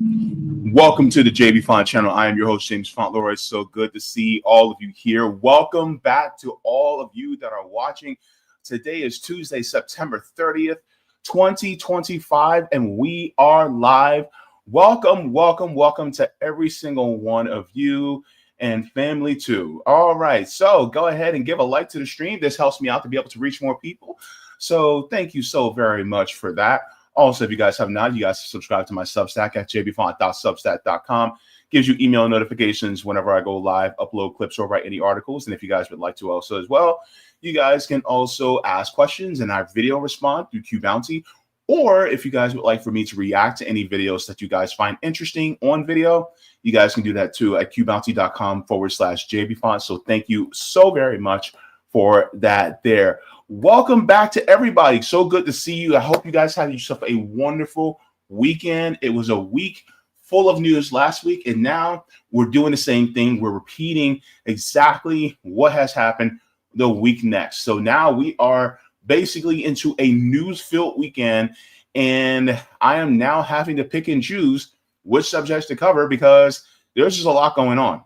Welcome to the Jaybefaunt channel. I am your host, James Fauntleroy. So good to see all of you here. Welcome back to all of you that are watching. Today is Tuesday, September 30th, 2025, and we are live. Welcome to every single one of you and family too. All right, so go ahead and give a like to the stream. This helps me out to be able to reach more people. So thank you so very much for that. Also, if you guys have not, you guys subscribe to my Substack at jaybefaunt.substack.com. Gives you email notifications whenever I go live, upload clips, or write any articles. And if you guys would like to also as well, you guys can also ask questions and I video respond through QBounty. Or if you guys would like for me to react to any videos that you guys find interesting on video, you guys can do that too at qbounty.com/Jaybefaunt. So thank you so very much for that there. Welcome back to everybody. So good to see you. I hope you guys had yourself a wonderful weekend. It was a week full of news last week, and now we're doing the same thing. We're repeating exactly what has happened the week next. So now we are basically into a news-filled weekend, and I am now having to pick and choose which subjects to cover because there's just a lot going on.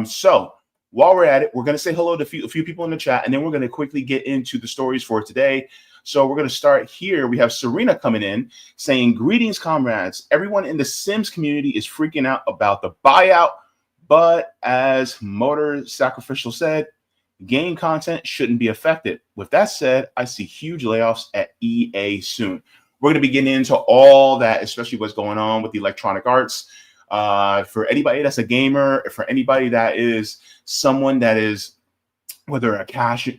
So while we're at it, we're going to say hello to a few people in the chat, and then we're going to quickly get into the stories for today. So we're going to start here. We have Serena coming in saying, "Greetings, comrades. Everyone in the Sims community is freaking out about the buyout, but as Motor Sacrificial said, game content shouldn't be affected. With that said, I see huge layoffs at EA soon." We're going to be getting into all that, especially what's going on with the Electronic Arts. For anybody that's a gamer, for anybody that is someone that is whether a casual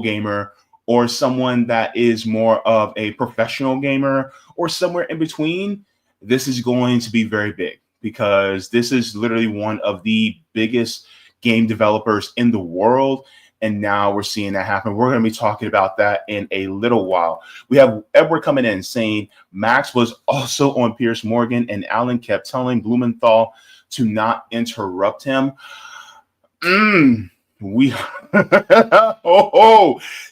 gamer or someone that is more of a professional gamer or somewhere in between, this is going to be very big because this is literally one of the biggest game developers in the world. And now we're seeing that happen. We're going to be talking about that in a little while. We have Edward coming in saying Max was also on Piers Morgan and Alan kept telling Blumenthal to not interrupt him.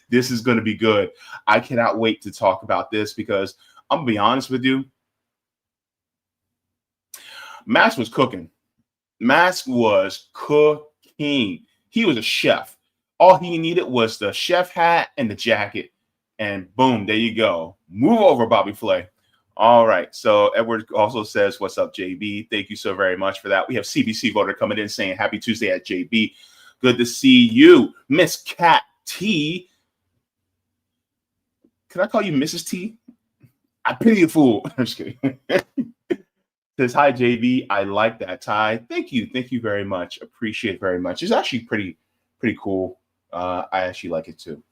This is going to be good. I cannot wait to talk about this because I'm going to be honest with you. Max was cooking. Max was cooking. He was a chef. All he needed was the chef hat and the jacket. And boom, there you go. Move over, Bobby Flay. All right. So Edward also says, "What's up, JB?" Thank you so very much for that. We have CBC voter coming in saying, "Happy Tuesday at JB. Good to see you, Miss Cat T." Can I call you Mrs. T? I pity the fool. I'm just kidding. Says, "Hi, JB. I like that tie." Thank you. Thank you very much. Appreciate it very much. It's actually pretty cool. I actually like it too.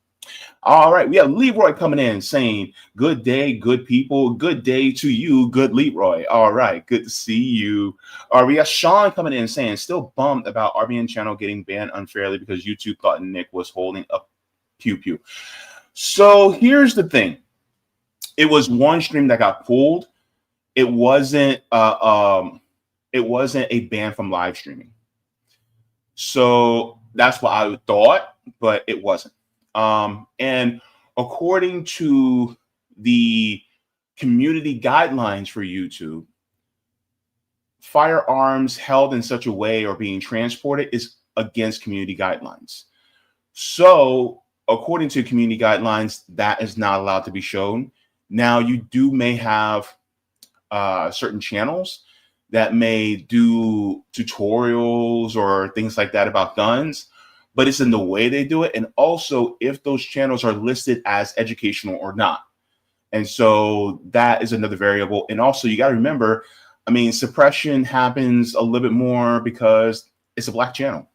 All right, we have Leroy coming in saying, "Good day, good people. Good day to you, good Leroy." All right, good to see you. All right, we got Sean coming in saying, "Still bummed about RBN channel getting banned unfairly because YouTube thought Nick was holding up pew pew." So here's the thing. It was one stream that got pulled. It wasn't a ban from live streaming. So that's what I thought, but it wasn't. And according to the community guidelines for YouTube, firearms held in such a way or being transported is against community guidelines. So according to community guidelines, that is not allowed to be shown. Now, you may have certain channels that may do tutorials or things like that about guns, but it's in the way they do it. And also if those channels are listed as educational or not. And so that is another variable. And also you got to remember, I mean, suppression happens a little bit more because it's a Black channel,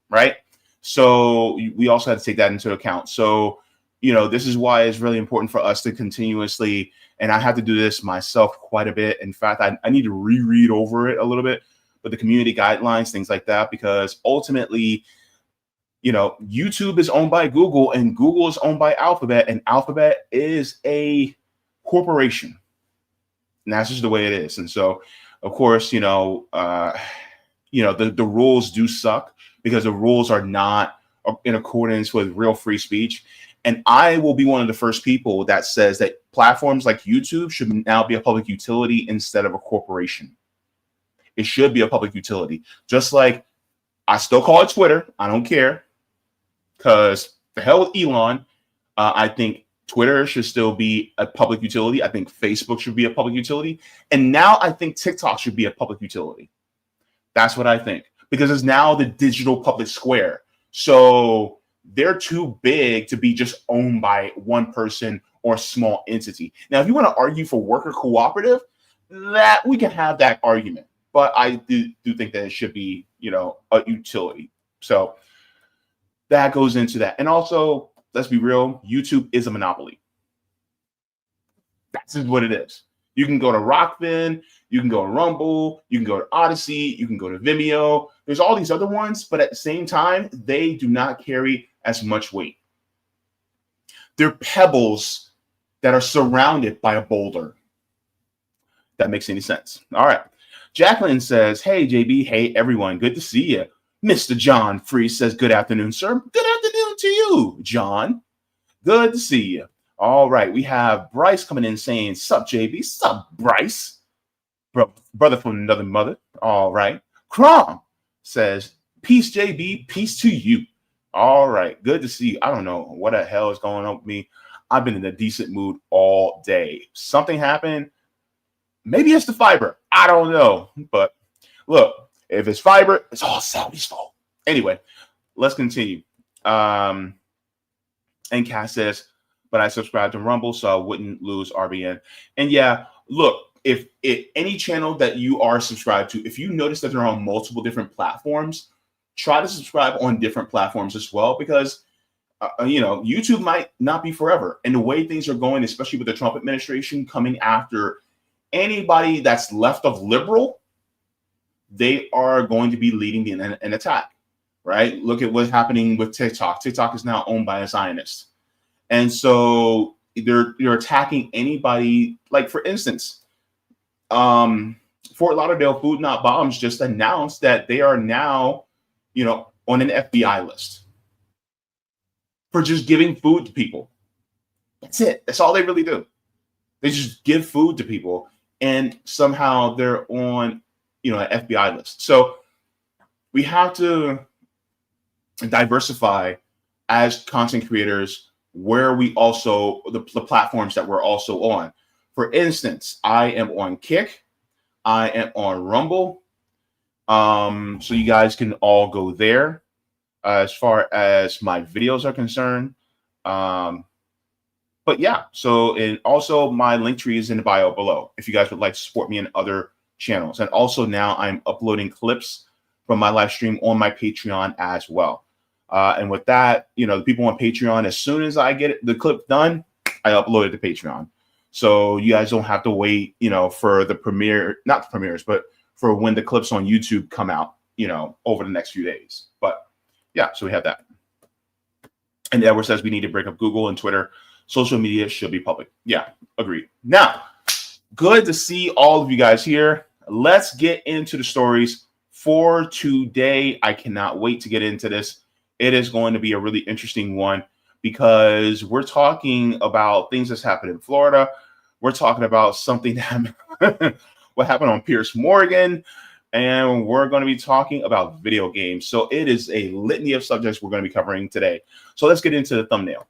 right? So we also have to take that into account. So, this is why it's really important for us to continuously, and I have to do this myself quite a bit. In fact, I need to reread over it a little bit, but the community guidelines, things like that, because ultimately, YouTube is owned by Google and Google is owned by Alphabet, and Alphabet is a corporation. And that's just the way it is. And so, of course, the rules do suck because the rules are not in accordance with real free speech. And I will be one of the first people that says that platforms like YouTube should now be a public utility instead of a corporation. It should be a public utility. Just like I still call it Twitter. I don't care, because the hell with Elon. I think Twitter should still be a public utility. I think Facebook should be a public utility. And now I think TikTok should be a public utility. That's what I think, because it's now the digital public square. So they're too big to be just owned by one person or a small entity. Now, if you want to argue for worker cooperative, that we can have that argument. But I do think that it should be, a utility. So that goes into that. And also, let's be real, YouTube is a monopoly. That's just what it is. You can go to Rockfin, you can go to Rumble, you can go to Odyssey, you can go to Vimeo. There's all these other ones, but at the same time, they do not carry as much weight. They're pebbles that are surrounded by a boulder. That makes any sense. All right. Jacqueline says, hey, JB. Hey, everyone. Good to see you. Mr. John Freeze says, good afternoon, sir. Good afternoon to you, John. Good to see you. All right. We have Bryce coming in saying, sup, JB. Sup, Bryce. Brother from another mother. All right. Crom says, peace, JB. Peace to you. All right. Good to see you. I don't know what the hell is going on with me. I've been in a decent mood all day. Something happened. Maybe it's the fiber. I don't know. But look, if it's fiber, it's all Saudi's fault. Anyway, let's continue. And Cass says, but I subscribed to Rumble, so I wouldn't lose RBN. And yeah, look, if any channel that you are subscribed to, if you notice that they're on multiple different platforms, try to subscribe on different platforms as well, because YouTube might not be forever. And the way things are going, especially with the Trump administration coming after anybody that's left of liberal, they are going to be leading an attack, right? Look at what's happening with TikTok. TikTok is now owned by a Zionist. And so they're attacking anybody. Like, for instance, Fort Lauderdale Food Not Bombs just announced that they are now, on an FBI list for just giving food to people. That's it. That's all they really do. They just give food to people, and somehow they're on, an FBI list. So we have to diversify as content creators where we also, the platforms that we're also on. For instance, I am on Kick. I am on Rumble. So you guys can all go there as far as my videos are concerned. But yeah, so, and also my link tree is in the bio below if you guys would like to support me in other channels. And also now I'm uploading clips from my live stream on my Patreon as well. And with that, the people on Patreon, as soon as I get the clip done, I upload it to Patreon. So you guys don't have to wait, for the premiere, not the premieres, but for when the clips on YouTube come out, over the next few days. But yeah, so we have that. And Edward says we need to break up Google and Twitter. Social media should be public. Yeah, agreed. Now, good to see all of you guys here. Let's get into the stories for today. I cannot wait to get into this. It is going to be a really interesting one because we're talking about things that's happened in Florida. We're talking about something that what happened on Piers Morgan, and we're going to be talking about video games. So it is a litany of subjects we're going to be covering today. So let's get into the thumbnail.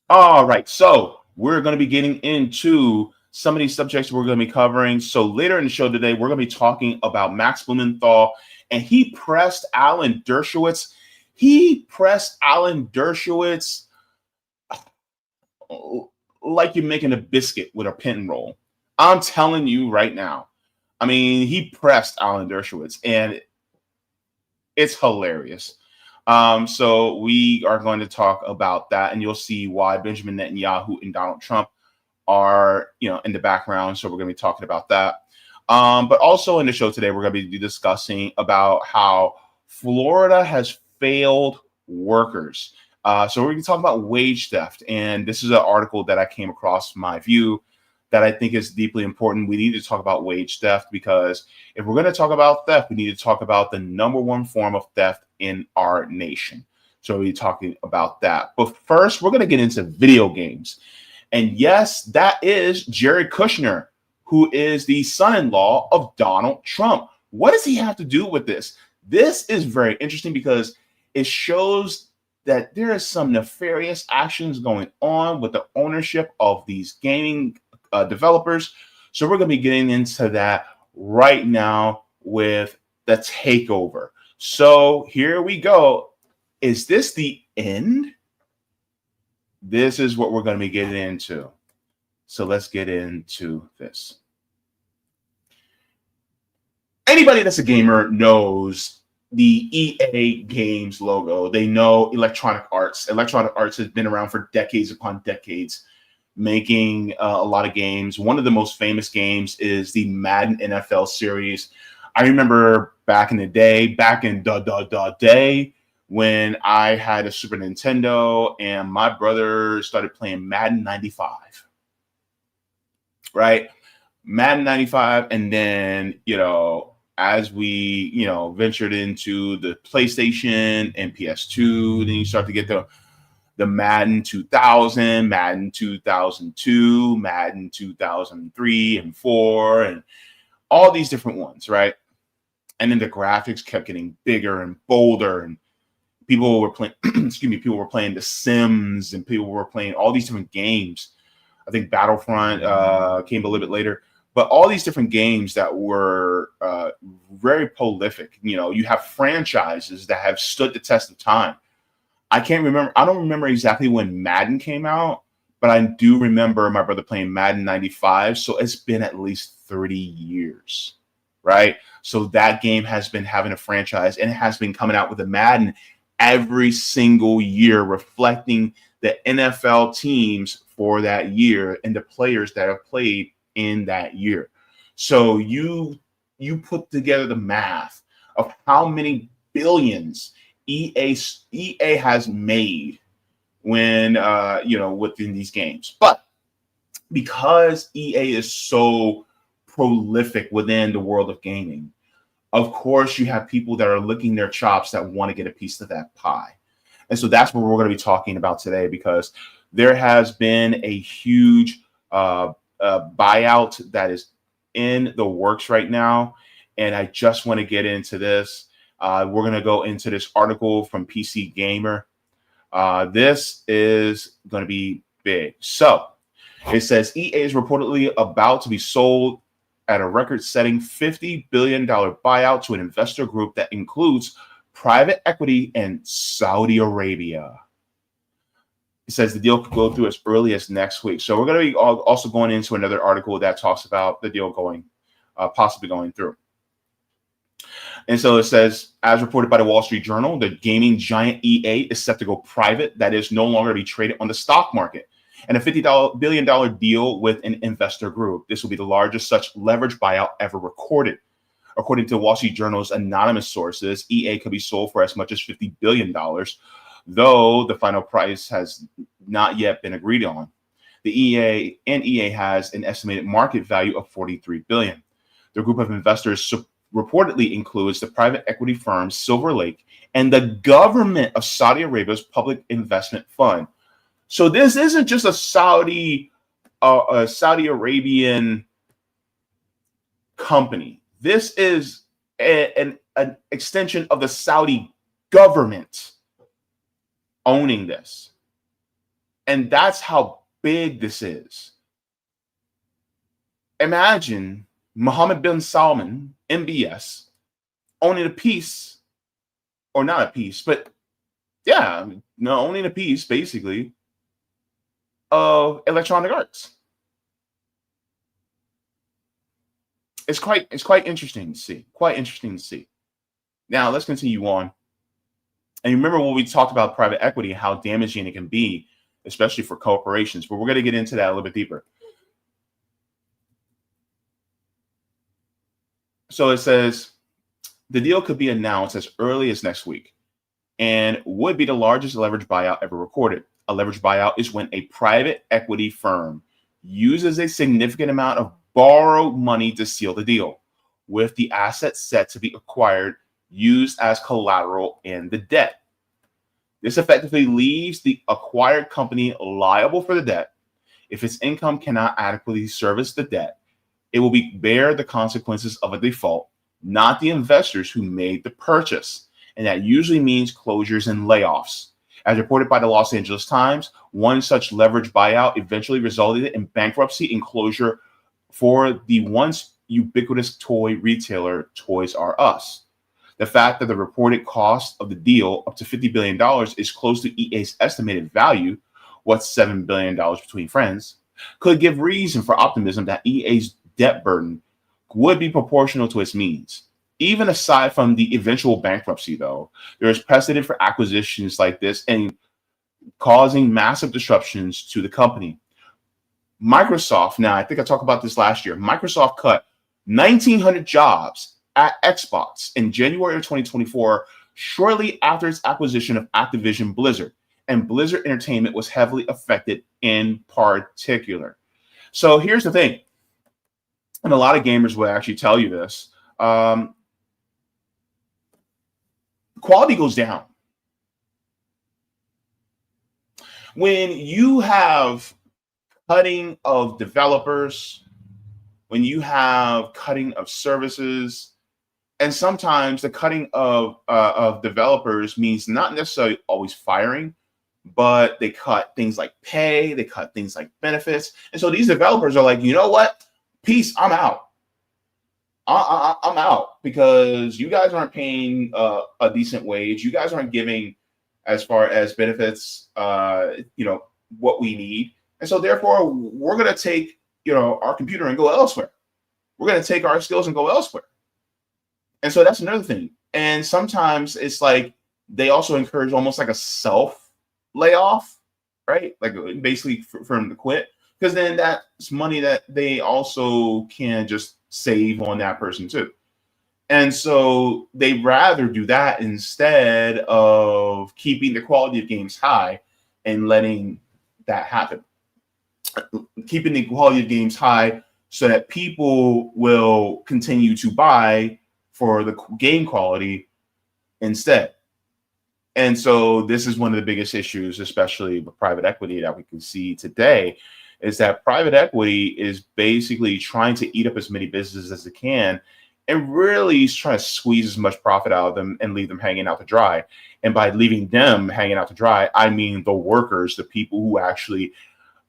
All right, so we're going to be getting into some of these subjects we're going to be covering. So later in the show today, we're going to be talking about Max Blumenthal, and he pressed Alan Dershowitz. He pressed Alan Dershowitz like you're making a biscuit with a pin roll. I'm telling you right now. I mean, he pressed Alan Dershowitz, and it's hilarious. So we are going to talk about that, and you'll see why Benjamin Netanyahu and Donald Trump are, in the background. So we're going to be talking about that. But also in the show today, we're going to be discussing about how Florida has failed workers. So we're going to talk about wage theft. And this is an article that I came across my view that I think is deeply important. We need to talk about wage theft, because if we're going to talk about theft, we need to talk about the number one form of theft in our nation. So we'll be talking about that. But first, we're going to get into video games. And yes, that is Jared Kushner, who is the son-in-law of Donald Trump. What does he have to do with this? This is very interesting because it shows that there is some nefarious actions going on with the ownership of these gaming developers. So we're going to be getting into that right now with the takeover. So here we go. Is this the end? This is what we're going to be getting into. So let's get into this. Anybody that's a gamer knows the EA Games logo. They know Electronic Arts. Electronic Arts has been around for decades upon decades, making a lot of games. One of the most famous games is the Madden NFL series. I remember back in the day, when I had a Super Nintendo and my brother started playing Madden 95, right? Madden 95. And then, as we, ventured into the PlayStation and PS2, then you start to get the Madden 2000, Madden 2002, Madden 2003 and 4, and all these different ones, right? And then the graphics kept getting bigger and bolder, and people were playing, people were playing The Sims, and people were playing all these different games. I think Battlefront came a little bit later, but all these different games that were very prolific. You have franchises that have stood the test of time. I don't remember exactly when Madden came out, but I do remember my brother playing Madden 95. So it's been at least 30 years, right? So that game has been having a franchise, and it has been coming out with a Madden every single year, reflecting the NFL teams for that year and the players that have played in that year. So you put together the math of how many billions EA has made when within these games. But because EA is so prolific within the world of gaming, of course you have people that are licking their chops that want to get a piece of that pie. And so that's what we're going to be talking about today, because there has been a huge buyout that is in the works right now. And I just want to get into this. We're going to go into this article from PC Gamer. This is going to be big. So it says EA is reportedly about to be sold at a record-setting $50 billion buyout to an investor group that includes private equity and Saudi Arabia. It says the deal could go through as early as next week. So we're going to be also going into another article that talks about the deal possibly going through. And so it says, as reported by the Wall Street Journal, the gaming giant EA is set to go private. That is no longer to be traded on the stock market. And a $50 billion deal with an investor group. This will be the largest such leverage buyout ever recorded. According to Wall Street Journal's anonymous sources, EA could be sold for as much as $50 billion, though the final price has not yet been agreed on. The EA has an estimated market value of $43 billion. The group of investors reportedly includes the private equity firm Silver Lake and the government of Saudi Arabia's Public Investment Fund. So this isn't just a Saudi Arabian company. This is an extension of the Saudi government owning this. And that's how big this is. Imagine Mohammed bin Salman, MBS, owning a piece, or not a piece, but owning a piece, basically, of Electronic Arts. It's quite interesting to see. Quite interesting to see. Now let's continue on. And remember when we talked about private equity, how damaging it can be, especially for corporations. But we're going to get into that a little bit deeper. So it says the deal could be announced as early as next week and would be the largest leverage buyout ever recorded. A leverage buyout is when a private equity firm uses a significant amount of borrowed money to seal the deal, with the assets set to be acquired used as collateral in the debt. This effectively leaves the acquired company liable for the debt. If its income cannot adequately service the debt, it will bear the consequences of a default, not the investors who made the purchase. And that usually means closures and layoffs. As reported by the Los Angeles Times, one such leverage buyout eventually resulted in bankruptcy and closure for the once ubiquitous toy retailer Toys R Us. The fact that the reported cost of the deal, up to $50 billion, is close to EA's estimated value, what's $7 billion between friends, could give reason for optimism that EA's debt burden would be proportional to its means. Even aside from the eventual bankruptcy, though, there is precedent for acquisitions like this and causing massive disruptions to the company. Microsoft, now I think I talked about this last year, Microsoft cut 1,900 jobs at Xbox in January of 2024, shortly after its acquisition of Activision Blizzard. And Blizzard Entertainment was heavily affected in particular. So here's the thing, and a lot of gamers will actually tell you this. Quality goes down. When you have cutting of developers, when you have cutting of services, and sometimes the cutting of developers means not necessarily always firing, but they cut things like pay, they cut things like benefits. And so these developers are like, you know what? Peace, I'm out. I'm out because you guys aren't paying a decent wage. You guys aren't giving, as far as benefits, what we need. And so therefore, we're going to take, our computer and go elsewhere. We're going to take our skills and go elsewhere. And so that's another thing. And sometimes it's like they also encourage almost like a self layoff, right? Like basically for them to quit, because then that's money that they also can just save on that person too. And so they rather do that instead of keeping the quality of games high and letting that happen. Keeping the quality of games high so that people will continue to buy for the game quality instead. And so this is one of the biggest issues, especially with private equity, that we can see today, is that private equity is basically trying to eat up as many businesses as it can and really trying to squeeze as much profit out of them and leave them hanging out to dry. And by leaving them hanging out to dry, I mean the workers, the people who actually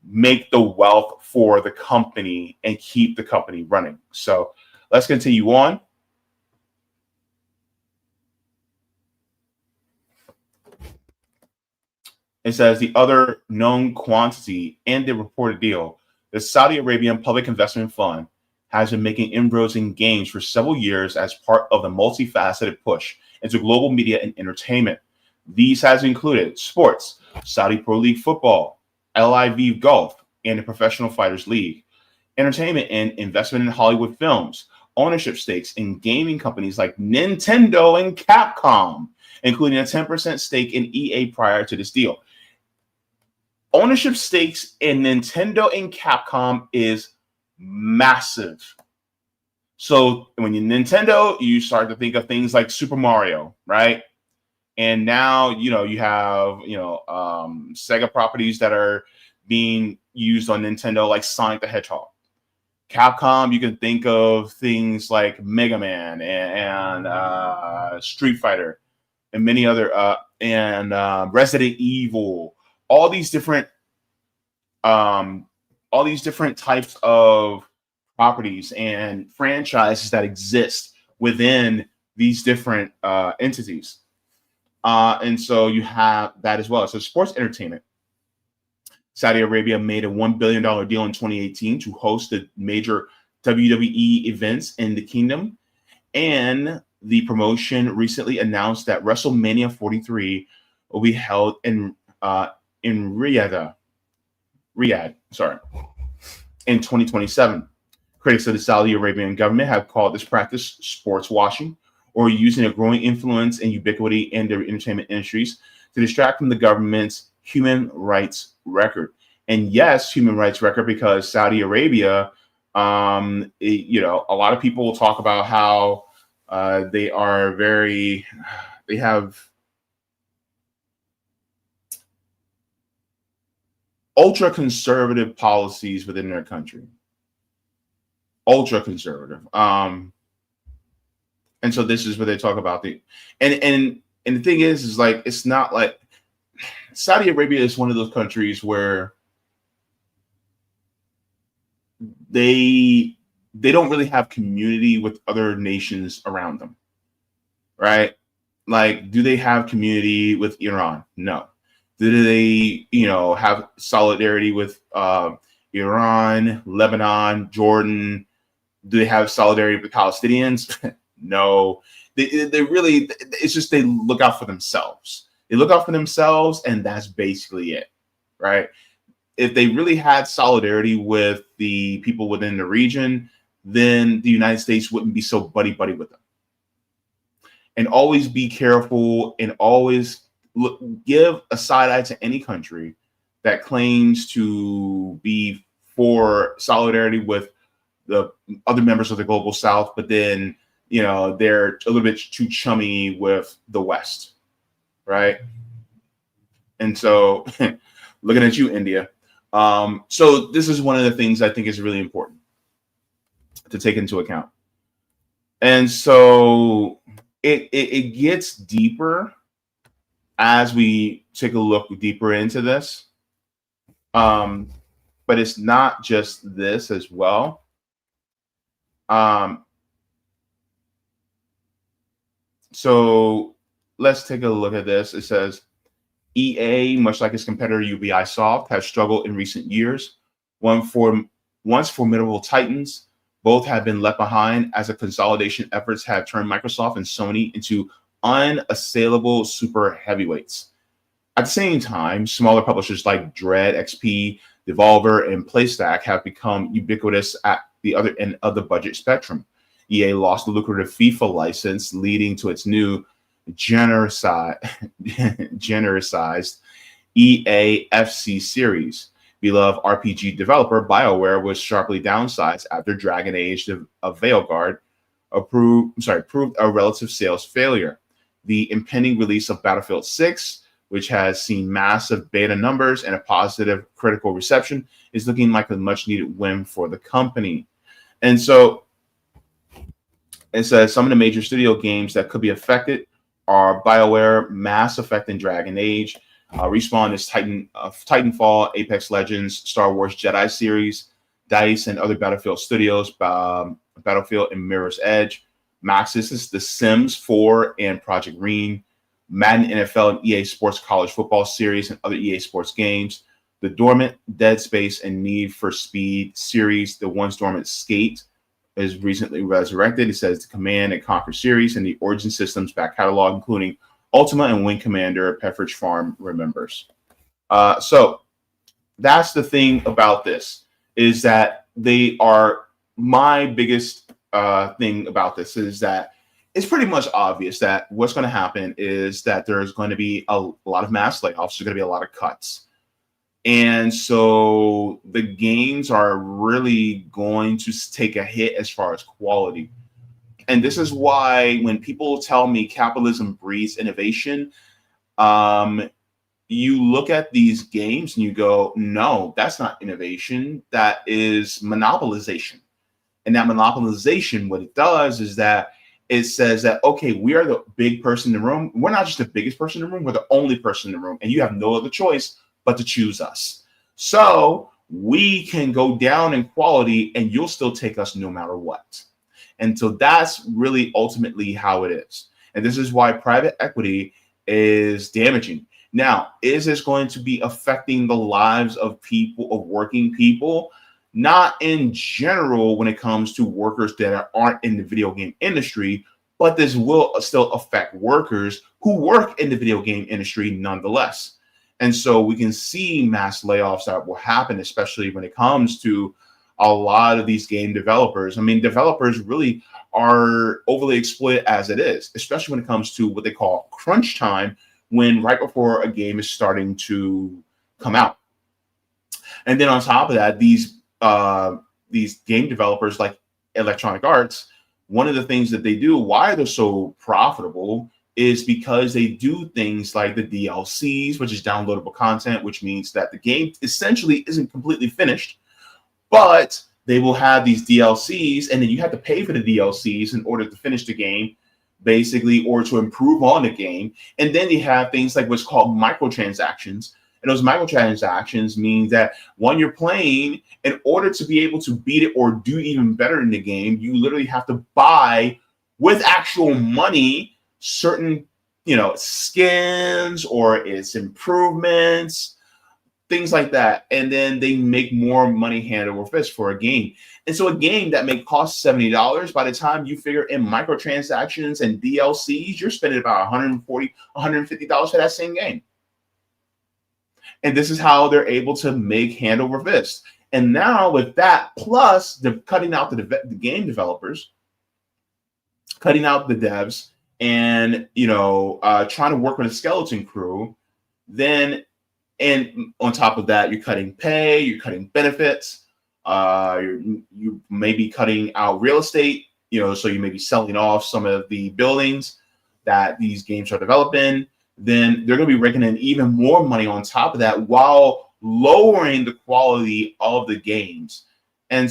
make the wealth for the company and keep the company running. So let's continue on. It says the other known quantity in the reported deal, the Saudi Arabian Public Investment Fund, has been making inroads in games for several years as part of the multifaceted push into global media and entertainment. These has included sports, Saudi Pro League football, LIV golf, and the Professional Fighters League, entertainment and investment in Hollywood films, ownership stakes in gaming companies like Nintendo and Capcom, including a 10% stake in EA prior to this deal. Ownership stakes in Nintendo and Capcom is massive. So when you Nintendo, you start to think of things like Super Mario, right? And now, you have, Sega properties that are being used on Nintendo, like Sonic the Hedgehog. Capcom, you can think of things like Mega Man and Street Fighter and many other, Resident Evil. All these different types of properties and franchises that exist within these different entities. And so you have that as well. So sports entertainment. Saudi Arabia made a $1 billion deal in 2018 to host the major WWE events in the kingdom. And the promotion recently announced that WrestleMania 43 will be held in Riyadh, in 2027. Critics of the Saudi Arabian government have called this practice sports washing, or using a growing influence and ubiquity in the entertainment industries to distract from the government's human rights record. And yes, human rights record, because Saudi Arabia, a lot of people will talk about how they have ultra conservative policies within their country. Ultra conservative. And so this is what they talk about. And the thing is like, it's not like Saudi Arabia is one of those countries where they don't really have community with other nations around them, right? Like, do they have community with Iran? No. Do they, have solidarity with Iran, Lebanon, Jordan? Do they have solidarity with Palestinians? No. They really, it's just they look out for themselves. They look out for themselves, and that's basically it, right? If they really had solidarity with the people within the region, then the United States wouldn't be so buddy-buddy with them. And always be careful, and always give a side eye to any country that claims to be for solidarity with the other members of the global South, but then, they're a little bit too chummy with the West, right? And so looking at you, India. So this is one of the things I think is really important to take into account. And so it gets deeper as we take a look deeper into this. But it's not just this as well. So let's take a look at this. It says, EA, much like its competitor Ubisoft, has struggled in recent years. Once formidable titans, both have been left behind as the consolidation efforts have turned Microsoft and Sony into unassailable super heavyweights. At the same time, smaller publishers like Dread, XP, Devolver, and PlayStack have become ubiquitous at the other end of the budget spectrum. EA lost the lucrative FIFA license, leading to its new genericized EAFC series. Beloved RPG developer BioWare was sharply downsized after Dragon Age of Veilguard proved a relative sales failure. The impending release of Battlefield 6, which has seen massive beta numbers and a positive critical reception, is looking like a much-needed win for the company. And so it says some of the major studio games that could be affected are BioWare, Mass Effect, and Dragon Age. Respawn is Titanfall, Apex Legends, Star Wars Jedi series, DICE and other Battlefield studios, Battlefield and Mirror's Edge. Maxis is The Sims 4 and Project Green, Madden NFL and EA Sports College Football series and other EA Sports games, the dormant Dead Space and Need for Speed series, the once dormant Skate is recently resurrected. It says the Command and Conquer series and the Origin Systems back catalog, including Ultima and Wing Commander, Pepperidge Farm remembers. So that's the thing about this, is that they are, my biggest thing about this is that it's pretty much obvious that what's going to happen is that there's going to be a lot of mass layoffs. There's going to be a lot of cuts. And so the games are really going to take a hit as far as quality. And this is why when people tell me capitalism breeds innovation, you look at these games and you go, no, that's not innovation. That is monopolization. And that monopolization, what it does is that it says that, okay, we are the big person in the room. We're not just the biggest person in the room. We're the only person in the room. And you have no other choice but to choose us. So we can go down in quality and you'll still take us no matter what. And so that's really ultimately how it is. And this is why private equity is damaging. Now, is this going to be affecting the lives of people, of working people? Not in general when it comes to workers that aren't in the video game industry, but this will still affect workers who work in the video game industry nonetheless. And so we can see mass layoffs that will happen, especially when it comes to a lot of these game developers. I mean, developers really are overly exploited as it is, especially when it comes to what they call crunch time, when right before a game is starting to come out. And then on top of that, these game developers like Electronic Arts, one of the things that they do, why they're so profitable, is because they do things like the DLCs, which is downloadable content, which means that the game essentially isn't completely finished, but they will have these DLCs, and then you have to pay for the DLCs in order to finish the game, basically, or to improve on the game. And then you have things like what's called microtransactions. And those microtransactions mean that when you're playing, in order to be able to beat it or do even better in the game, you literally have to buy with actual money certain, skins or its improvements, things like that. And then they make more money hand over fist for a game. And so a game that may cost $70, by the time you figure in microtransactions and DLCs, you're spending about $140, $150 for that same game. And this is how they're able to make hand over fist. And now with that, plus they're cutting out the game developers, cutting out the devs, and trying to work with a skeleton crew. Then, and on top of that, you're cutting pay, you're cutting benefits, you may be cutting out real estate, so you may be selling off some of the buildings that these games are developing. Then they're going to be raking in even more money on top of that while lowering the quality of the games. And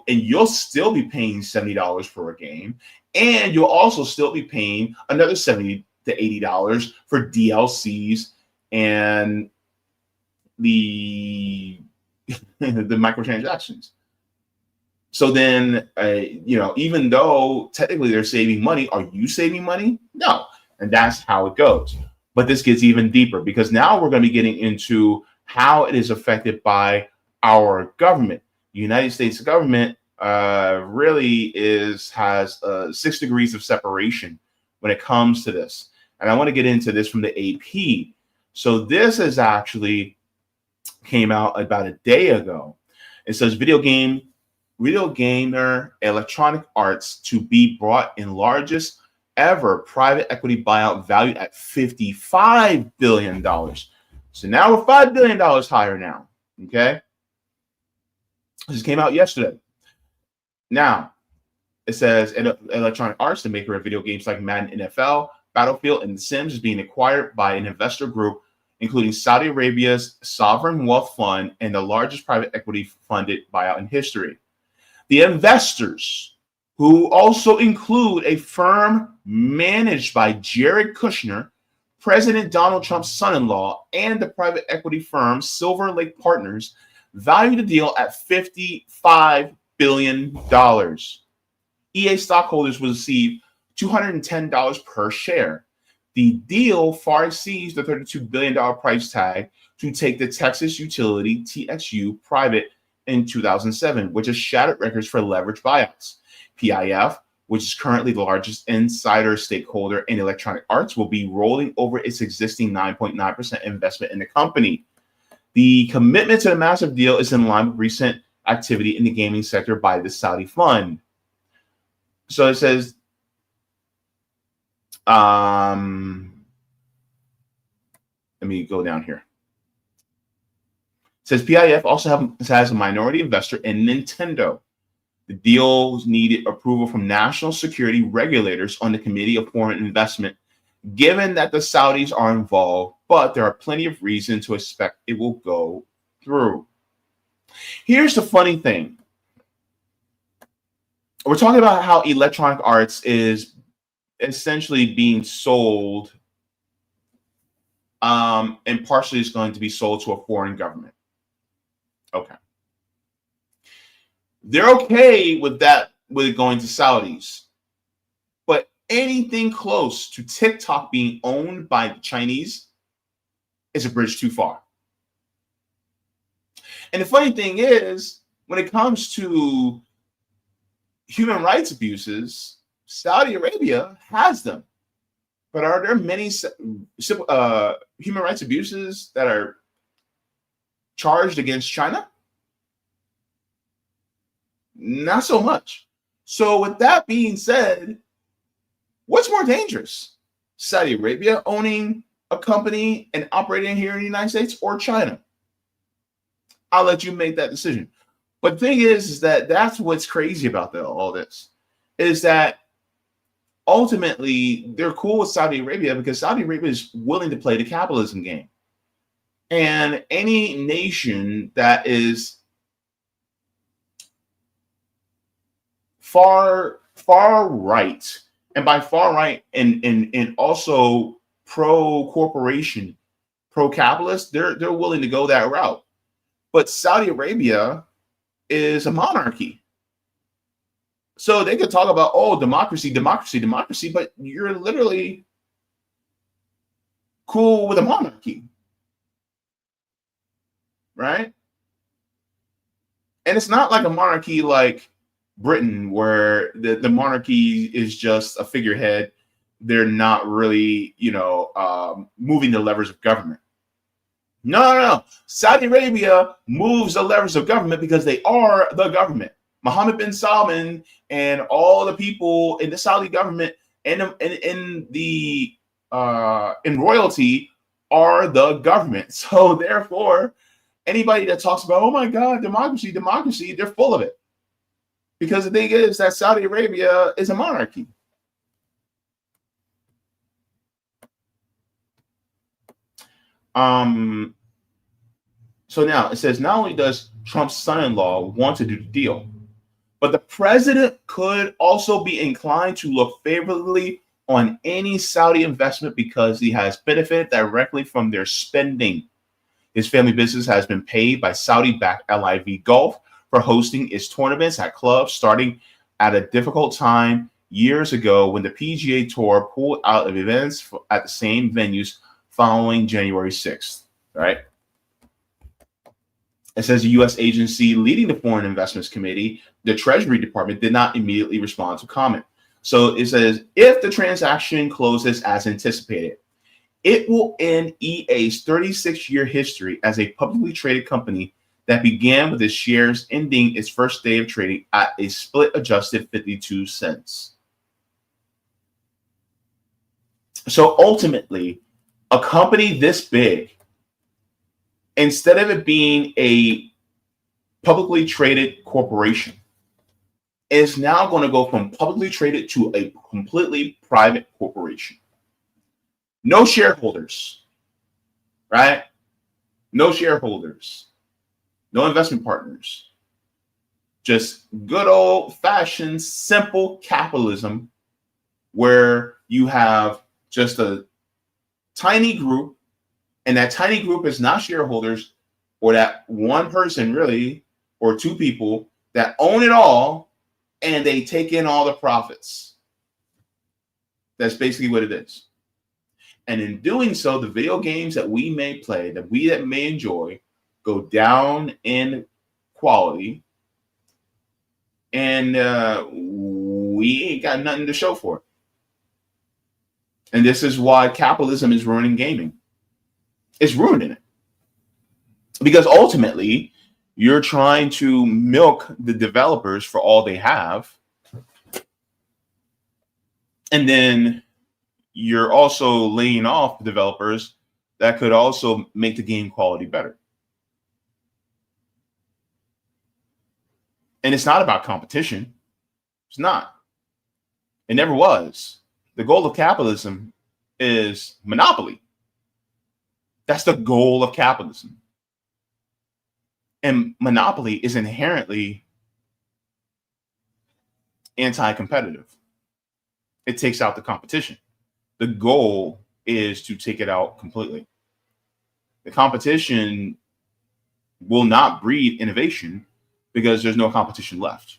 you'll still be paying $70 for a game, and you'll also still be paying another $70 to $80 for DLCs and the microtransactions. So then, even though technically they're saving money, are you saving money? No. And that's how it goes. But this gets even deeper, because now we're going to be getting into how it is affected by our government. The United States government really has 6 degrees of separation when it comes to this. And I want to get into this from the AP. So this is actually came out about a day ago. It says video gamer Electronic Arts to be brought in largest ever private equity buyout valued at $55 billion. So now we're $5 billion higher now. Okay. This came out yesterday. Now, it says Electronic Arts, the maker of video games like Madden NFL, Battlefield, and The Sims, is being acquired by an investor group, including Saudi Arabia's Sovereign Wealth Fund and the largest private equity funded buyout in history. The investors, who also include a firm managed by Jared Kushner, President Donald Trump's son-in-law, and the private equity firm Silver Lake Partners, value the deal at $55 billion. EA stockholders will receive $210 per share. The deal far exceeds the $32 billion price tag to take the Texas utility TXU private in 2007, which has shattered records for leveraged buyouts. PIF, which is currently the largest insider stakeholder in Electronic Arts, will be rolling over its existing 9.9% investment in the company. The commitment to the massive deal is in line with recent activity in the gaming sector by the Saudi fund. So it says, let me go down here. It says PIF also has a minority investor in Nintendo. The deal needed approval from national security regulators on the Committee of Foreign Investment, given that the Saudis are involved, but there are plenty of reason to expect it will go through. Here's the funny thing. We're talking about how Electronic Arts is essentially being sold, and partially is going to be sold to a foreign government. Okay. They're okay with that, with it going to Saudis. But anything close to TikTok being owned by the Chinese is a bridge too far. And the funny thing is, when it comes to human rights abuses, Saudi Arabia has them. But are there many human rights abuses that are charged against China? Not so much. So with that being said, what's more dangerous? Saudi Arabia owning a company and operating here in the United States, or China? I'll let you make that decision. But the thing is that that's what's crazy about all this, is that ultimately they're cool with Saudi Arabia because Saudi Arabia is willing to play the capitalism game. And any nation that is far right, and by far right and also pro corporation, pro capitalist, they're willing to go that route. But Saudi Arabia is a monarchy. So they could talk about, oh, democracy, but you're literally cool with a monarchy, right? And it's not like a monarchy like Britain, where the monarchy is just a figurehead. They're not really, moving the levers of government. No. Saudi Arabia moves the levers of government because they are the government. Mohammed bin Salman and all the people in the Saudi government and in royalty are the government. So therefore, anybody that talks about, oh my God, democracy, they're full of it. Because the thing is that Saudi Arabia is a monarchy. So now it says, not only does Trump's son-in-law want to do the deal, but the president could also be inclined to look favorably on any Saudi investment because he has benefited directly from their spending. His family business has been paid by Saudi-backed LIV Golf for hosting its tournaments at clubs, starting at a difficult time years ago when the PGA Tour pulled out of events at the same venues following January 6th, right? It says the U.S. agency leading the Foreign Investments Committee, the Treasury Department, did not immediately respond to comment. So it says, if the transaction closes as anticipated, it will end EA's 36-year history as a publicly traded company that began with its shares ending its first day of trading at a split-adjusted 52 cents. So ultimately, a company this big, instead of it being a publicly traded corporation, is now going to go from publicly traded to a completely private corporation. No shareholders, right? No shareholders. No investment partners. Just good old-fashioned, simple capitalism where you have just a tiny group, and that tiny group is not shareholders, or that one person really, or two people that own it all, and they take in all the profits. That's basically what it is. And in doing so, the video games that we may play, that may enjoy, go down in quality, and we ain't got nothing to show for it. And this is why capitalism is ruining gaming. It's ruining it. Because ultimately, you're trying to milk the developers for all they have. And then you're also laying off developers that could also make the game quality better. And it's not about competition. It's not. It never was. The goal of capitalism is monopoly. That's the goal of capitalism. And monopoly is inherently anti-competitive. It takes out the competition. The goal is to take it out completely. The competition will not breed innovation because there's no competition left.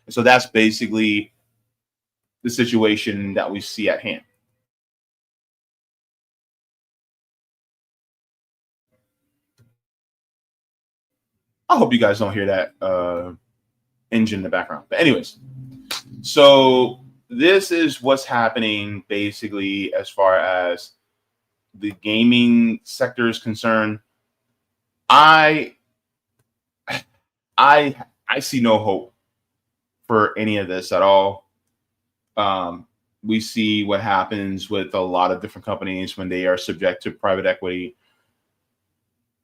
And so that's basically the situation that we see at hand. I hope you guys don't hear that engine in the background. But anyways, so this is what's happening basically as far as the gaming sector is concerned. I see no hope for any of this at all. We see what happens with a lot of different companies when they are subject to private equity.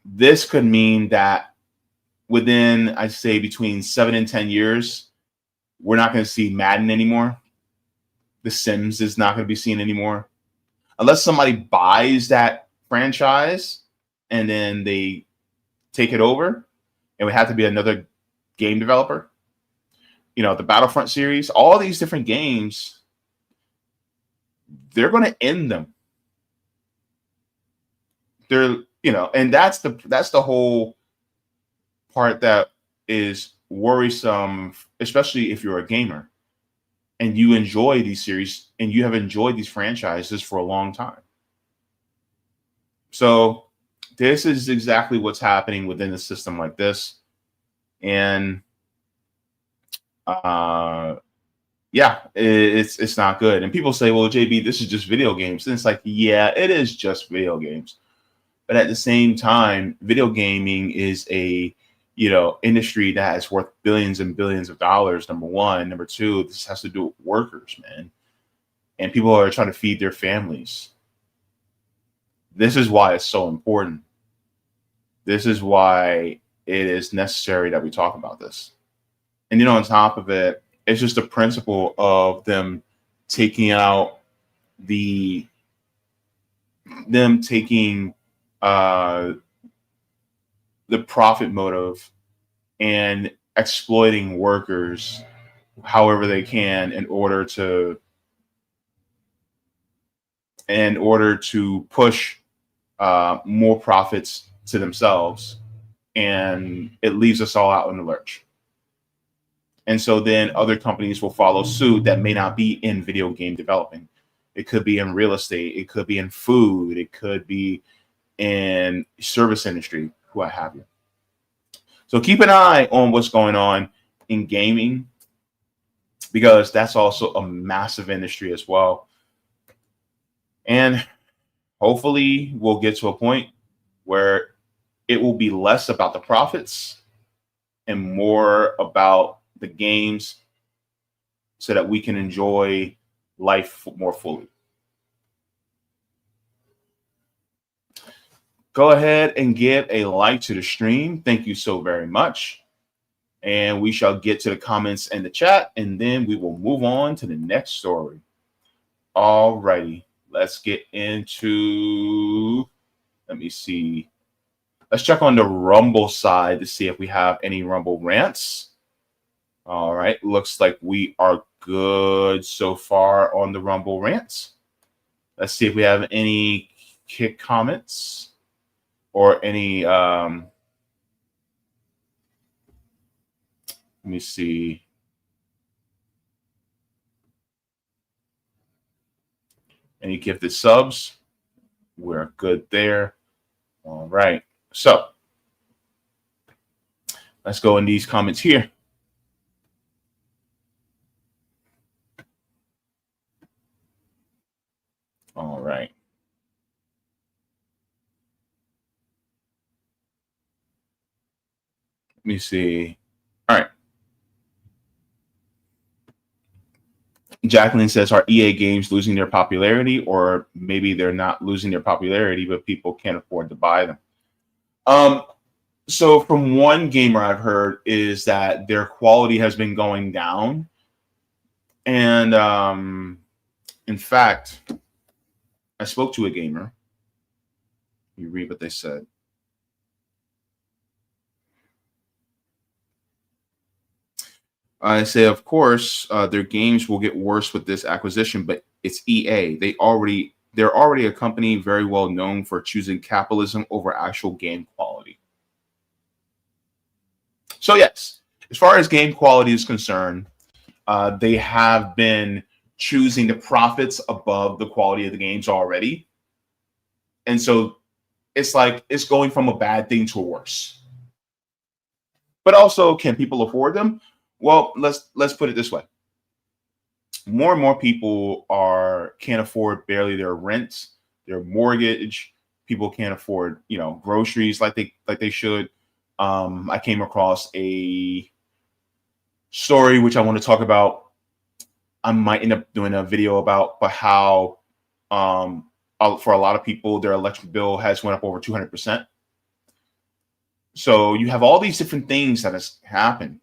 this could mean that within, I'd say, between 7 and 10 years, we're not going to see Madden anymore. The Sims is not going to be seen anymore. Unless somebody buys that franchise and then they take it over, it would have to be another game developer. You know, the Battlefront series, all these different games, they're going to end them. They're, you know, and that's the whole part that is worrisome, especially if you're a gamer and you enjoy these series and you have enjoyed these franchises for a long time. So this is exactly what's happening within a system like this. And yeah, it's not good. And people say, well, JB, this is just video games. And it's like, yeah, it is just video games. But at the same time, video gaming is a, you know, industry that is worth billions and billions of dollars. Number one. Number two, this has to do with workers, man. And people are trying to feed their families. This is why it's so important. This is why it is necessary that we talk about this. And, you know, on top of it, it's just the principle of them taking out the profit motive and exploiting workers however they can in order to push more profits to themselves, and it leaves us all out in the lurch. And so then other companies will follow suit that may not be in video game developing. It could be in real estate. It could be in food. It could be in service industry, what have you. So keep an eye on what's going on in gaming, because that's also a massive industry as well. And hopefully we'll get to a point where it will be less about the profits and more about the games, so that we can enjoy life more fully. Go ahead and give a like to the stream. Thank you so very much. And we shall get to the comments and the chat, and then we will move on to the next story. All righty. Let's get into, let me see. Let's check on the Rumble side to see if we have any Rumble rants. All right. Looks like we are good so far on the Rumble rants. Let's see if we have any kick comments or any, let me see. Any gifted subs? We're good there. All right. So let's go in these comments here. All right. Let me see. All right. Jacqueline says, are EA games losing their popularity, or maybe they're not losing their popularity, but people can't afford to buy them? So from one gamer I've heard is that their quality has been going down. And in fact, I spoke to a gamer. You read what they said. I say, of course, their games will get worse with this acquisition, but it's EA. They're already a company very well known for choosing capitalism over actual game quality. So yes, as far as game quality is concerned, they have been choosing the profits above the quality of the games already. And so it's like it's going from a bad thing to a worse. But also, can people afford them? Well, let's put it this way. More and more people can't afford barely their rent, their mortgage. People can't afford, groceries like they should. I came across a story which I want to talk about. I might end up doing a video about, but how for a lot of people their electric bill has went up over 200%. So you have all these different things that has happened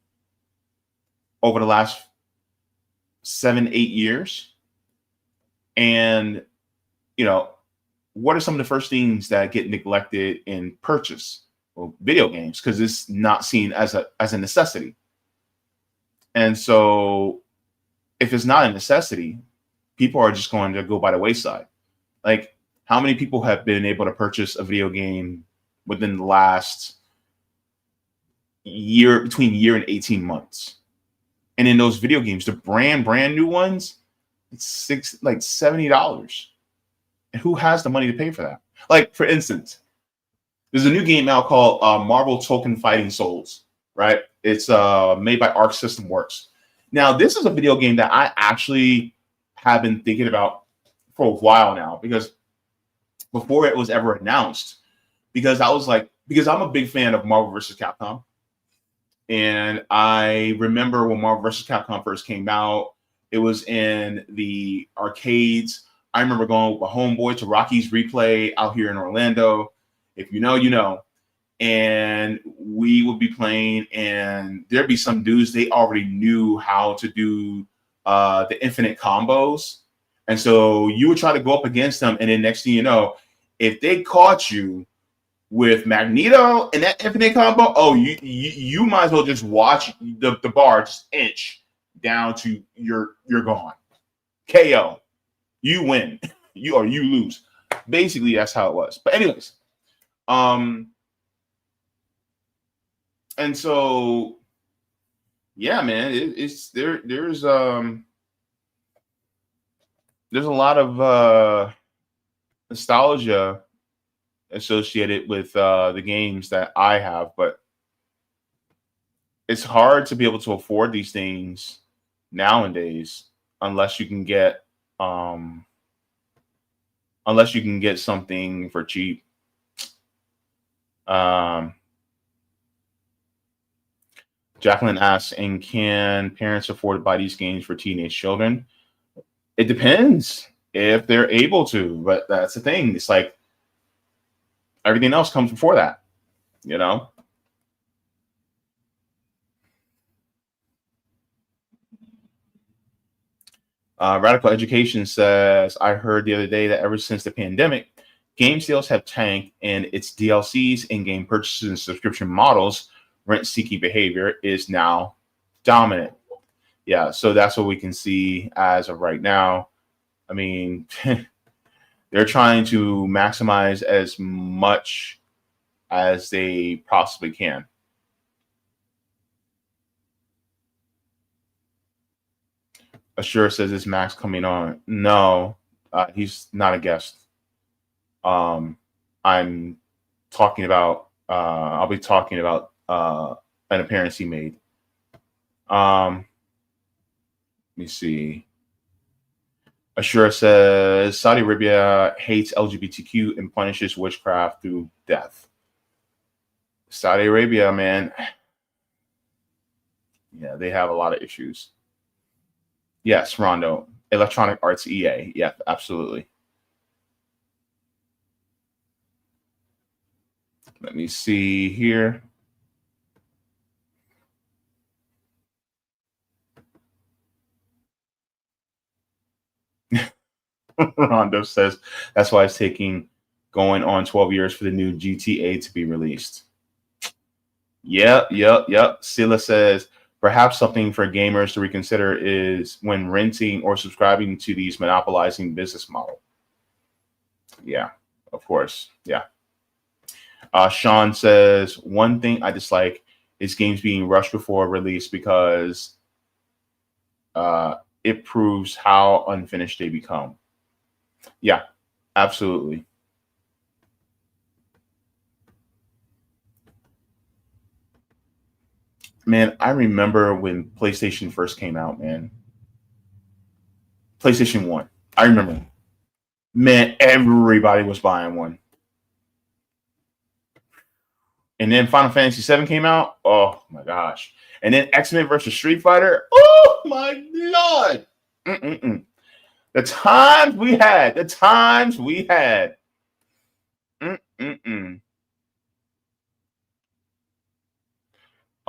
over the last 7-8 years. And, what are some of the first things that get neglected in purchase? Well, video games, because it's not seen as a necessity. And so if it's not a necessity, people are just going to go by the wayside. Like, how many people have been able to purchase a video game within the last year, between year and 18 months? And in those video games, the brand new ones, it's $70. And who has the money to pay for that? Like, for instance, there's a new game out called Marvel Token Fighting Souls, right? It's made by Arc System Works. Now, this is a video game that I actually have been thinking about for a while now, because before it was ever announced, because I'm a big fan of Marvel vs. Capcom. And I remember when Marvel vs. Capcom first came out, it was in the arcades. I remember going with a homeboy to Rocky's Replay out here in Orlando. If you know, you know. And we would be playing, and there'd be some dudes, they already knew how to do the infinite combos. And so you would try to go up against them, and then next thing you know, if they caught you with Magneto and that infinite combo, oh, you might as well just watch the bar just inch down to you're gone. KO. You win. You lose. Basically, that's how it was. But anyways, and so yeah, man, there's a lot of nostalgia associated with the games that I have, but it's hard to be able to afford these things nowadays unless you can get something for cheap. Jacqueline asks, and can parents afford to buy these games for teenage children? It depends if they're able to, but that's the thing. It's like everything else comes before that, Radical Education says, I heard the other day that ever since the pandemic, game sales have tanked, and its DLCs, in-game purchases, and subscription models, rent-seeking behavior is now dominant. Yeah, so that's what we can see as of right now. I mean, they're trying to maximize as much as they possibly can. Assure says, is Max coming on? No, he's not a guest. I'm talking about, I'll be talking about an appearance he made. Let me see. Assure says, Saudi Arabia hates LGBTQ and punishes witchcraft through death. Saudi Arabia, man. Yeah, they have a lot of issues. Yes, Rondo. Electronic Arts EA. Yeah, absolutely. Let me see here. Rondo says that's why it's going on 12 years for the new GTA to be released. Yep. Sila says, perhaps something for gamers to reconsider is when renting or subscribing to these monopolizing business model. Yeah, of course. Yeah. Sean says, one thing I dislike is games being rushed before release because it proves how unfinished they become. Yeah, absolutely. Man, I remember when PlayStation first came out, man. PlayStation 1. I remember. Man, everybody was buying one. And then Final Fantasy 7 came out. Oh my gosh. And then X-Men versus Street Fighter. Oh my Lord. The times we had.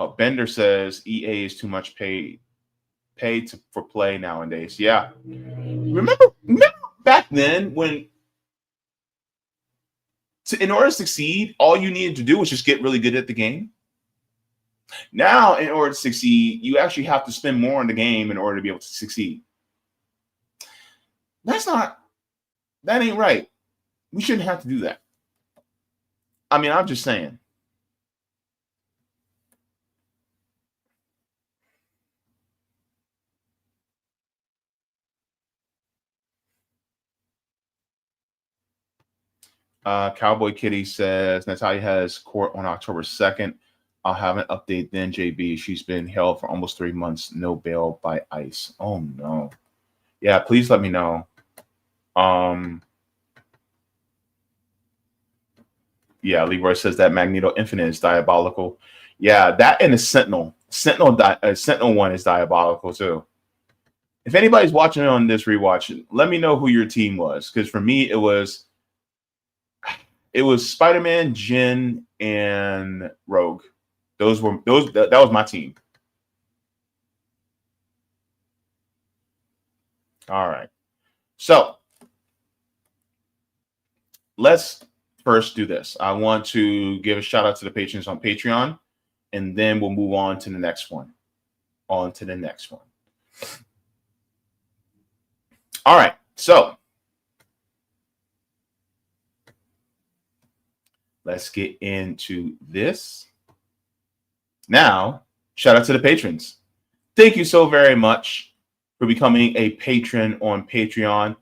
Bender says EA is too much pay for play nowadays. Yeah. Remember back then when in order to succeed, all you needed to do was just get really good at the game. Now, in order to succeed, you actually have to spend more on the game in order to be able to succeed. That ain't right. We shouldn't have to do that. I mean, I'm just saying. Cowboy Kitty says Natalia has court on October 2nd. I'll have an update then, JB. She's been held for almost 3 months. No bail by ICE. Oh, no. Yeah, please let me know. Yeah, Leroy says that Magneto Infinite is diabolical. Yeah, that and the Sentinel. Sentinel 1 is diabolical, too. If anybody's watching on this rewatch, let me know who your team was. Because for me, it was Spider-Man, Jin, and Rogue. That was my team. All right. So let's first do this. I want to give a shout out to the patrons on Patreon, and then we'll move on to the next one. All right. So let's get into this. Now, shout out to the patrons. Thank you so very much for becoming a patron on Patreon.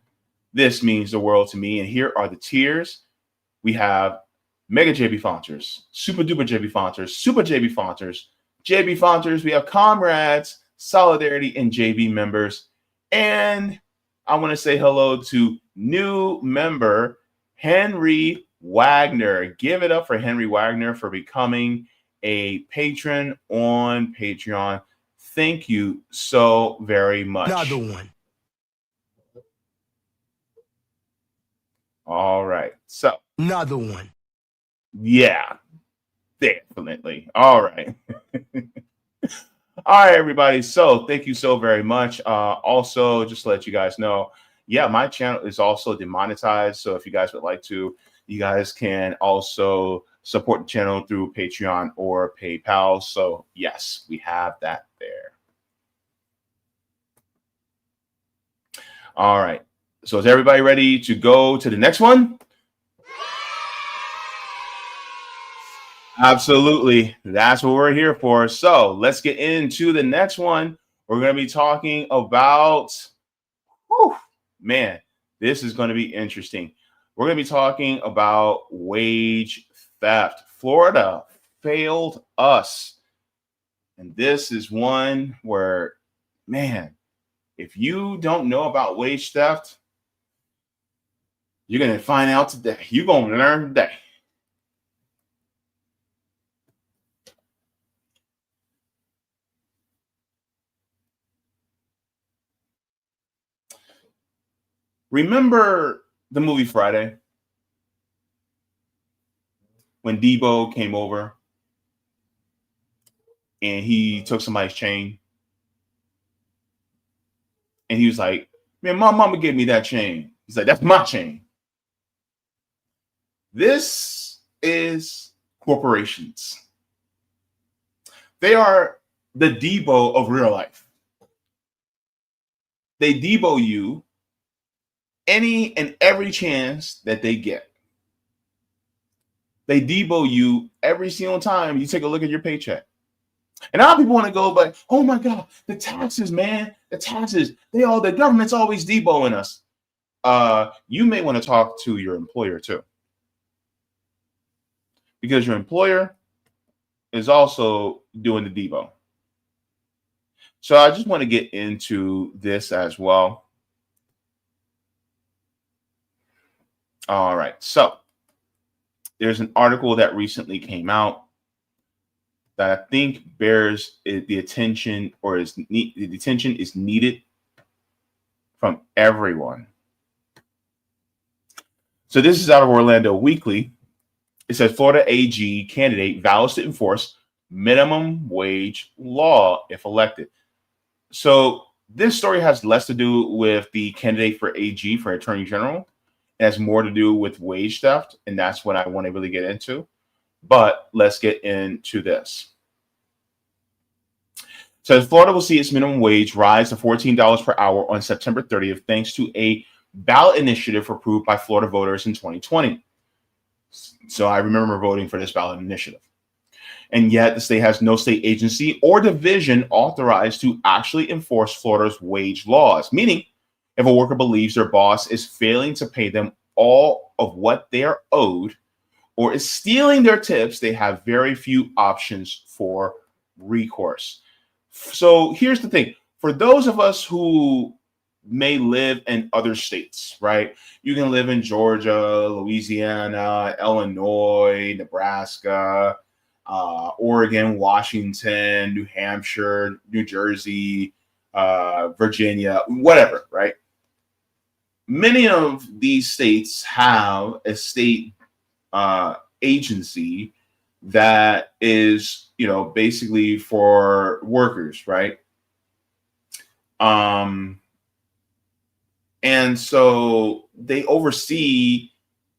This means the world to me. And here are the tiers. We have Mega Jaybefaunters, Super Duper Jaybefaunters, Super Jaybefaunters, Jaybefaunters. We have Comrades, Solidarity, and JB members. And I want to say hello to new member, Henry Wagner. Give it up for Henry Wagner for becoming a patron on Patreon. Thank you so very much. Another one. All right. So another one. Yeah, definitely. All right. All right, everybody. So thank you so very much. Also, just to let you guys know, yeah, my channel is also demonetized. So if you guys would like to, you guys can also support the channel through Patreon or PayPal. So yes, we have that there. All right. So is everybody ready to go to the next one? Absolutely. That's what we're here for. So let's get into the next one. We're going to be talking about, man, this is going to be interesting. We're going to be talking about wage theft. Florida failed us. And this is one where, man, if you don't know about wage theft, you're going to find out today. You're going to learn today. Remember the movie Friday? When Debo came over and he took somebody's chain. And he was like, man, my mama gave me that chain. He's like, that's my chain. This is corporations. They are the Debo of real life. They Debo you any and every chance that they get. They Debo you every single time you take a look at your paycheck. And a lot of people want to go, but oh my God, the taxes, man, the taxes, the government's always Deboing us. You may want to talk to your employer too. Because your employer is also doing the Debo. So I just want to get into this as well. All right. So there's an article that recently came out that I think bears the attention, or the attention is needed from everyone. So this is out of Orlando Weekly. It says Florida AG candidate vows to enforce minimum wage law if elected. So this story has less to do with the candidate for AG, for Attorney General. It has more to do with wage theft, and that's what I want to really get into. But let's get into this. So Florida will see its minimum wage rise to $14 per hour on September 30th, thanks to a ballot initiative approved by Florida voters in 2020. So I remember voting for this ballot initiative. And yet the state has no state agency or division authorized to actually enforce Florida's wage laws, meaning if a worker believes their boss is failing to pay them all of what they are owed or is stealing their tips, they have very few options for recourse. So here's the thing. For those of us who may live in other states, right? You can live in Georgia, Louisiana, Illinois, Nebraska, Oregon, Washington, New Hampshire, New Jersey, Virginia, whatever, right? Many of these states have a state agency that is, basically for workers, right? And so they oversee,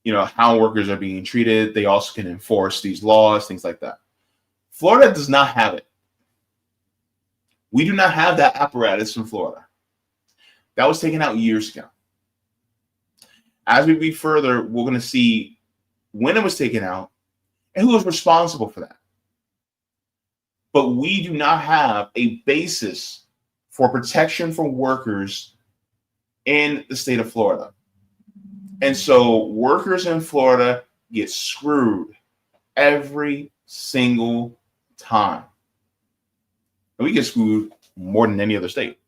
how workers are being treated. They also can enforce these laws, things like that. Florida does not have it. We do not have that apparatus in Florida. That was taken out years ago. As we read further, we're going to see when it was taken out and who was responsible for that. But we do not have a basis for protection for workers in the state of Florida. And so workers in Florida get screwed every single time. And we get screwed more than any other state.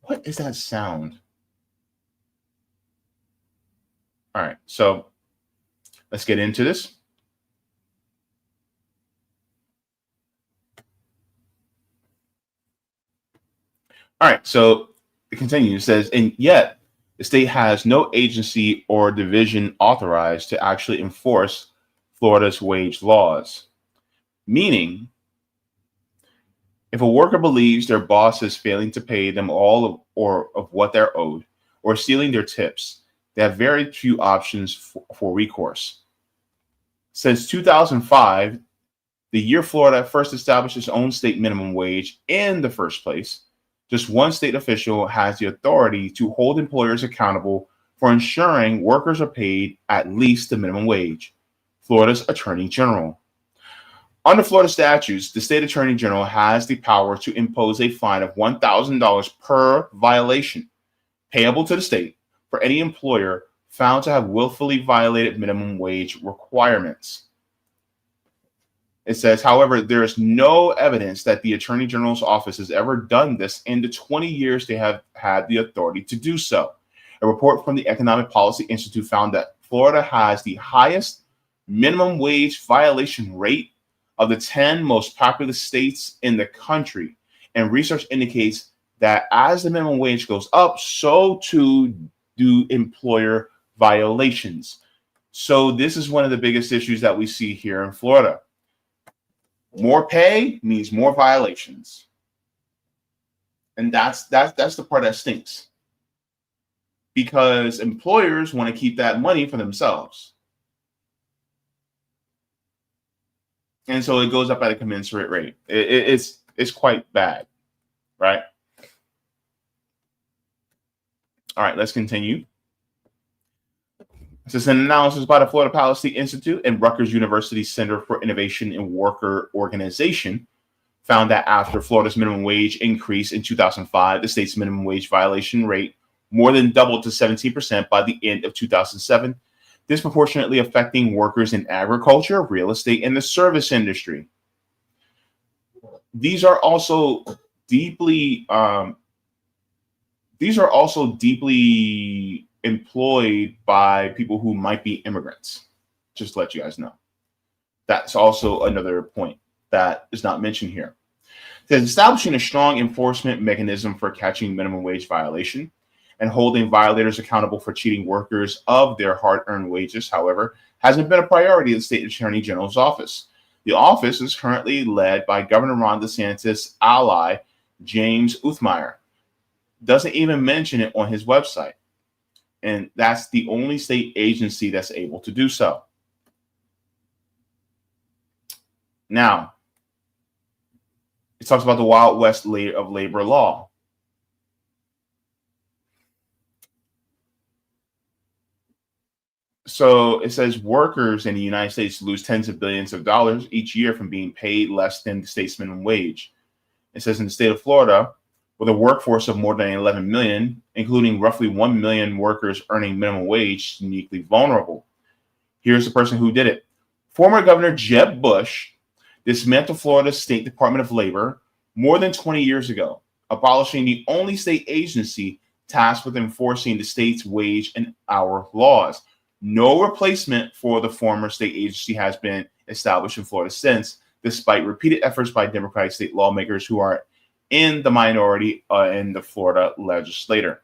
What is that sound? All right, so let's get into this. All right, so it continues. It says, and yet the state has no agency or division authorized to actually enforce Florida's wage laws. Meaning, if a worker believes their boss is failing to pay them all of what they're owed or stealing their tips, they have very few options for recourse. Since 2005, the year Florida first established its own state minimum wage in the first place, just one state official has the authority to hold employers accountable for ensuring workers are paid at least the minimum wage: Florida's Attorney General. Under Florida statutes, the state attorney general has the power to impose a fine of $1,000 per violation, payable to the state, for any employer found to have willfully violated minimum wage requirements. It says, however, there is no evidence that the attorney general's office has ever done this in the 20 years they have had the authority to do so. A report from the Economic Policy Institute found that Florida has the highest minimum wage violation rate of the 10 most populous states in the country. And research indicates that as the minimum wage goes up, so too do employer violations. So this is one of the biggest issues that we see here in Florida. More pay means more violations. And that's the part that stinks. Because employers want to keep that money for themselves. And so it goes up at a commensurate rate. It's quite bad, right? All right, let's continue. This is an analysis by the Florida Policy Institute and Rutgers University Center for Innovation in Worker Organization found that after Florida's minimum wage increase in 2005, the state's minimum wage violation rate more than doubled to 17% by the end of 2007, disproportionately affecting workers in agriculture, real estate, and the service industry. These are also deeply employed by people who might be immigrants. Just to let you guys know. That's also another point that is not mentioned here. It says establishing a strong enforcement mechanism for catching minimum wage violation and holding violators accountable for cheating workers of their hard-earned wages, however, hasn't been a priority of the state attorney general's office. The office is currently led by Governor Ron DeSantis' ally, James Uthmeier. Doesn't even mention it on his website. And that's the only state agency that's able to do so. Now, it talks about the Wild West of labor law. So it says workers in the United States lose tens of billions of dollars each year from being paid less than the state's minimum wage. It says in the state of Florida, with a workforce of more than 11 million, including roughly 1 million workers earning minimum wage, uniquely vulnerable. Here's the person who did it. Former Governor Jeb Bush dismantled Florida's State Department of Labor more than 20 years ago, abolishing the only state agency tasked with enforcing the state's wage and hour laws. No replacement for the former state agency has been established in Florida since, despite repeated efforts by Democratic state lawmakers who are in the minority in the Florida legislature.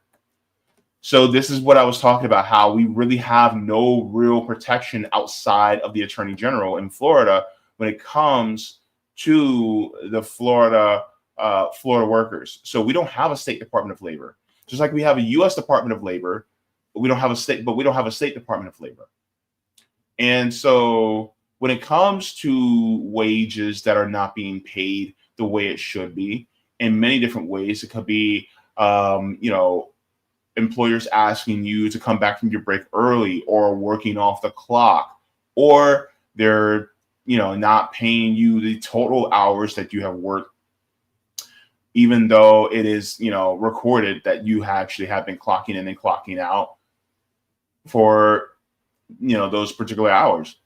So this is what I was talking about, how we really have no real protection outside of the attorney general in Florida when it comes to the Florida workers. So we don't have a state Department of Labor, just like we have a U.S. Department of Labor. We don't have a state Department of Labor. And so when it comes to wages that are not being paid the way it should be, in many different ways, it could be, employers asking you to come back from your break early or working off the clock, or they're, not paying you the total hours that you have worked, even though it is, recorded that you actually have been clocking in and clocking out for, those particular hours.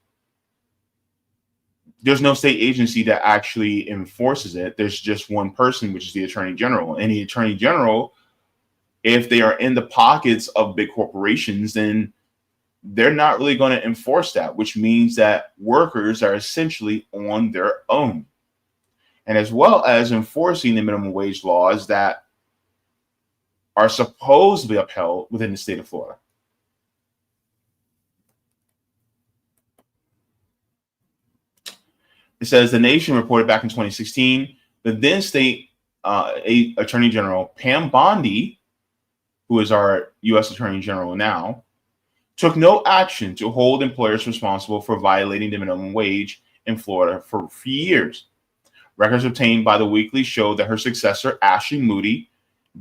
There's no state agency that actually enforces it. There's just one person, which is the attorney general. And the attorney general, if they are in the pockets of big corporations, then they're not really going to enforce that, which means that workers are essentially on their own. And as well as enforcing the minimum wage laws that are supposedly upheld within the state of Florida. It says the Nation reported back in 2016, the then state attorney general, Pam Bondi, who is our U.S. attorney general now, took no action to hold employers responsible for violating the minimum wage in Florida for years. Records obtained by the Weekly show that her successor, Ashley Moody,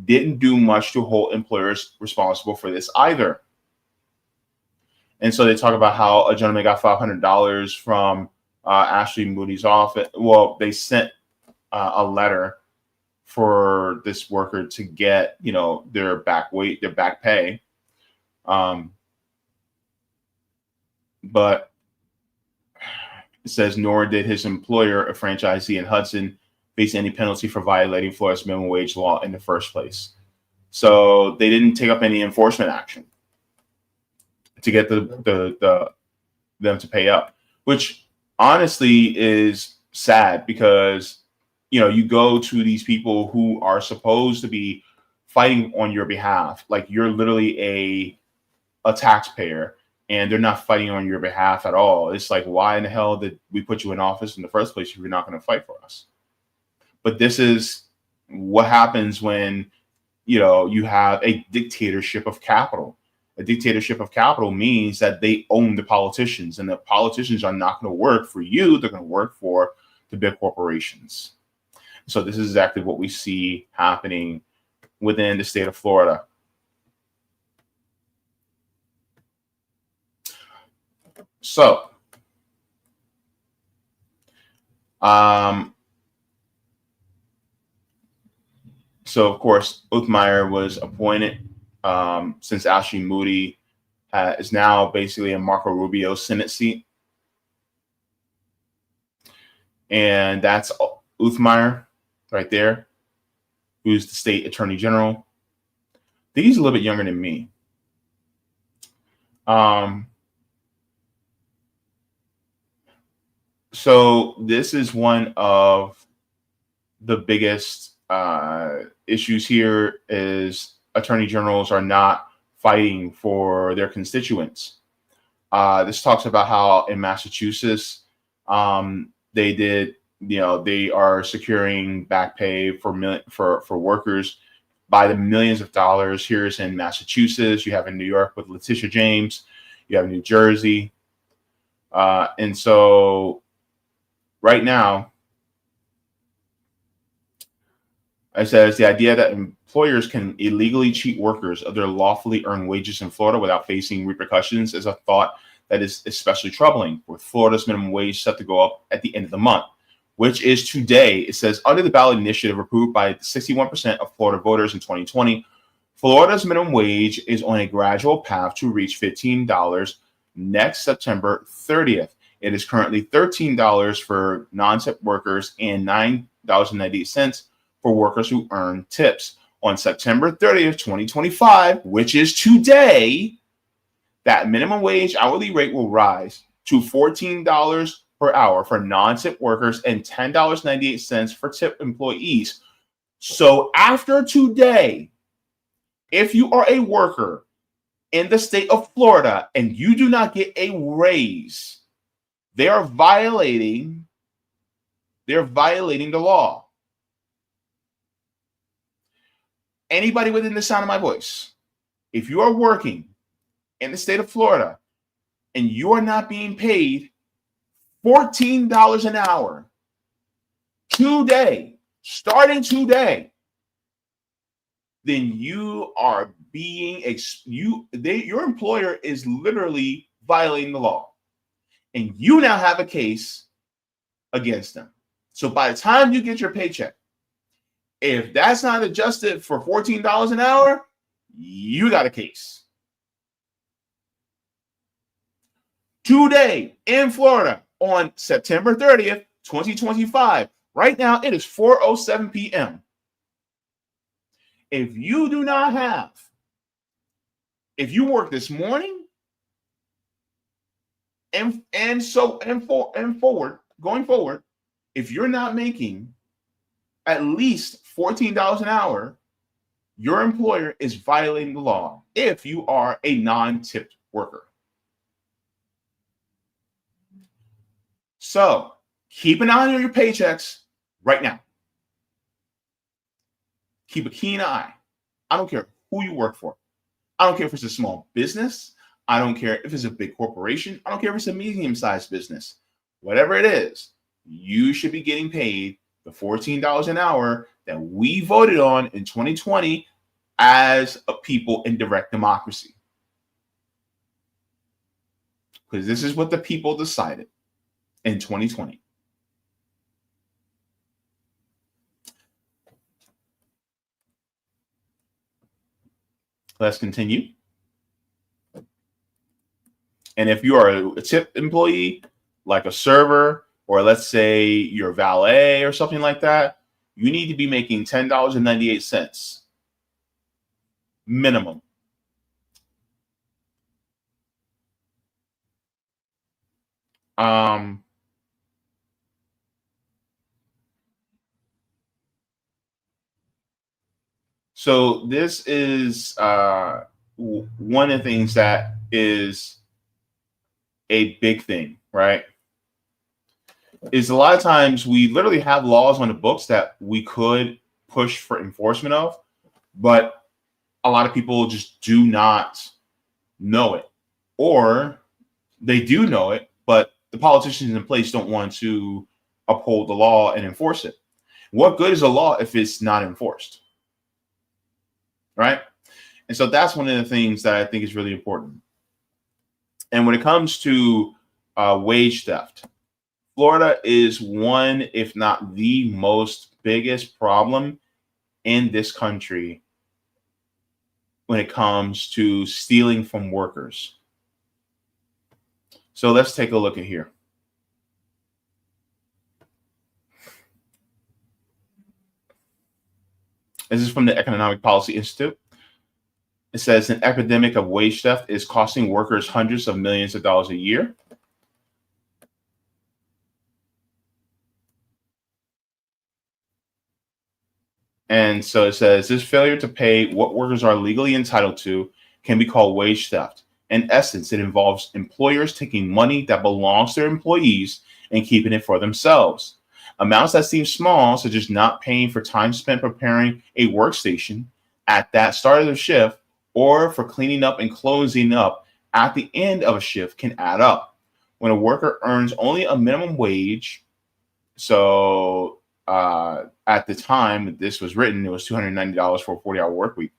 didn't do much to hold employers responsible for this either. And so they talk about how a gentleman got $500 from Ashley Moody's office. Well, they sent a letter for this worker to get, their back pay. But it says, nor did his employer, a franchisee in Hudson, face any penalty for violating Florida's minimum wage law in the first place. So they didn't take up any enforcement action to get them to pay up, which honestly is sad because, you go to these people who are supposed to be fighting on your behalf. Like you're literally a taxpayer and they're not fighting on your behalf at all. It's like, why in the hell did we put you in office in the first place if you're not going to fight for us? But this is what happens when, you have a dictatorship of capital. A dictatorship of capital means that they own the politicians, and the politicians are not going to work for you. They're going to work for the big corporations. So this is exactly what we see happening within the state of Florida. So, of course, Uthmeier was appointed since Ashley Moody is now basically in Marco Rubio's Senate seat. And that's Uthmeier right there, who's the state attorney general. I think he's a little bit younger than me. So this is one of the biggest issues here is attorney generals are not fighting for their constituents. This talks about how in Massachusetts, they are securing back pay for workers by the millions of dollars. Here's in Massachusetts. You have in New York with Letitia James. You have New Jersey. And so right now, it says the idea that employers can illegally cheat workers of their lawfully earned wages in Florida without facing repercussions is a thought that is especially troubling, with Florida's minimum wage set to go up at the end of the month, which is today. It says under the ballot initiative approved by 61% of Florida voters in 2020, Florida's minimum wage is on a gradual path to reach $15 next September 30th. It is currently $13 for non-tip workers and $9.98 for workers who earn tips. On September 30th, 2025, which is today, that minimum wage hourly rate will rise to $14 per hour for non-tip workers and $10.98 for tip employees. So after today, if you are a worker in the state of Florida and you do not get a raise, they are violating the law. Anybody within the sound of my voice, if you are working in the state of Florida and you are not being paid $14 an hour today, starting today, then you are your employer is literally violating the law, and you now have a case against them. So by the time you get your paycheck, if that's not adjusted for $14 an hour, you got a case. Today in Florida on September 30th, 2025, right now it is 4:07 p.m. If you work this morning and going forward, if you're not making at least $14 an hour, your employer is violating the law if you are a non-tipped worker. So keep an eye on your paychecks right now. Keep a keen eye. I don't care who you work for. I don't care if it's a small business. I don't care if it's a big corporation. I don't care if it's a medium-sized business. Whatever it is, you should be getting paid the $14 an hour that we voted on in 2020 as a people in direct democracy. Because this is what the people decided in 2020. Let's continue. And if you are a tip employee, like a server, or let's say you're a valet or something like that, you need to be making $10.98 minimum. So this is one of the things that is a big thing, right? Is a lot of times we literally have laws on the books that we could push for enforcement of, but a lot of people just do not know it, or they do know it, but the politicians in place don't want to uphold the law and enforce it. What good is a law if it's not enforced? Right? And so that's one of the things that I think is really important. And when it comes to wage theft, Florida is one, if not the most biggest problem in this country when it comes to stealing from workers. So let's take a look at here. This is from the Economic Policy Institute. It says an epidemic of wage theft is costing workers hundreds of millions of dollars a year. And so it says this failure to pay what workers are legally entitled to can be called wage theft. In essence, it involves employers taking money that belongs to their employees and keeping it for themselves. Amounts that seem small, such as not paying for time spent preparing a workstation at that start of the shift or for cleaning up and closing up at the end of a shift, can add up. When a worker earns only a minimum wage, so at the time this was written, it was $290 for a 40-hour work week.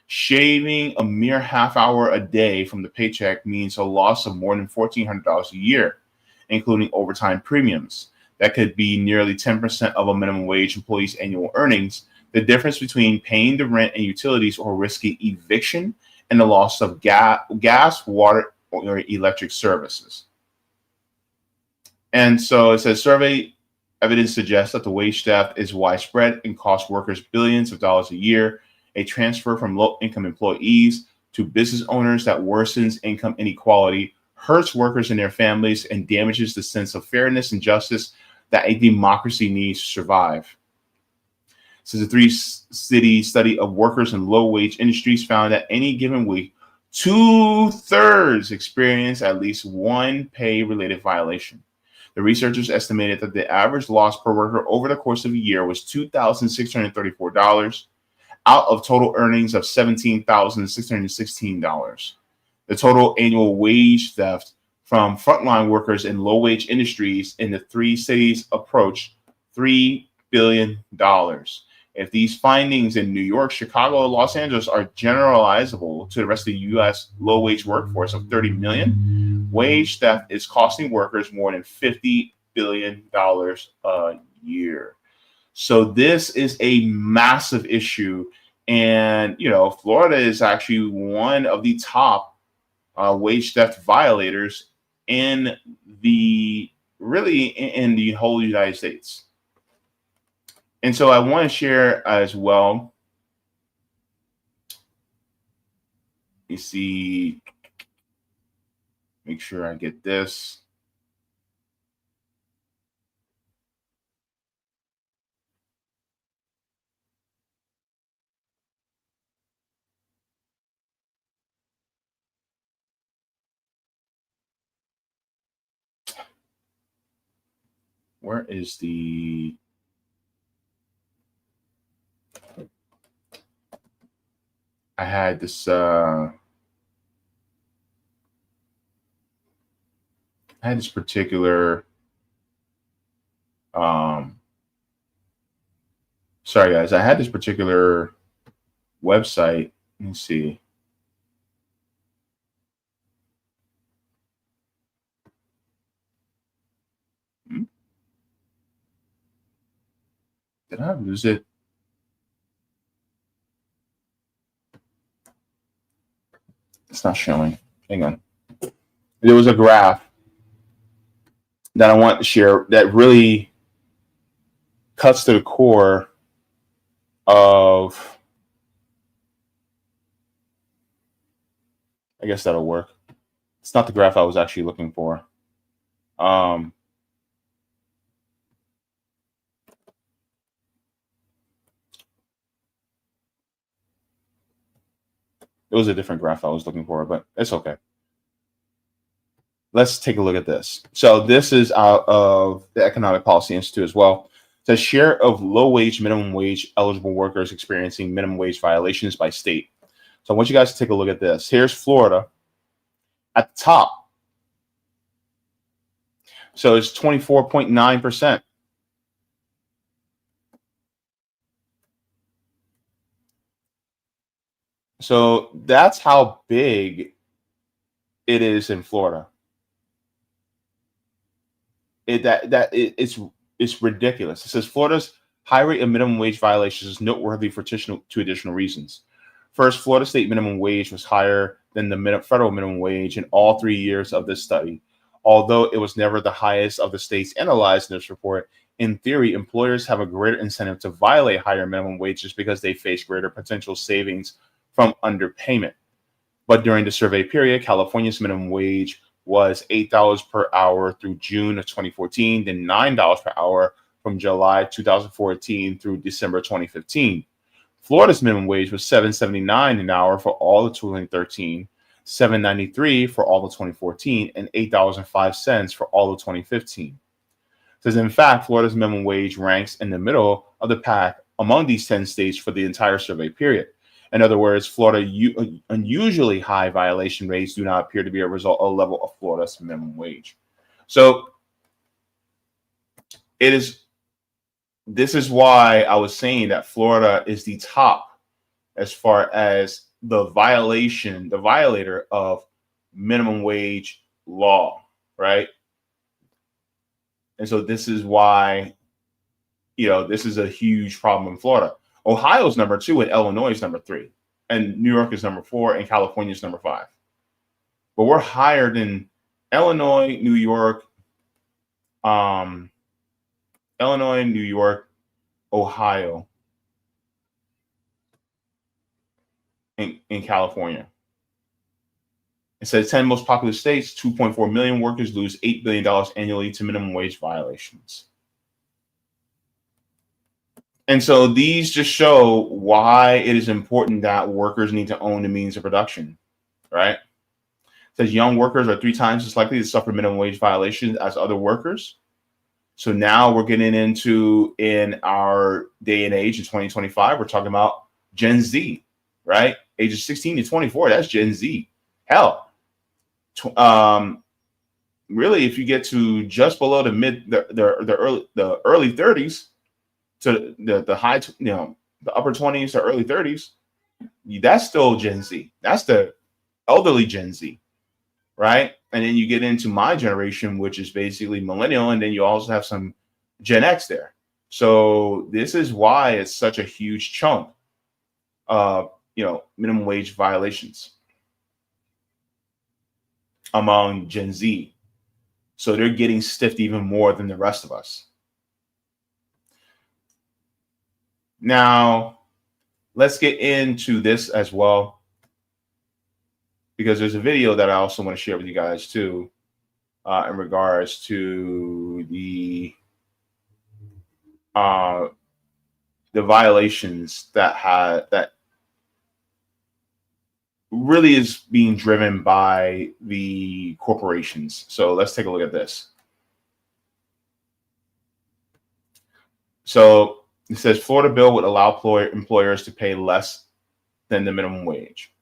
Shaving a mere half hour a day from the paycheck means a loss of more than $1,400 a year, including overtime premiums. That could be nearly 10% of a minimum wage employee's annual earnings. The difference between paying the rent and utilities or risking eviction and the loss of gas, water, or electric services. And so it says survey evidence suggests that the wage theft is widespread and costs workers billions of dollars a year. A transfer from low-income employees to business owners that worsens income inequality, hurts workers and their families, and damages the sense of fairness and justice that a democracy needs to survive. Since a three-city study of workers in low-wage industries found that any given week, 2/3 experience at least one pay-related violation. The researchers estimated that the average loss per worker over the course of a year was $2,634 out of total earnings of $17,616. The total annual wage theft from frontline workers in low-wage industries in the three cities approached $3 billion. If these findings in New York, Chicago, and Los Angeles are generalizable to the rest of the U.S. low-wage workforce of 30 million, wage theft is costing workers more than $50 billion a year. So this is a massive issue. And, Florida is actually one of the top wage theft violators in the whole United States. And so I want to share as well. You see, make sure I get this. Where is the... I had this particular sorry guys, I had this particular website. Let me see. Did I lose it? It's not showing. Hang on. There was a graph that I want to share that really cuts to the core of, I guess that'll work. It's not the graph I was actually looking for. It was a different graph I was looking for, but it's okay. Let's take a look at this. So this is out of the Economic Policy Institute as well. It says share of low-wage, minimum wage eligible workers experiencing minimum wage violations by state. So I want you guys to take a look at this. Here's Florida at the top. So it's 24.9%. So that's how big it is in Florida. It's ridiculous. It says Florida's high rate of minimum wage violations is noteworthy for two additional reasons. First, Florida state minimum wage was higher than the federal minimum wage in all 3 years of this study. Although it was never the highest of the states analyzed in this report, in theory, employers have a greater incentive to violate higher minimum wages because they face greater potential savings from underpayment. But during the survey period, California's minimum wage was $8 per hour through June of 2014, then $9 per hour from July 2014 through December 2015. Florida's minimum wage was $7.79 an hour for all of 2013, $7.93 for all of 2014, and $8.05 for all of 2015. It says, in fact, Florida's minimum wage ranks in the middle of the pack among these 10 states for the entire survey period. In other words, Florida's unusually high violation rates do not appear to be a result of the level of Florida's minimum wage. So this is why I was saying that Florida is the top as far as the violator of minimum wage law, right? And so this is why, this is a huge problem in Florida. Ohio's number 2 and Illinois is number 3, and New York is number 4 and California is number 5. But we're higher than Illinois, New York, Ohio, in California. It says 10 most populous states, 2.4 million workers lose $8 billion annually to minimum wage violations. And so these just show why it is important that workers need to own the means of production, right? It says young workers are 3 times as likely to suffer minimum wage violations as other workers. So now we're getting into, in our day and age in 2025, we're talking about Gen Z, right? Ages 16 to 24, that's Gen Z. Hell, really, if you get to just below the early 30s to the high, the upper 20s to early 30s, that's still Gen Z. That's the elderly Gen Z, right? And then you get into my generation, which is basically millennial, and then you also have some Gen X there. So this is why it's such a huge chunk of, minimum wage violations among Gen Z. So they're getting stiffed even more than the rest of us. Now, let's get into this as well, because there's a video that I also want to share with you guys too, in regards to the violations that really is being driven by the corporations. So let's take a look at this. So it says Florida bill would allow employers to pay less than the minimum wage.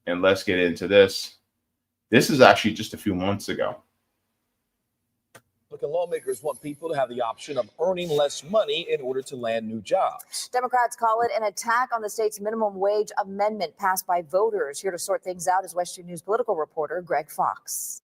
And let's get into this. This is actually just a few months ago. Republican lawmakers want people to have the option of earning less money in order to land new jobs. Democrats call it an attack on the state's minimum wage amendment passed by voters. Here to sort things out is Western News political reporter Greg Fox.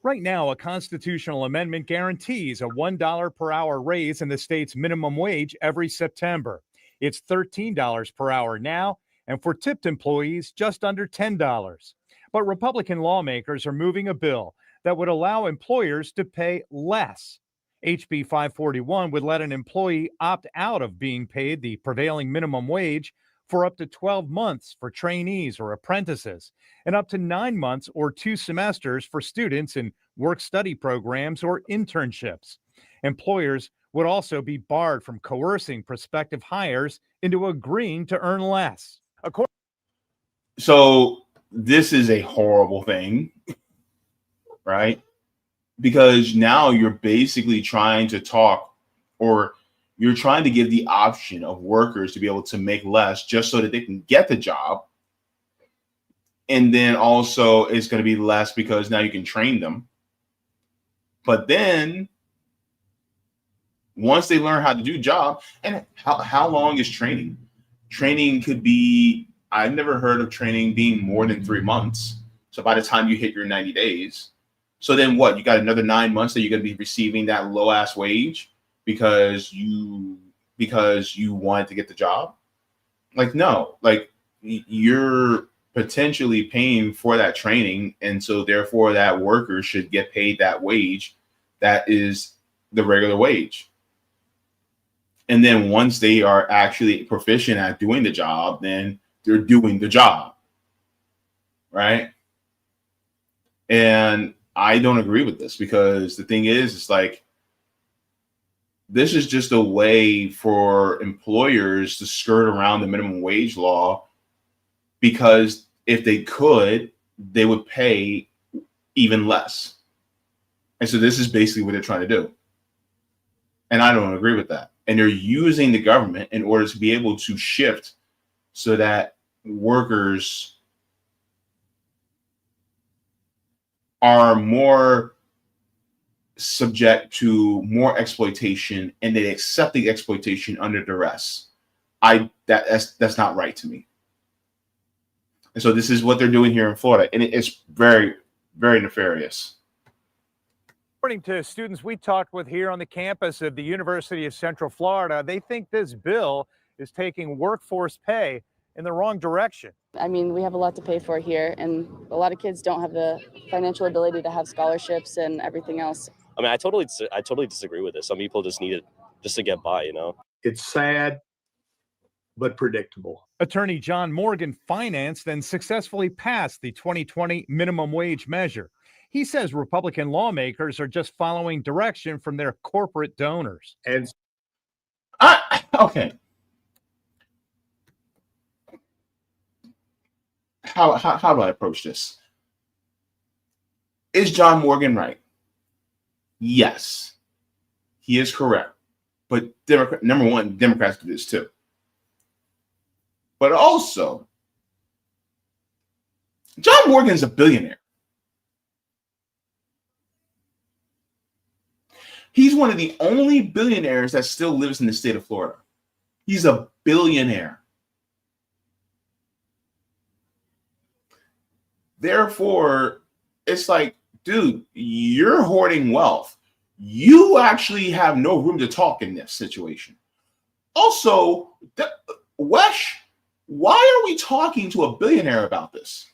Right now, a constitutional amendment guarantees a $1 per hour raise in the state's minimum wage every September. It's $13 per hour now, and for tipped employees, just under $10. But Republican lawmakers are moving a bill that would allow employers to pay less. HB 541 would let an employee opt out of being paid the prevailing minimum wage for up to 12 months for trainees or apprentices, and up to 9 months or 2 semesters for students in work-study programs or internships. Employers would also be barred from coercing prospective hires into agreeing to earn less. So this is a horrible thing, right? Because now you're basically trying to talk, or you're trying to give the option of workers to be able to make less just so that they can get the job. And then also it's going to be less because now you can train them. But then once they learn how to do job, and how long is training? Training could be, I've never heard of training being more than 3 months. So by the time you hit your 90 days, so then what? You got another 9 months that you're going to be receiving that low ass wage because you wanted to get the job? Like, no, like you're potentially paying for that training. And so therefore that worker should get paid that wage that is the regular wage. And then once they are actually proficient at doing the job, then they're doing the job, right? And I don't agree with this, because the thing is, it's like, this is just a way for employers to skirt around the minimum wage law, because if they could, they would pay even less. And so this is basically what they're trying to do. And I don't agree with that. And they're using the government in order to be able to shift so that workers are more subject to more exploitation, and they accept the exploitation under duress. That's not right to me. And so this is what they're doing here in Florida, and it's very, very nefarious. According to students we talked with here on the campus of the University of Central Florida, they think this bill is taking workforce pay in the wrong direction. I mean, we have a lot to pay for here, and a lot of kids don't have the financial ability to have scholarships and everything else. I mean, I totally disagree with this. Some people just need it just to get by, you know? It's sad, but predictable. Attorney John Morgan financed and successfully passed the 2020 minimum wage measure. He says Republican lawmakers are just following direction from their corporate donors. And okay. How do I approach this? Is John Morgan right? Yes, he is correct. But number one, Democrats do this too. But also, John Morgan's a billionaire. He's one of the only billionaires that still lives in the state of Florida. He's a billionaire. Therefore, it's like, dude, you're hoarding wealth. You actually have no room to talk in this situation. Also, Wesh, why are we talking to a billionaire about this?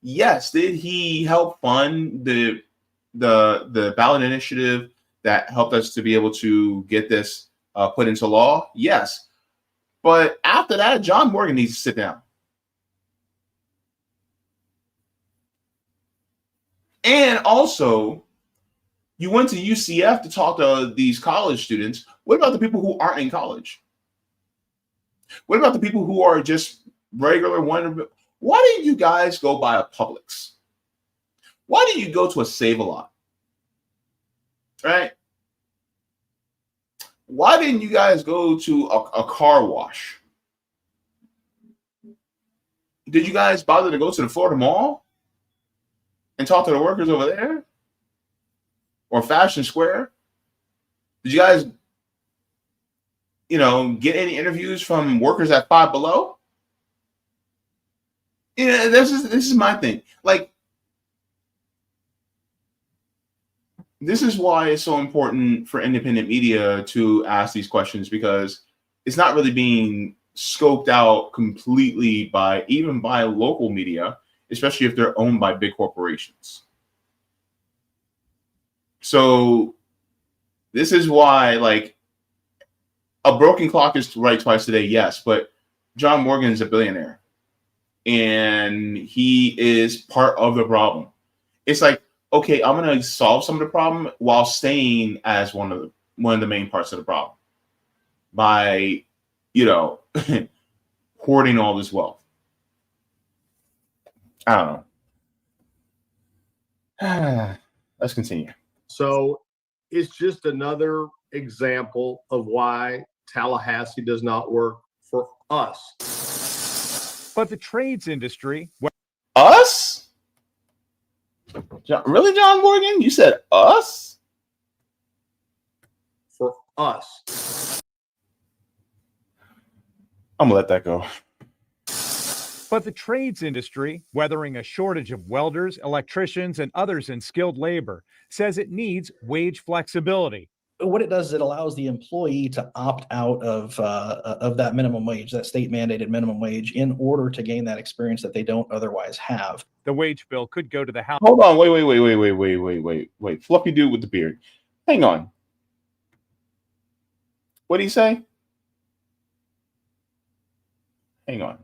Yes, did he help fund the ballot initiative that helped us to be able to get this put into law? Yes. But after that, John Morgan needs to sit down. And also, you went to UCF to talk to these college students. What about the people who aren't in college? What about the people who are just regular one? Why didn't you guys go by a Publix? Why didn't you go to a Save-A-Lot? Right? Why didn't you guys go to a car wash? Did you guys bother to go to the Florida Mall and talk to the workers over there? Or Fashion Square? Did you guys, get any interviews from workers at Five Below? Yeah, this is my thing. Like, this is why it's so important for independent media to ask these questions, because it's not really being scoped out completely by local media, especially if they're owned by big corporations. So this is why, like, a broken clock is right twice a day, yes, but John Morgan is a billionaire, and he is part of the problem. It's like, okay, I'm going to solve some of the problem while staying as one of the main parts of the problem by, hoarding all this wealth. I don't know. Let's continue. so it's just another example of why Tallahassee does not work for us. But the trades industry, Us? Really, John Morgan? You said us? For us. I'm gonna let that go. But the trades industry, weathering a shortage of welders, electricians, and others in skilled labor, says it needs wage flexibility. What it does is it allows the employee to opt out of that minimum wage, that state mandated minimum wage, in order to gain that experience that they don't otherwise have. The wage bill could go to the House. Hold on, wait. Fluffy dude with the beard. Hang on. What did he say? Hang on.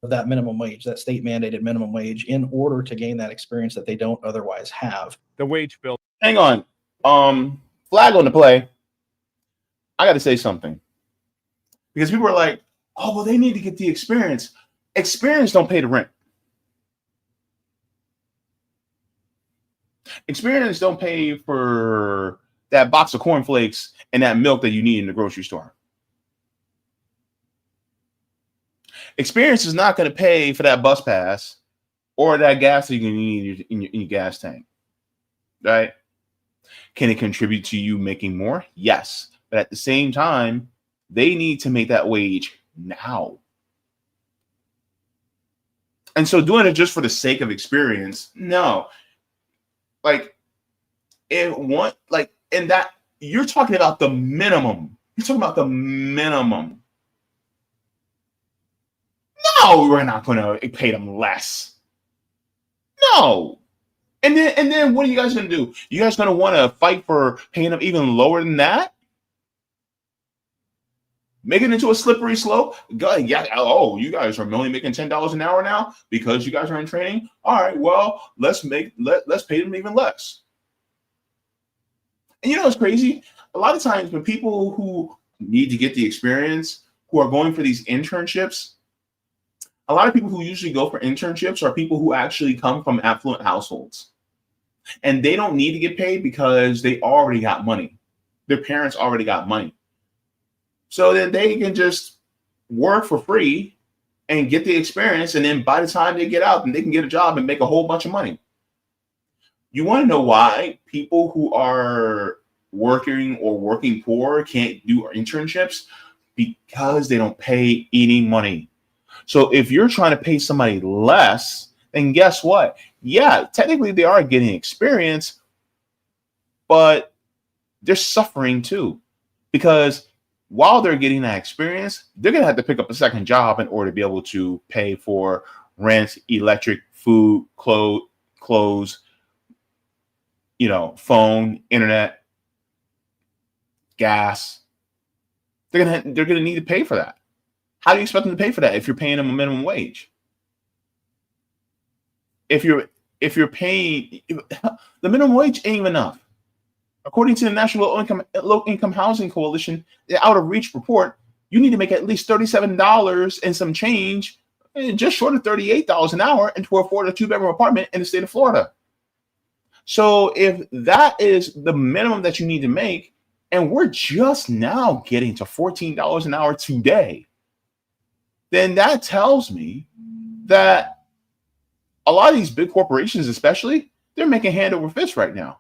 Of that minimum wage, that state mandated minimum wage, in order to gain that experience that they don't otherwise have. The wage bill. Hang on. flag on the play. I got to say something, because people are like, oh, well, they need to get the experience. Experience don't pay the rent. Experience don't pay for that box of cornflakes and that milk that you need in the grocery store. Experience is not going to pay for that bus pass or that gas that you need in your gas tank, right? Can it contribute to you making more? Yes. But at the same time, they need to make that wage now. And so doing it just for the sake of experience, no. Like, in that, you're talking about the minimum. You're talking about the minimum. No, we're not going to pay them less. No. And then what are you guys going to do? You guys going to want to fight for paying them even lower than that? Make it into a slippery slope? Yeah. Oh, you guys are only making $10 an hour now because you guys are in training? All right, well, let's pay them even less. And you know what's crazy? A lot of times when people who need to get the experience, who are going for these internships, a lot of people who usually go for internships are people who actually come from affluent households. And they don't need to get paid because they already got money. Their parents already got money. So then they can just work for free and get the experience. And then by the time they get out, then they can get a job and make a whole bunch of money. You want to know why people who are working or working poor can't do internships? Because they don't pay any money. So if you're trying to pay somebody less, then guess what? Yeah, technically they are getting experience, but they're suffering too. Because while they're getting that experience, they're going to have to pick up a second job in order to be able to pay for rent, electric, food, clothes, phone, internet, gas. They're going to need to pay for that. How do you expect them to pay for that if you're paying them a minimum wage? If you're paying, the minimum wage ain't even enough. According to the National Low Income Housing Coalition, the Out of Reach report, you need to make at least $37 and some change, just short of $38 an hour, and to afford a 2-bedroom apartment in the state of Florida. So if that is the minimum that you need to make, and we're just now getting to $14 an hour today, then that tells me that a lot of these big corporations, especially, they're making hand over fist right now.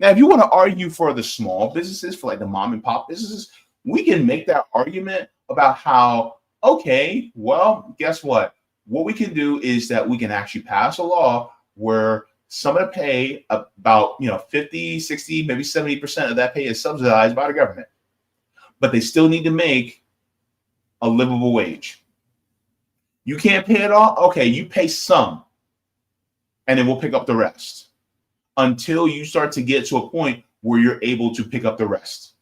Now, if you want to argue for the small businesses, for like the mom and pop businesses, we can make that argument about how, okay, well, guess what? What we can do is that we can actually pass a law where some of the pay, about 50, 60, maybe 70% of that pay is subsidized by the government. But they still need to make a livable wage. You can't pay it all? Okay, you pay some, and then we'll pick up the rest until you start to get to a point where you're able to pick up the rest.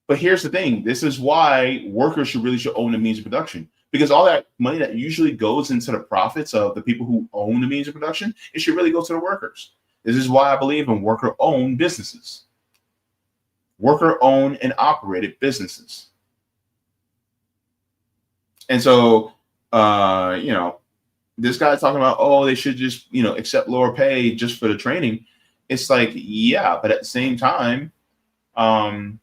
But here's the thing. This is why workers should own the means of production, because all that money that usually goes into the profits of the people who own the means of production, it should really go to the workers. This is why I believe in worker-owned businesses, worker-owned and operated businesses. And so, this guy talking about, oh, they should just, accept lower pay just for the training. It's like, yeah, but at the same time, I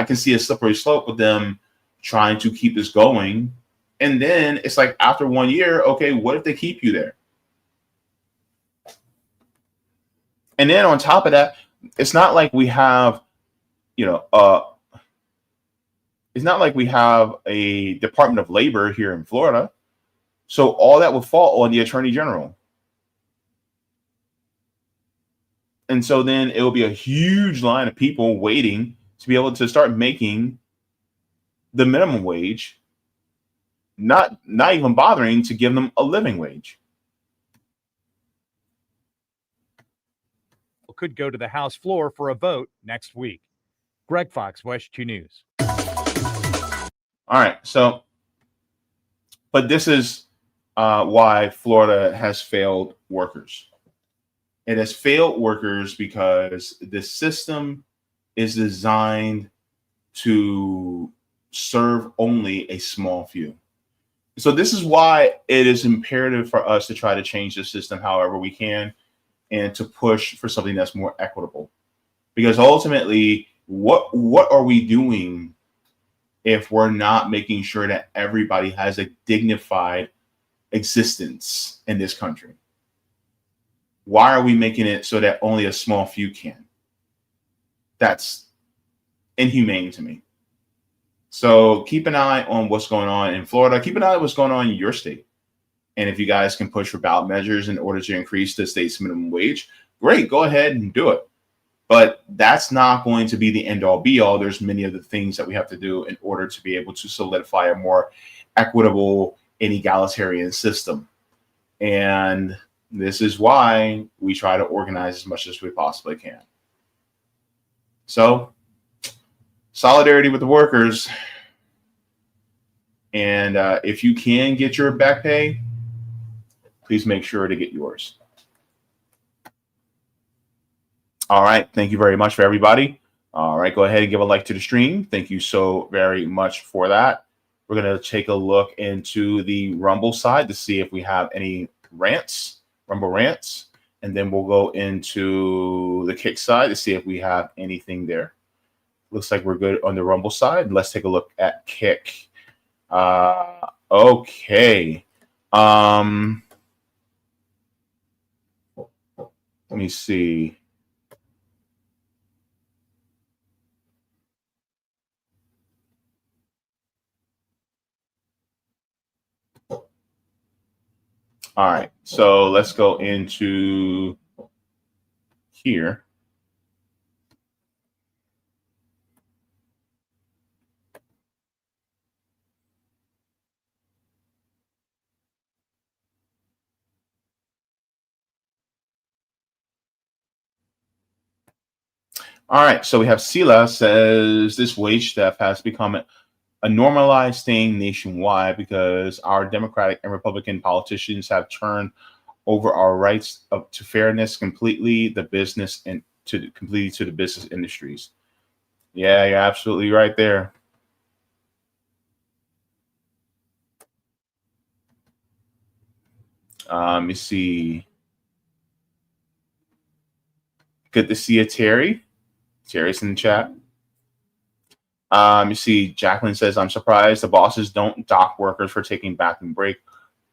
can see a slippery slope with them trying to keep this going. And then it's like after 1 year, okay, what if they keep you there? And then on top of that, it's not like we have, it's not like we have a Department of Labor here in Florida. So all that would fall on the Attorney General. And so then it will be a huge line of people waiting to be able to start making the minimum wage, not even bothering to give them a living wage. Could go to the House floor for a vote next week. Greg Fox, West 2 News. All right. So, but this is why Florida has failed workers. It has failed workers because the system is designed to serve only a small few. So this is why it is imperative for us to try to change the system however we can and to push for something that's more equitable. Because ultimately, what are we doing if we're not making sure that everybody has a dignified existence in this country? Why are we making it so that only a small few can? That's inhumane to me. So keep an eye on what's going on in Florida. Keep an eye on what's going on in your state. And if you guys can push for ballot measures in order to increase the state's minimum wage, great, go ahead and do it. But that's not going to be the end all be all. There's many other things that we have to do in order to be able to solidify a more equitable and egalitarian system. And this is why we try to organize as much as we possibly can. So, solidarity with the workers. And if you can get your back pay, please make sure to get yours. All right. Thank you very much for everybody. All right. Go ahead and give a like to the stream. Thank you so very much for that. We're going to take a look into the Rumble side to see if we have any rants, Rumble rants. And then we'll go into the Kick side to see if we have anything there. Looks like we're good on the Rumble side. Let's take a look at Kick. Okay. Let me see. All right, so let's go into here. All right, so we have Sila says this wage theft has become a normalized thing nationwide because our Democratic and Republican politicians have turned over our rights to fairness completely the business and completely to the business industries. Yeah, you're absolutely right there. Let me see. Good to see you, Terry. Terry's in the chat. You see, Jacqueline says, I'm surprised the bosses don't dock workers for taking bathroom break,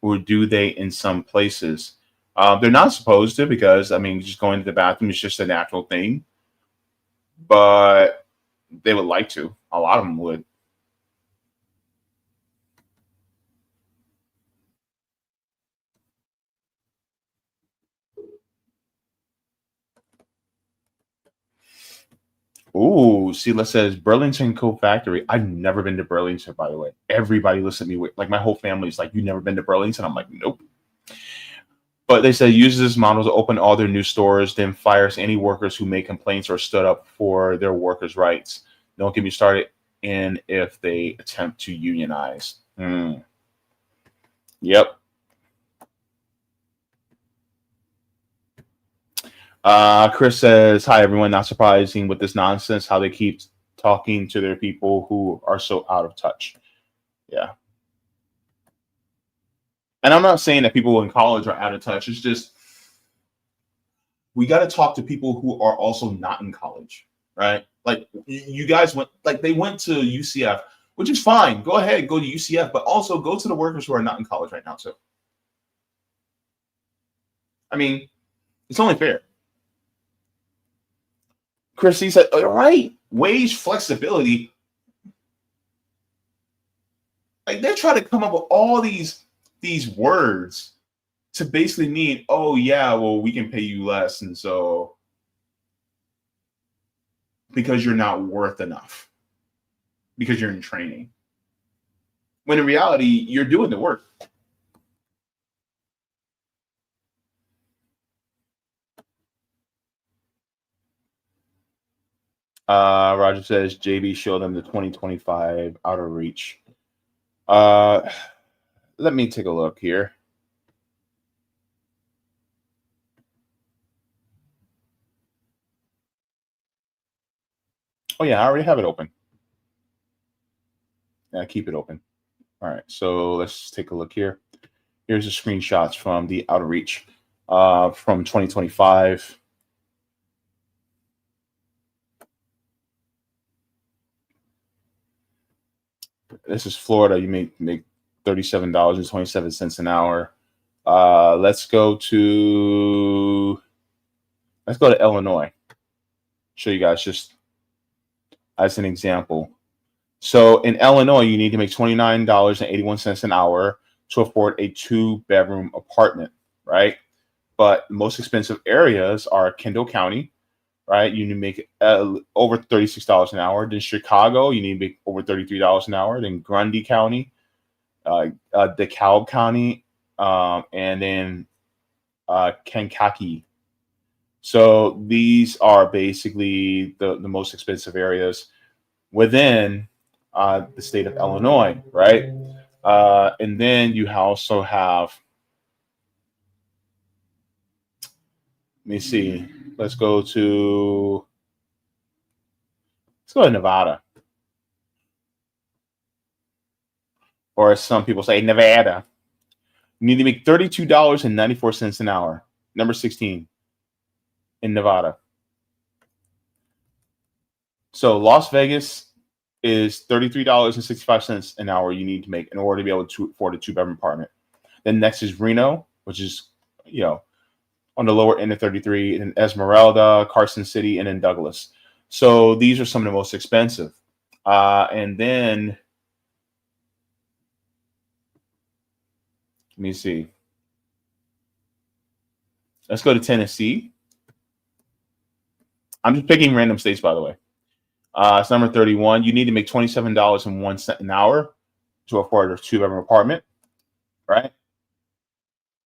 or do they in some places? They're not supposed to because, I mean, just going to the bathroom is just a natural thing. But they would like to. A lot of them would. Ooh, Sheila says Burlington Coat Factory. I've never been to Burlington, by the way. Everybody looks at me like my whole family's like, "You never been to Burlington?" I'm like, "Nope." But they said uses this model to open all their new stores, then fires any workers who make complaints or stood up for their workers' rights. Don't get me started in if they attempt to unionize. Yep. Chris says, hi, everyone. Not surprising with this nonsense, how they keep talking to their people who are so out of touch. Yeah. And I'm not saying that people in college are out of touch. It's just we got to talk to people who are also not in college, right? Like you guys went, like they went to UCF, which is fine. Go ahead, go to UCF, but also go to the workers who are not in college right now too. I mean, it's only fair. Christy said, all right, wage flexibility. Like they're trying to come up with all these words to basically mean, oh yeah, well, we can pay you less. And so because you're not worth enough, because you're in training. When in reality, you're doing the work. Roger says JB showed them the 2025 outer reach. Let me take a look here. Oh yeah, I already have it open. Yeah, keep it open. All right, so let's take a look here. Here's the screenshots from the outreach from 2025. This is Florida. You make $37.27 an hour. Let's go to Illinois. Show you guys just as an example. So in Illinois, you need to make $29.81 an hour to afford a 2-bedroom apartment, right? But the most expensive areas are Kendall County, right? You need to make over $36 an hour. Then Chicago, you need to make over $33 an hour. Then Grundy County, DeKalb County, and then Kankakee. So these are basically the most expensive areas within the state of Illinois, right? And then you also have, let me see, let's go to Nevada. Or as some people say, Nevada. You need to make $32.94 an hour. Number 16 in Nevada. So Las Vegas is $33.65 an hour you need to make in order to be able to afford a 2-bedroom apartment. Then next is Reno, which is, on the lower end of 33, and then Esmeralda, Carson City, and then Douglas. So these are some of the most expensive. And then, let me see. Let's go to Tennessee. I'm just picking random states, by the way. It's number 31. You need to make $27.01 an hour to afford a 2-bedroom apartment, right?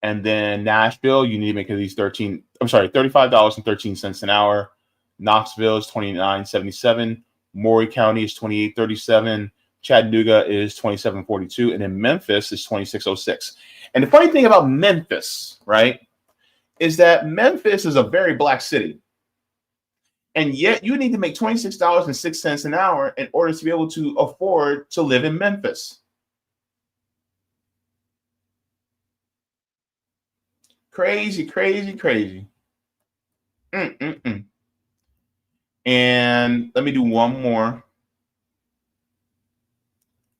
And then Nashville, you need to make at least $35.13 an hour. Knoxville is $29.77. Maury County is $28.37. Chattanooga is $27.42. And then Memphis is $26.06. And the funny thing about Memphis, right, is that Memphis is a very black city. And yet you need to make $26.06 an hour in order to be able to afford to live in Memphis. Crazy, crazy, crazy. And let me do one more.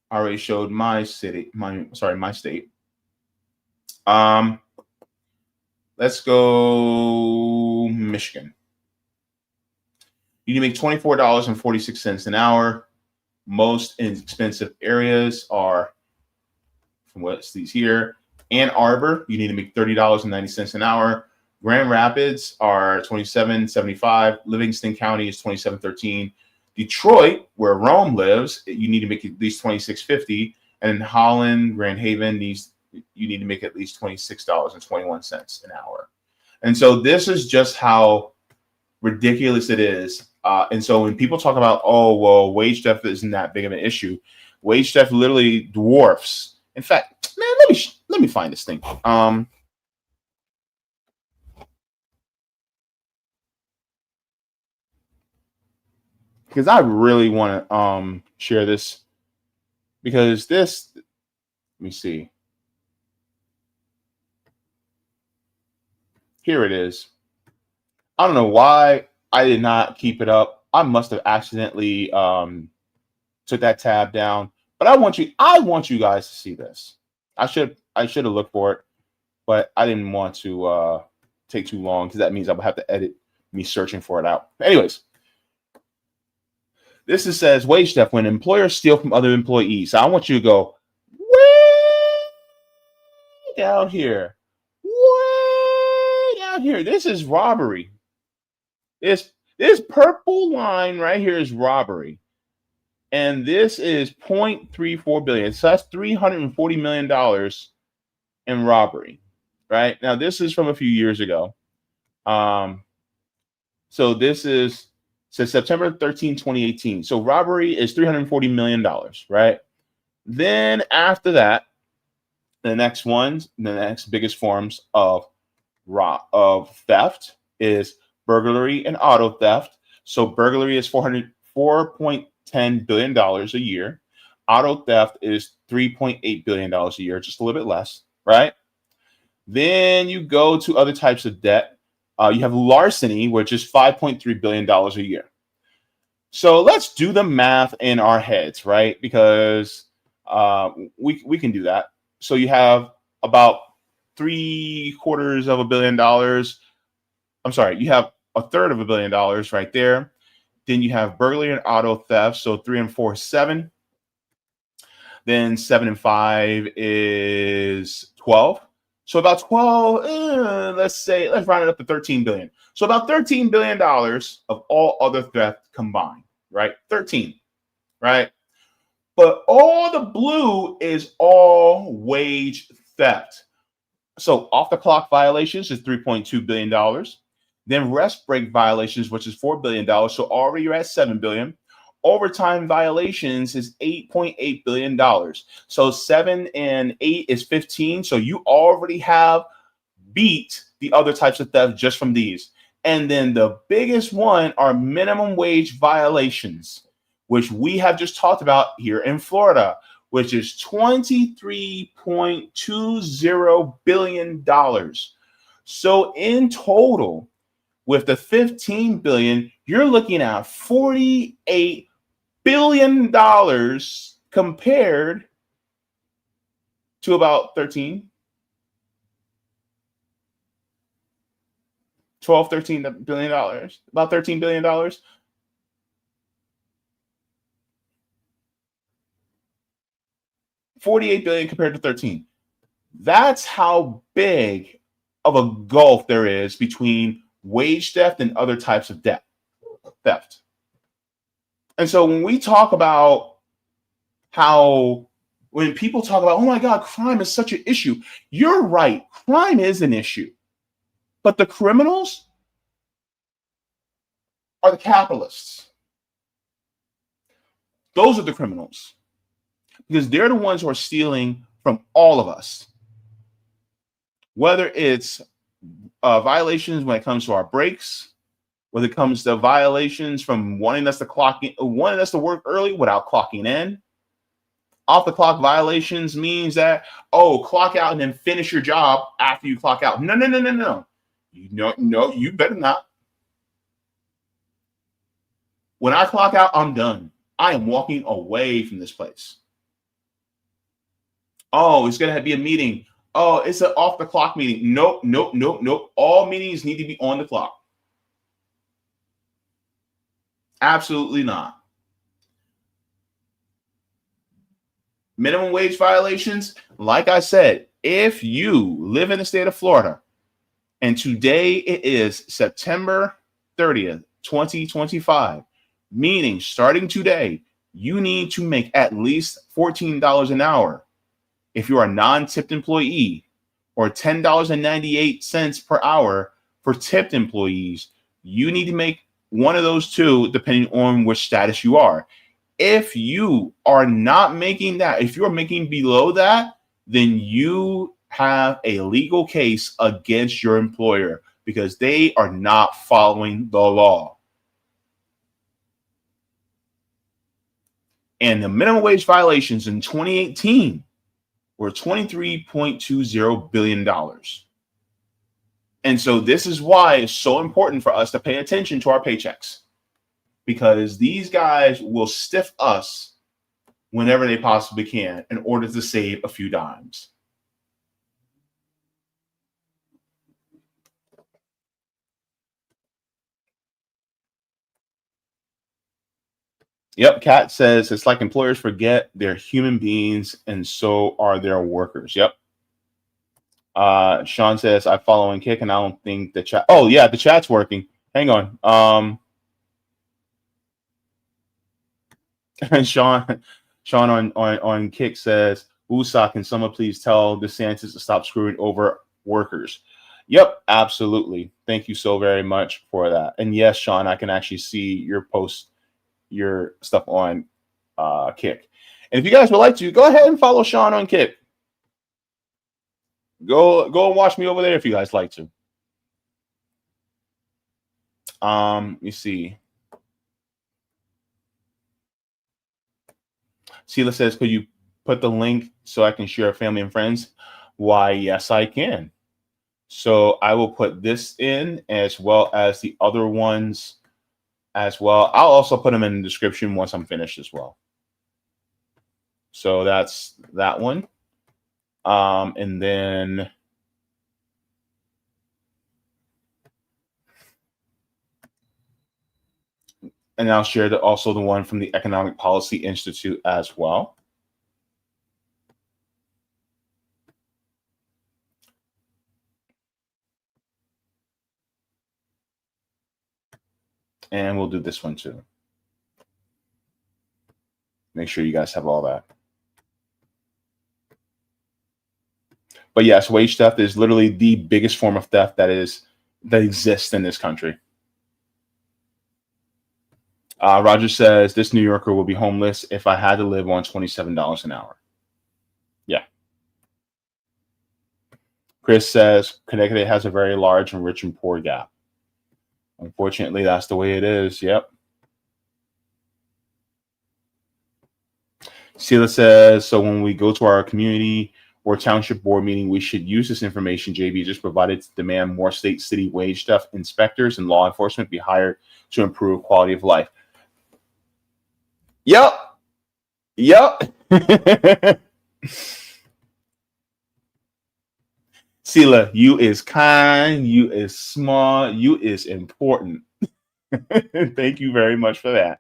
I already showed my city, my state. Let's go Michigan. You need to make $24.46 an hour. Most expensive areas are, from what it sees here, Ann Arbor, you need to make $30.90 an hour. Grand Rapids are $27.75. Livingston County is $27.13. Detroit, where Rome lives, you need to make at least $26.50. And in Holland, Grand Haven, you need to make at least $26.21 an hour. And so this is just how ridiculous it is. And so when people talk about, oh, well, wage theft isn't that big of an issue, wage theft literally dwarfs. In fact, man, let me find this thing. Because I really want to share this, because this, let me see. Here it is. I don't know why I did not keep it up. I must have accidentally took that tab down. But I want you guys to see this. I should have looked for it, but I didn't want to take too long, because that means I would have to edit me searching for it out. Anyways, this says wage theft when employers steal from other employees. So I want you to go way down here. Way down here. This is robbery. This purple line right here is robbery. And this is 0.34 billion. So that's $340 million in robbery, right? Now, this is from a few years ago. So this is September 13, 2018. So robbery is $340 million, right? Then after that, the next biggest forms of theft is burglary and auto theft. So burglary is $4.10 billion a year. Auto theft is $3.8 billion a year, just a little bit less, right? Then you go to other types of debt. You have larceny, which is $5.3 billion a year. So let's do the math in our heads, right? Because we can do that. So you have about $750 million. I'm sorry, you have $1/3 billion right there. Then you have burglary and auto theft. So 3 and 4 is 7. Then 7 and 5 is 12. So about 12, let's round it up to 13 billion. So about $13 billion of all other theft combined, right? 13, right? But all the blue is all wage theft. So off the clock violations is $3.2 billion. Then rest break violations, which is $4 billion. So already you're at $7 billion. Overtime violations is $8.8 billion. So 7 and 8 is 15. So you already have beat the other types of theft just from these. And then the biggest one are minimum wage violations, which we have just talked about here in Florida, which is $23.20 billion. So in total, with the 15 billion, you're looking at $48 billion compared to about 13 billion dollars, about $13 billion. $48 billion compared to 13. That's how big of a gulf there is between wage theft and other types of theft. And so when we talk about when people talk about, oh my God, crime is such an issue, you're right. Crime is an issue. But the criminals are the capitalists. Those are the criminals. Because they're the ones who are stealing from all of us. Whether it's violations when it comes to our breaks, whether it comes to violations from wanting us to work early without clocking in. Off the clock violations means that, clock out and then finish your job after you clock out. No. No, you better not. When I clock out, I'm done. I am walking away from this place. It's going to be a meeting. It's an off the clock meeting. Nope. All meetings need to be on the clock. Absolutely not. Minimum wage violations, like I said, if you live in the state of Florida, and today it is September 30th, 2025, meaning starting today, you need to make at least $14 an hour if you're a non-tipped employee, or $10.98 per hour for tipped employees. You need to make one of those two, depending on which status you are. If you are not making that, if you're making below that, then you have a legal case against your employer because they are not following the law. And the minimum wage violations in 2018 were $23.20 billion. And so this is why it's so important for us to pay attention to our paychecks, because these guys will stiff us whenever they possibly can in order to save a few dimes. Yep, Kat says it's like employers forget they're human beings and so are their workers. Yep. Sean says I follow and kick and I don't think the chat. Oh yeah, the chat's working. Hang on. And Sean on Kick says, USA, can someone please tell DeSantis to stop screwing over workers? Yep, absolutely. Thank you so very much for that. And yes, Sean, I can actually see your post, your stuff on Kick. And if you guys would like to, go ahead and follow Sean on Kick. Go and watch me over there if you guys like to. Let me see. Sheila says, could you put the link so I can share family and friends? Why, yes, I can. So I will put this in as well as the other ones as well. I'll also put them in the description once I'm finished as well. So that's that one. And then I'll share also the one from the Economic Policy Institute as well. And we'll do this one too. Make sure you guys have all that. But yes, wage theft is literally the biggest form of theft that exists in this country. Roger says, this New Yorker will be homeless if I had to live on $27 an hour. Yeah. Chris says, Connecticut has a very large and rich and poor gap. Unfortunately, that's the way it is. Yep. Sheila says, so when we go to our community or township board meeting, we should use this information JB just provided to demand more state city wage theft inspectors and law enforcement be hired to improve quality of life. Yep. Sheila, you is kind, you is smart, you is important. Thank you very much for that.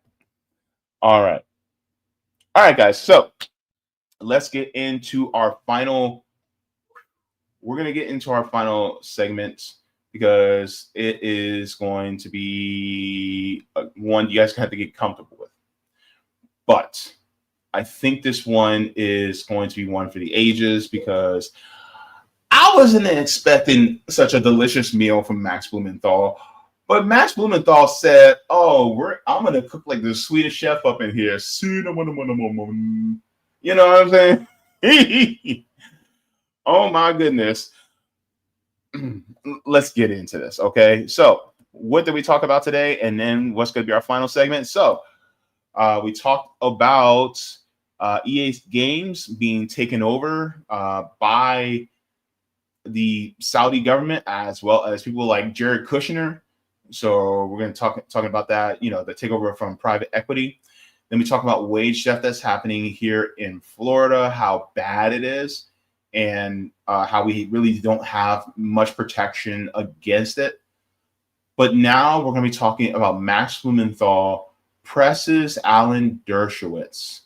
All right, guys. So let's get into our final. We're going to get into our final segment because it is going to be one you guys have to get comfortable with. But I think this one is going to be one for the ages because I wasn't expecting such a delicious meal from Max Blumenthal. But Max Blumenthal said, oh, I'm going to cook like the Swedish chef up in here. You know what I'm saying? Oh, my goodness. Let's get into this, okay? So what did we talk about today? And then what's going to be our final segment? So we talked about EA games being taken over by the Saudi government as well as people like Jared Kushner. So we're going to talk about that, the takeover from private equity. Then we talk about wage theft that's happening here in Florida, how bad it is, and how we really don't have much protection against it. But now we're going to be talking about Max Blumenthal presses Alan Dershowitz.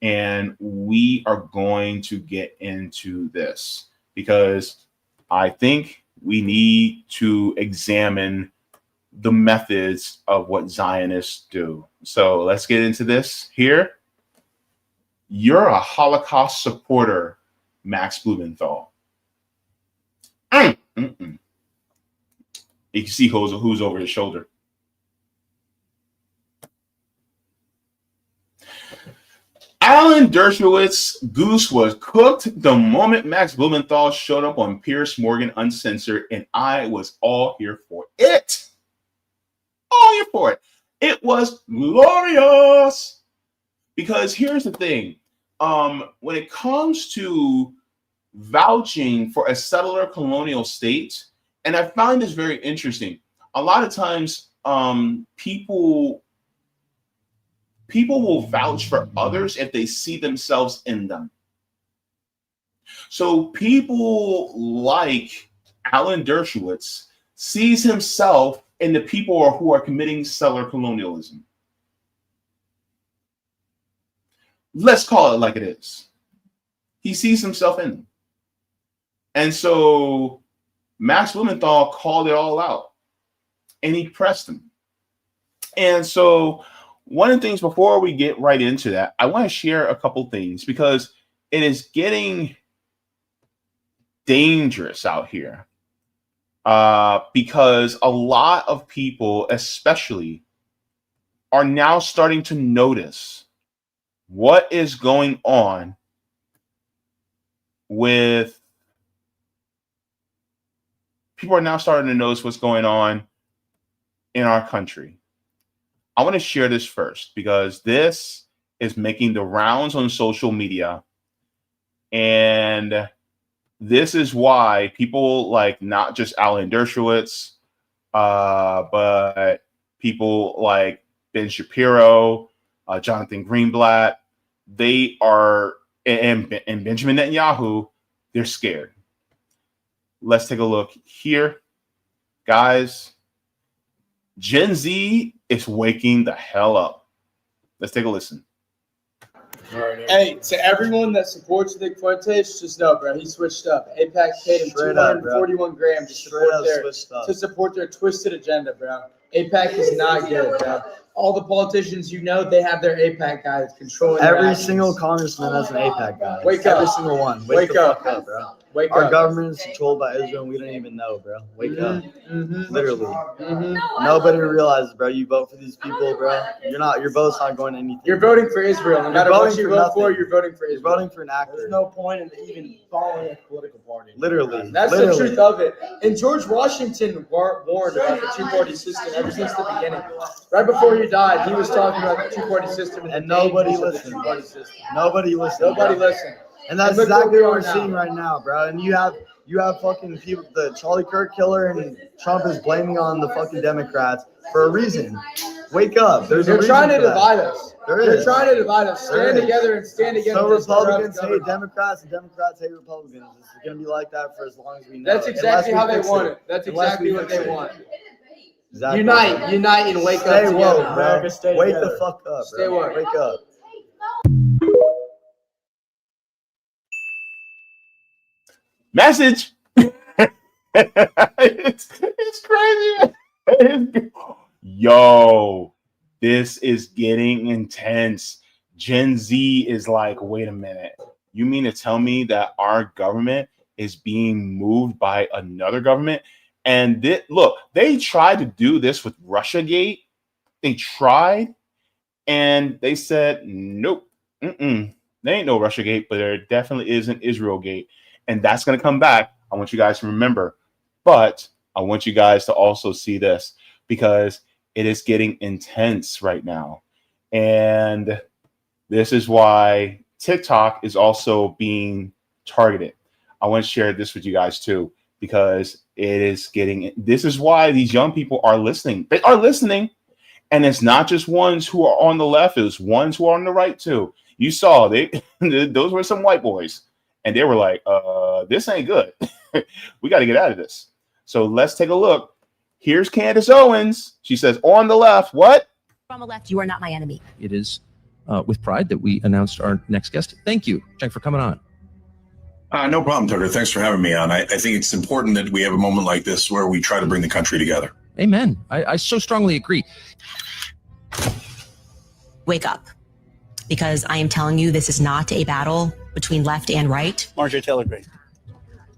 And we are going to get into this because I think we need to examine the methods of what Zionists do. So let's get into this here. You're a Holocaust supporter, Max Blumenthal. You can see who's over his shoulder. Alan Dershowitz's goose was cooked the moment Max Blumenthal showed up on Piers Morgan Uncensored, and I was all here for it. All here for it. It was glorious. Because here's the thing. When it comes to vouching for a settler colonial state, and I find this very interesting. A lot of times people will vouch for others if they see themselves in them. So people like Alan Dershowitz sees himself in the people who are committing settler colonialism. Let's call it like it is. He sees himself in them. And so Max Blumenthal called it all out and he pressed them. And so one of the things before we get right into that, I want to share a couple things because it is getting dangerous out here. Because a lot of people, especially, are now starting to notice what is going on with people are now starting to notice what's going on in our country. I want to share this first because this is making the rounds on social media. And this is why people like not just Alan Dershowitz, but people like Ben Shapiro, Jonathan Greenblatt, they are, and Benjamin Netanyahu, they're scared. Let's take a look here. Guys, Gen Z is waking the hell up. Let's take a listen. Hey, to everyone that supports Nick Fuentes, just know, bro, he switched up. AIPAC paid him 241 grand to support their twisted agenda, bro. AIPAC is not good, bro. All the politicians you know, they have their AIPAC guys controlling every single congressman has an AIPAC guy. Wake up. Every single one. Wake up, bro. Our government is controlled by Israel and we don't even know, bro. Wake up. Literally. Nobody realizes, bro. You vote for these people, bro. Your vote's not going to anything. You're voting for Israel. No matter what you vote for, you're voting for Israel. You're voting for an actor. There's no point in even following a political party. Literally. That's the truth of it. And George Washington warned about the two-party system ever since the beginning. Right before he died, he was talking about the two-party system and nobody listened. Nobody listened. Nobody listened. And that's exactly what we're seeing right now, bro. And you have fucking people, the Charlie Kirk killer, and Trump is blaming on the fucking Democrats for a reason. Wake up. They're trying to divide us. They're trying to divide us. Stand together and stand against. So Republicans hate Democrats and Democrats hate Republicans. It's going to be like that for as long as we know. That's exactly how they want it. That's exactly what they want. Exactly. Unite, and wake up together, woke, bro. Wake the fuck up, bro. Stay woke. Wake up. Message. It's crazy. Yo, this is getting intense. Gen Z is like, wait a minute. You mean to tell me that our government is being moved by another government? And look, they tried to do this with Russiagate. They tried, and they said, nope. There ain't no Russiagate, but there definitely is an Israelgate. And that's going to come back. I want you guys to remember. But I want you guys to also see this because it is getting intense right now. And this is why TikTok is also being targeted. I want to share this with you guys too, because this is why these young people are listening. They are listening. And it's not just ones who are on the left, it's ones who are on the right too. You saw those were some white boys. And they were like, this ain't good. We got to get out of this. So let's take a look. Here's Candace Owens. She says, on the left, what? On the left, you are not my enemy. It is with pride that we announced our next guest. Thank you, Jack, for coming on. No problem, Tucker. Thanks for having me on. I think it's important that we have a moment like this where we try to bring the country together. Amen. I so strongly agree. Wake up. Because I am telling you, this is not a battle between left and right. Marjorie Taylor Greene.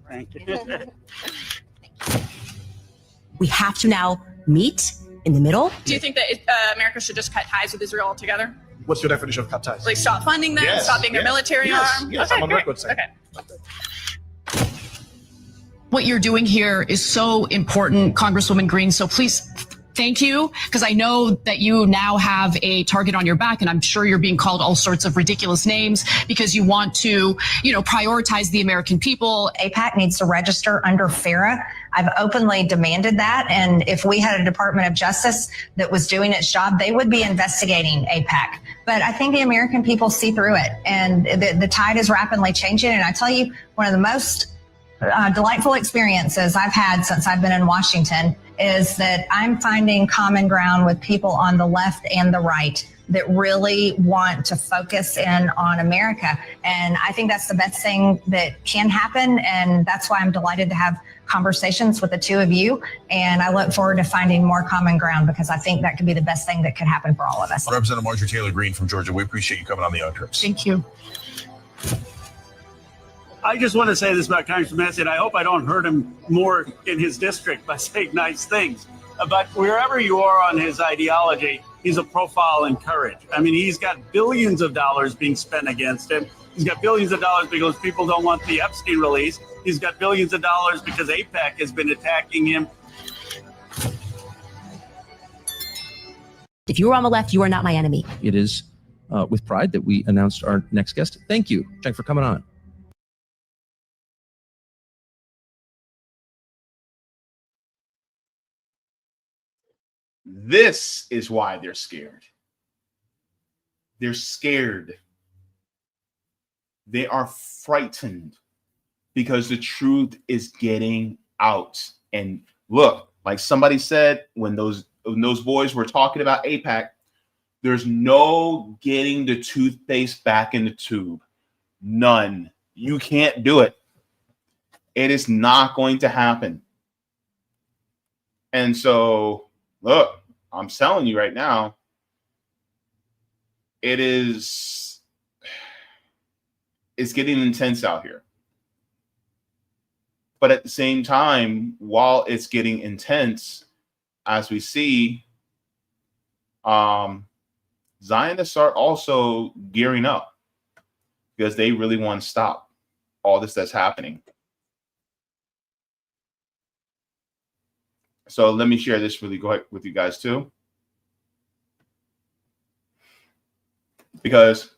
Thank you. We have to now meet in the middle. Do you think that America should just cut ties with Israel altogether? What's your definition of cut ties? Like stop funding them, stop being their military arm? Yes, okay, I'm on record saying. Okay. What you're doing here is so important, Congresswoman Green. So please, thank you, because I know that you now have a target on your back, and I'm sure you're being called all sorts of ridiculous names because you want to, prioritize the American people. AIPAC needs to register under FARA. I've openly demanded that, and if we had a Department of Justice that was doing its job, they would be investigating AIPAC. But I think the American people see through it, and the tide is rapidly changing. And I tell you, one of the most delightful experiences I've had since I've been in Washington is that I'm finding common ground with people on the left and the right that really want to focus in on America. And I think that's the best thing that can happen. And that's why I'm delighted to have conversations with the two of you. And I look forward to finding more common ground because I think that could be the best thing that could happen for all of us. Representative Marjorie Taylor Greene from Georgia, we appreciate you coming on the Young Turks. Thank you. I just want to say this about Congressman Massey, and I hope I don't hurt him more in his district by saying nice things. But wherever you are on his ideology, he's a profile in courage. I mean, he's got billions of dollars being spent against him. He's got billions of dollars because people don't want the Epstein release. He's got billions of dollars because AIPAC has been attacking him. If you are on the left, you are not my enemy. It is with pride that we announced our next guest. Thank you, Jack, for coming on. This is why they're scared. They're scared. They are frightened because the truth is getting out. And look, like somebody said, when those boys were talking about AIPAC, there's no getting the toothpaste back in the tube. None. You can't do it. It is not going to happen. And so, look, I'm telling you right now, it's getting intense out here. But at the same time, while it's getting intense, as we see, Zionists are also gearing up because they really want to stop all this that's happening. So let me share this really quick with you guys too, because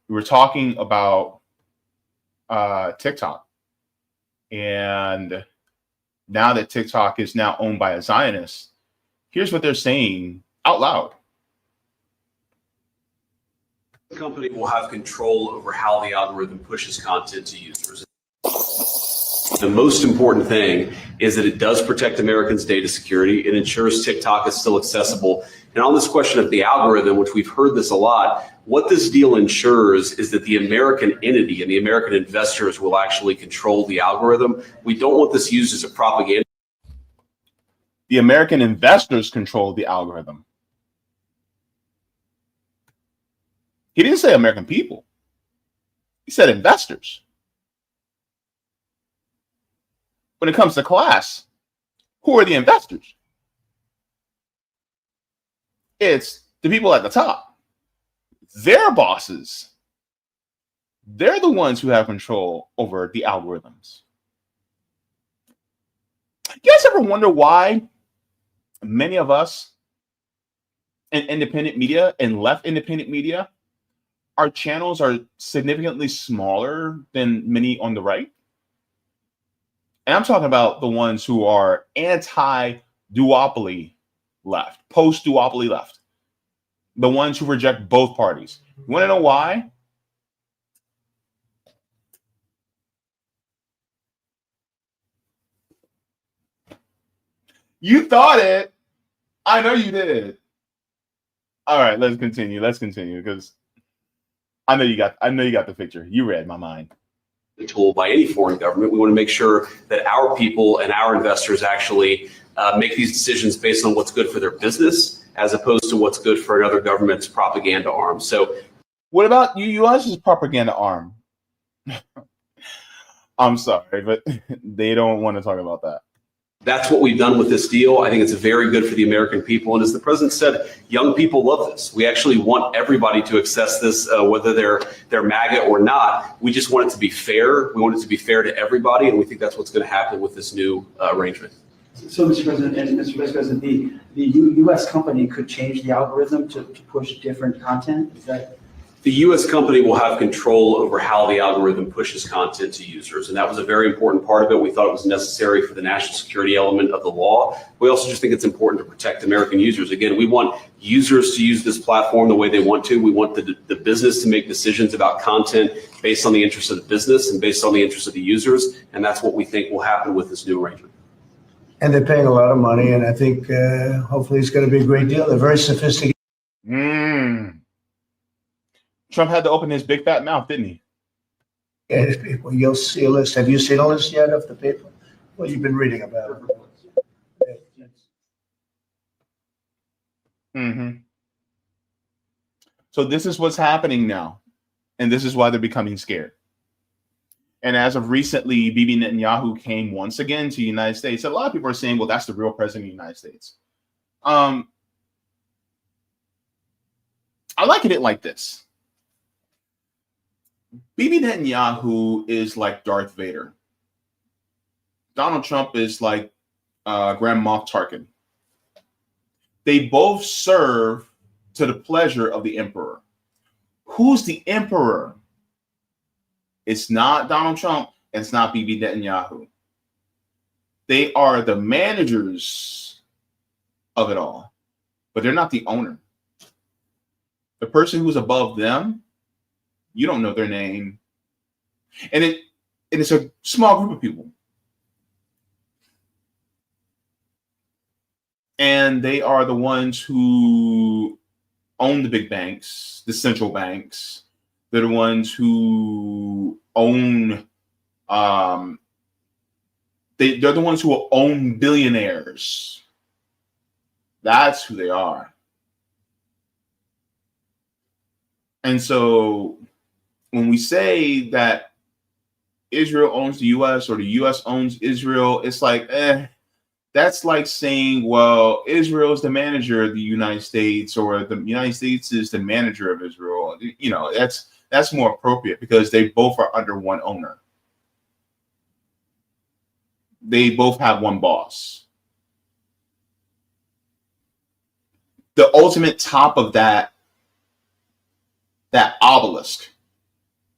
we were talking about TikTok, and now that TikTok is now owned by a Zionist, here's what they're saying out loud. The company will have control over how the algorithm pushes content to users. The most important thing is that it does protect Americans' data security. It ensures TikTok is still accessible. And on this question of the algorithm, which we've heard this a lot, what this deal ensures is that the American entity and the American investors will actually control the algorithm. We don't want this used as a propaganda. The American investors control the algorithm. He didn't say American people. He said investors. When it comes to class, who are the investors? It's the people at the top. Their bosses. They're the ones who have control over the algorithms. You guys ever wonder why many of us in independent media and left independent media, our channels are significantly smaller than many on the right? And I'm talking about the ones who are anti-duopoly left, post-duopoly left, the ones who reject both parties. You want to know why? You thought it. I know you did. All right, let's continue. Let's continue because I know you got the picture. You read my mind. Tool by any foreign government. We want to make sure that our people and our investors actually make these decisions based on what's good for their business, as opposed to what's good for another government's propaganda arm. So, what about U.S.'s propaganda arm? I'm sorry, but they don't want to talk about that. That's what we've done with this deal. I think it's very good for the American people. And as the president said, young people love this. We actually want everybody to access this, whether they're MAGA or not. We just want it to be fair. We want it to be fair to everybody. And we think that's what's going to happen with this new arrangement. So, Mr. President and Mr. Vice President, the U.S. company could change the algorithm to push different content? Is that? The U.S. company will have control over how the algorithm pushes content to users. And that was a very important part of it. We thought it was necessary for the national security element of the law. We also just think it's important to protect American users. Again, we want users to use this platform the way they want to. We want the business to make decisions about content based on the interests of the business and based on the interests of the users. And that's what we think will happen with this new arrangement. And they're paying a lot of money. And I think hopefully it's going to be a great deal. They're very sophisticated. Trump had to open his big fat mouth, didn't he? Yeah, people. You'll see a list. Have you seen a list yet of the people? Well, you've been reading about it. So this is what's happening now. And this is why they're becoming scared. And as of recently, Bibi Netanyahu came once again to the United States. A lot of people are saying, well, that's the real president of the United States. I look at it like this. Bibi Netanyahu is like Darth Vader. Donald Trump is like Grand Moff Tarkin. They both serve to the pleasure of the emperor. Who's the emperor? It's not Donald Trump, and it's not Bibi Netanyahu. They are the managers of it all, but they're not the owner. The person who's above them, you don't know their name. And it's a small group of people. And they are the ones who own the big banks, the central banks. They're the ones who own, they're the ones who will own billionaires. That's who they are. And so when we say that Israel owns the US or the US owns Israel, it's like, that's like saying, well, Israel is the manager of the United States, or the United States is the manager of Israel. You know, that's more appropriate because they both are under one owner. They both have one boss. The ultimate top of that obelisk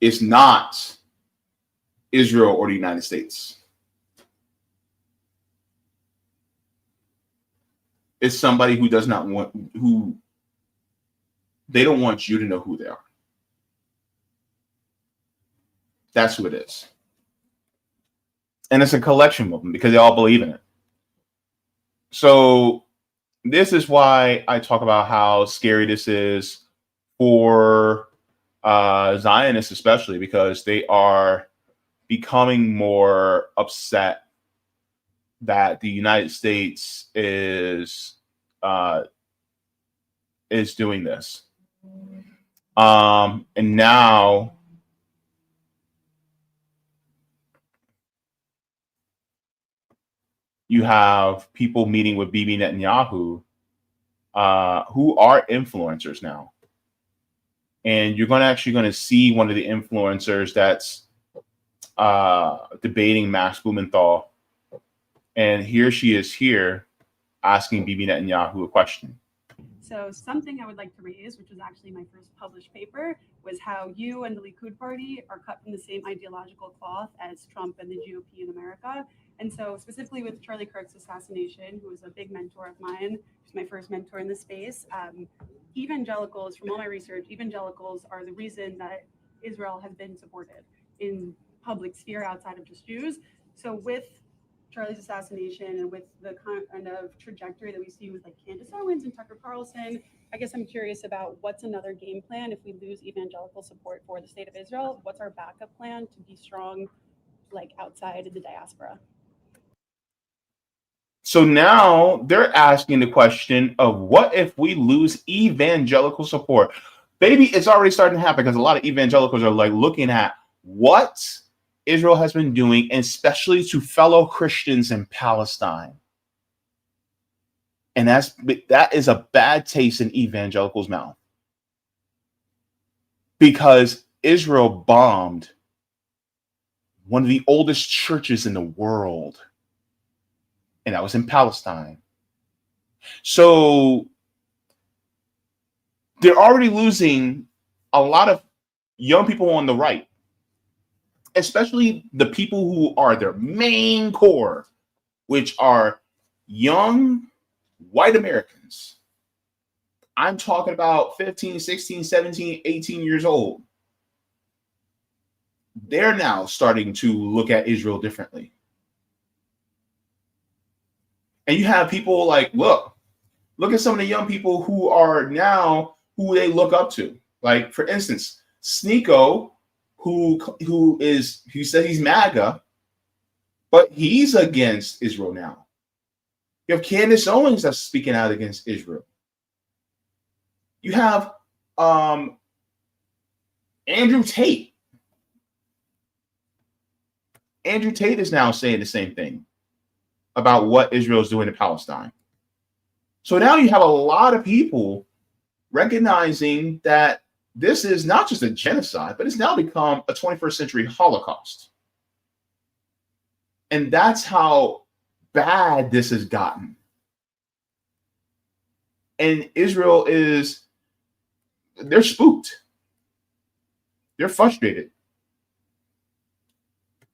is not Israel or the United States. It's somebody who does not want, who they don't want you to know who they are. That's who it is. And it's a collection of them because they all believe in it. So this is why I talk about how scary this is for Zionists, especially because they are becoming more upset that the United States is doing this. And now you have people meeting with Bibi Netanyahu who are influencers now. And you're actually going to see one of the influencers that's debating Max Blumenthal. And here she is here asking Bibi Netanyahu a question. So something I would like to raise, which was actually my first published paper, was how you and the Likud party are cut from the same ideological cloth as Trump and the GOP in America. And so specifically with Charlie Kirk's assassination, who was a big mentor of mine, who's my first mentor in the space, evangelicals, from all my research, evangelicals are the reason that Israel has been supported in public sphere outside of just Jews. So with Charlie's assassination and with the kind of trajectory that we see with like Candace Owens and Tucker Carlson, I guess I'm curious about what's another game plan if we lose evangelical support for the state of Israel. What's our backup plan to be strong, like outside of the diaspora? So now they're asking the question of what if we lose evangelical support? Baby, it's already starting to happen because a lot of evangelicals are like looking at what Israel has been doing, and especially to fellow Christians in Palestine. And that is a bad taste in evangelicals' mouth. Because Israel bombed one of the oldest churches in the world. And that was in Palestine. So they're already losing a lot of young people on the right, especially the people who are their main core, which are young white Americans. I'm talking about 15, 16, 17, 18 years old. They're now starting to look at Israel differently. And you have people like, look at some of the young people who are now who they look up to. Like, for instance, Sneeko, who said he's MAGA, but he's against Israel now. You have Candace Owens that's speaking out against Israel. You have Andrew Tate. Andrew Tate is now saying the same thing about what Israel is doing to Palestine. So now you have a lot of people recognizing that this is not just a genocide, but it's now become a 21st century Holocaust. And that's how bad this has gotten. And Israel is they're spooked. They're frustrated.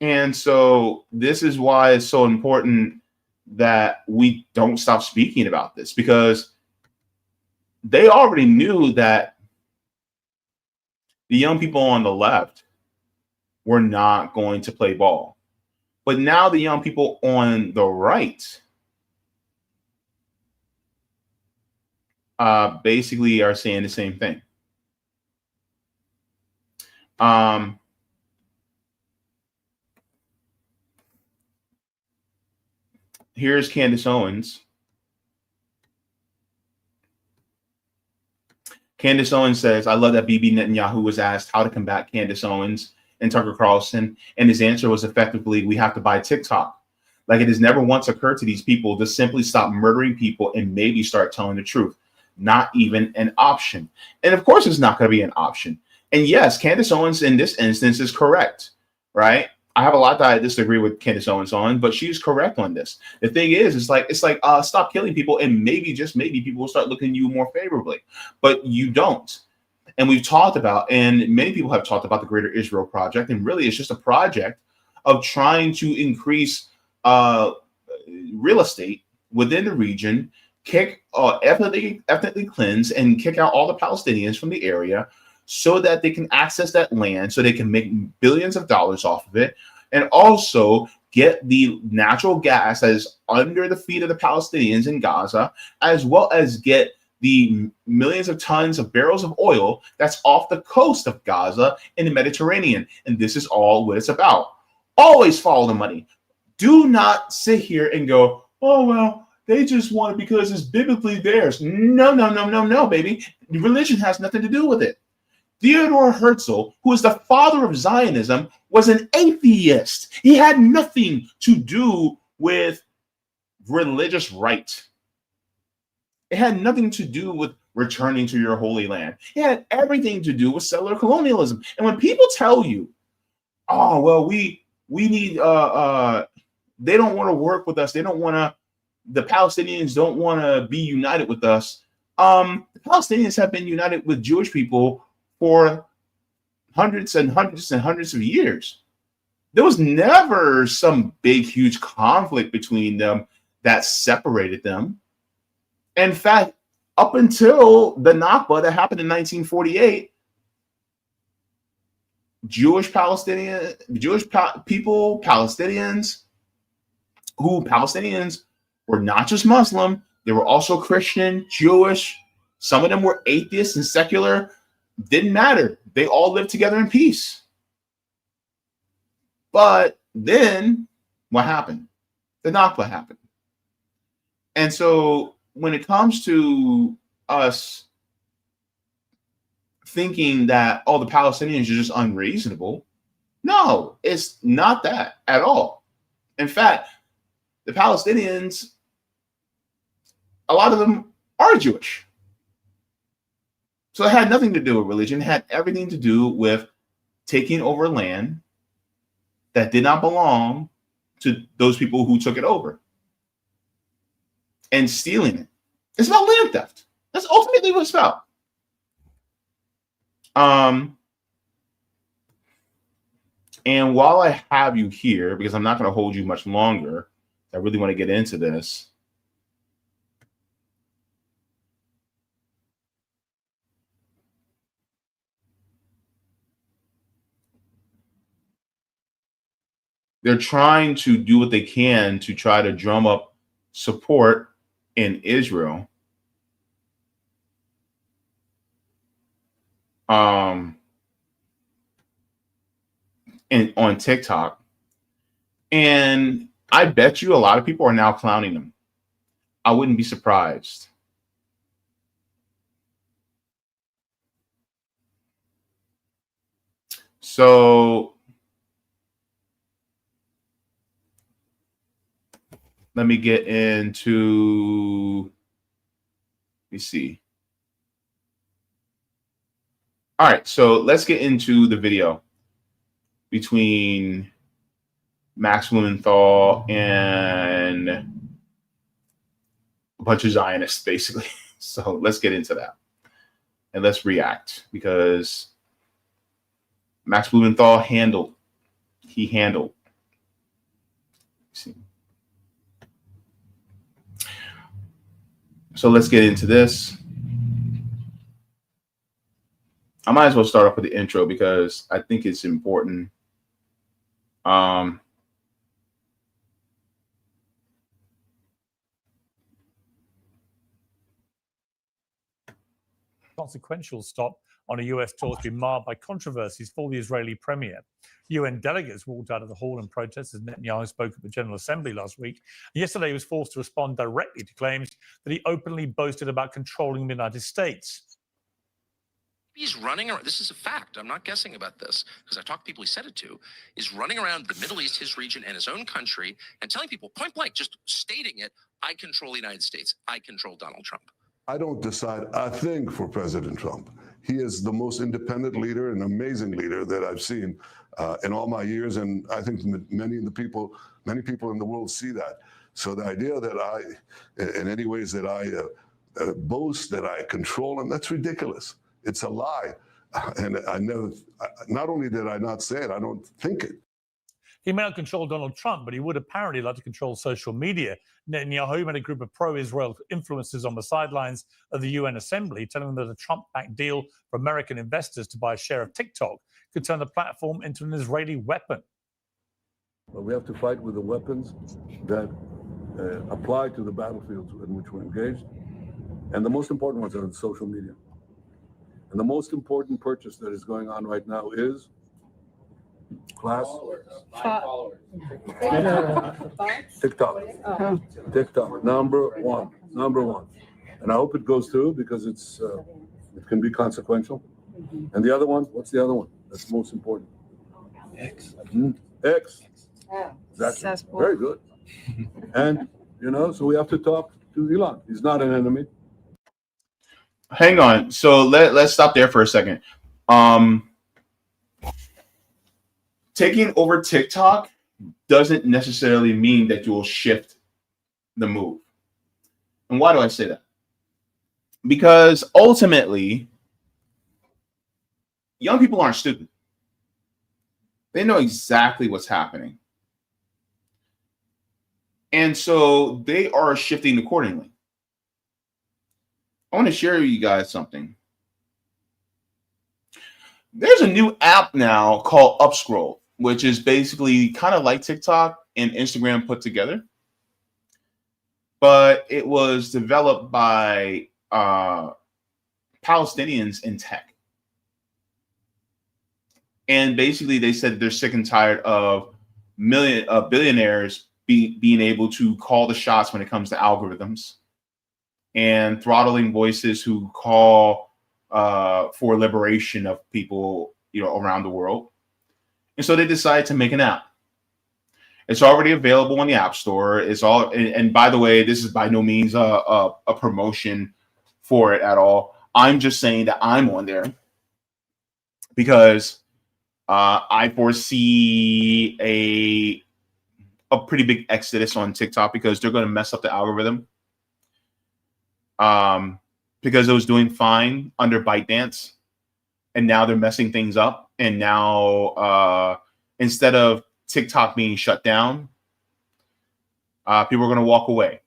And so this is why it's so important that we don't stop speaking about this, because they already knew that the young people on the left were not going to play ball. But now the young people on the right basically are saying the same thing. Here's Candace Owens. Candace Owens says, I love that Bibi Netanyahu was asked how to combat Candace Owens and Tucker Carlson, and his answer was effectively, we have to buy TikTok. Like, it has never once occurred to these people to simply stop murdering people and maybe start telling the truth. Not even an option. And of course, it's not going to be an option. And yes, Candace Owens in this instance is correct, right? I have a lot that I disagree with Candace Owens on, but she's correct on this. The thing is, it's like stop killing people, and maybe, just maybe, people will start looking at you more favorably. But you don't. And we've talked about, and many people have talked about, the Greater Israel Project, and really it's just a project of trying to increase real estate within the region, ethnically cleanse and kick out all the Palestinians from the area so that they can access that land, so they can make billions of dollars off of it, and also get the natural gas that is under the feet of the Palestinians in Gaza, as well as get the millions of tons of barrels of oil that's off the coast of Gaza in the Mediterranean. And this is all what it's about. Always follow the money. Do not sit here and go, oh, well, they just want it because it's biblically theirs. No, baby. Religion has nothing to do with it. Theodor Herzl, who is the father of Zionism, was an atheist. He had nothing to do with religious right. It had nothing to do with returning to your holy land. It had everything to do with settler colonialism. And when people tell you, oh, well, we need, they don't want to work with us. They don't want to, the Palestinians don't want to be united with us. The Palestinians have been united with Jewish people for hundreds and hundreds and hundreds of years. There was never some big, huge conflict between them that separated them. In fact, up until the Nakba that happened in 1948, Palestinians were not just Muslim, they were also Christian, Jewish. Some of them were atheists and secular. Didn't matter. They all lived together in peace. But then what happened? The Nakba happened. And so when it comes to us thinking that, oh, the Palestinians are just unreasonable, no, it's not that at all. In fact, the Palestinians, a lot of them are Jewish. So it had nothing to do with religion. It had everything to do with taking over land that did not belong to those people who took it over and stealing it. It's about land theft. That's ultimately what it's about. And while I have you here, because I'm not going to hold you much longer, I really want to get into this. They're trying to do what they can to try to drum up support in Israel. And on TikTok. And I bet you a lot of people are now clowning them. I wouldn't be surprised. So let me get into, let me see. All right, so let's get into the video between Max Blumenthal and a bunch of Zionists, basically. So let's get into that. and let's react, because Max Blumenthal handled. He handled. See. So let's get into this. I might as well start off with the intro because I think it's important. Consequential stop on a US tour has been marred by controversies for the Israeli premier. UN delegates walked out of the hall in protest as Netanyahu spoke at the General Assembly last week. Yesterday, he was forced to respond directly to claims that he openly boasted about controlling the United States. He's running around. This is a fact. I'm not guessing about this because I talked to people he said it to. Is running around the Middle East, his region, and his own country and telling people point blank, just stating it, I control the United States. I control Donald Trump. I don't decide a thing for President Trump. He is the most independent leader, an amazing leader that I've seen in all my years, and I think many people in the world see that. So the idea that I, in any ways that I boast that I control him, that's ridiculous. It's a lie, and I never. Not only did I not say it, I don't think it. He may not control Donald Trump, but he would apparently like to control social media. Netanyahu met a group of pro-Israel influencers on the sidelines of the UN Assembly, telling them that a Trump-backed deal for American investors to buy a share of TikTok could turn the platform into an Israeli weapon. But we have to fight with the weapons that apply to the battlefields in which we're engaged. And the most important ones are in social media. And the most important purchase that is going on right now is TikTok. TikTok, number one. And I hope it goes through because it can be consequential. And the other one, what's the other one? That's most important. X. X. Exactly. Very good. And, so we have to talk to Elon. He's not an enemy. Hang on. So let's stop there for a second. Taking over TikTok doesn't necessarily mean that you will shift the move. And why do I say that? Because ultimately, young people aren't stupid. They know exactly what's happening. And so they are shifting accordingly. I want to share with you guys something. There's a new app now called Upscroll, which is basically kind of like TikTok and Instagram put together. But it was developed by Palestinians in tech. And basically they said they're sick and tired of billionaires being able to call the shots when it comes to algorithms and throttling voices who call for liberation of people, around the world. And so they decided to make an app. It's already available in the App Store. It's all, and by the way, this is by no means a promotion for it at all. I'm just saying that I'm on there because I foresee a pretty big exodus on TikTok because they're going to mess up the algorithm. Because it was doing fine under ByteDance, and now they're messing things up. And now instead of TikTok being shut down, people are going to walk away.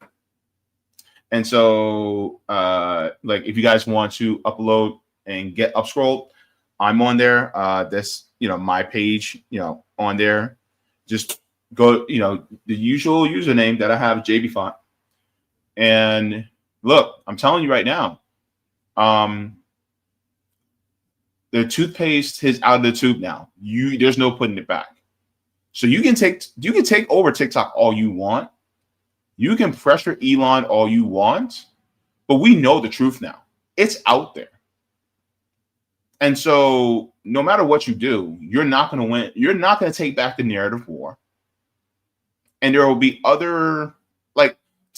And so, if you guys want to upload and get Upscrolled, I'm on there. That's my page, on there. Just go, the usual username that I have, Jaybefaunt. And look, I'm telling you right now, the toothpaste is out of the tube now. There's no putting it back. So you can take over TikTok all you want. You can pressure Elon all you want, but we know the truth now. It's out there. And so no matter what you do, you're not going to win. You're not going to take back the narrative war. And there will be other,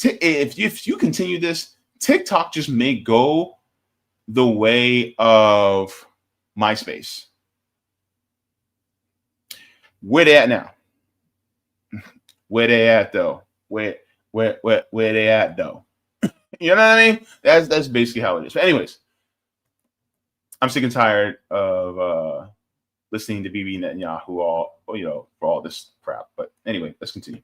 if you continue this, TikTok just may go the way of MySpace. Where they at now? Where they at though? Where they at though? You know what I mean? That's basically how it is. But anyways, I'm sick and tired of listening to Bibi Netanyahu for all this crap. But anyway, let's continue.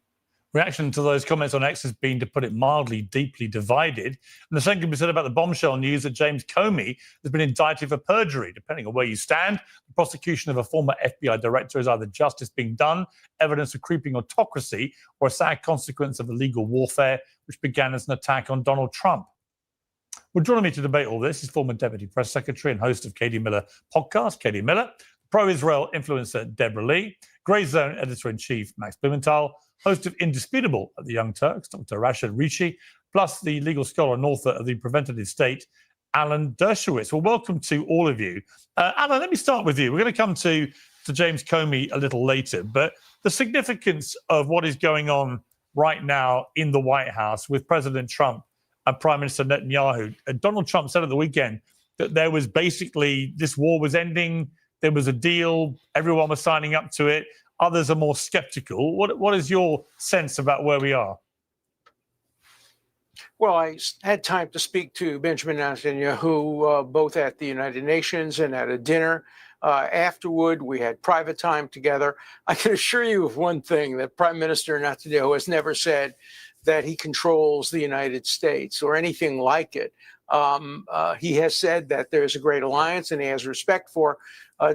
Reaction to those comments on X has been, to put it mildly, deeply divided. And the same can be said about the bombshell news that James Comey has been indicted for perjury. Depending on where you stand, the prosecution of a former FBI director is either justice being done, evidence of creeping autocracy, or a sad consequence of illegal warfare, which began as an attack on Donald Trump. Well, joining me to debate all this is former Deputy Press Secretary and host of Katie Miller podcast, Katie Miller, pro-Israel influencer Deborah Lee, Grey Zone Editor-in-Chief Max Blumenthal, host of Indisputable at the Young Turks, Dr. Rashad Richie, plus the legal scholar and author of The Preventative State, Alan Dershowitz. Well, welcome to all of you. Alan, let me start with you. We're going to come to James Comey a little later, but the significance of what is going on right now in the White House with President Trump and Prime Minister Netanyahu. Donald Trump said at the weekend that there was basically, this war was ending, there was a deal, everyone was signing up to it. Others are more skeptical. What is your sense about where we are? Well, I had time to speak to Benjamin Netanyahu both at the United Nations and at a dinner. Afterward, we had private time together. I can assure you of one thing, that Prime Minister Netanyahu has never said that he controls the United States or anything like it. He has said that there's a great alliance and he has respect for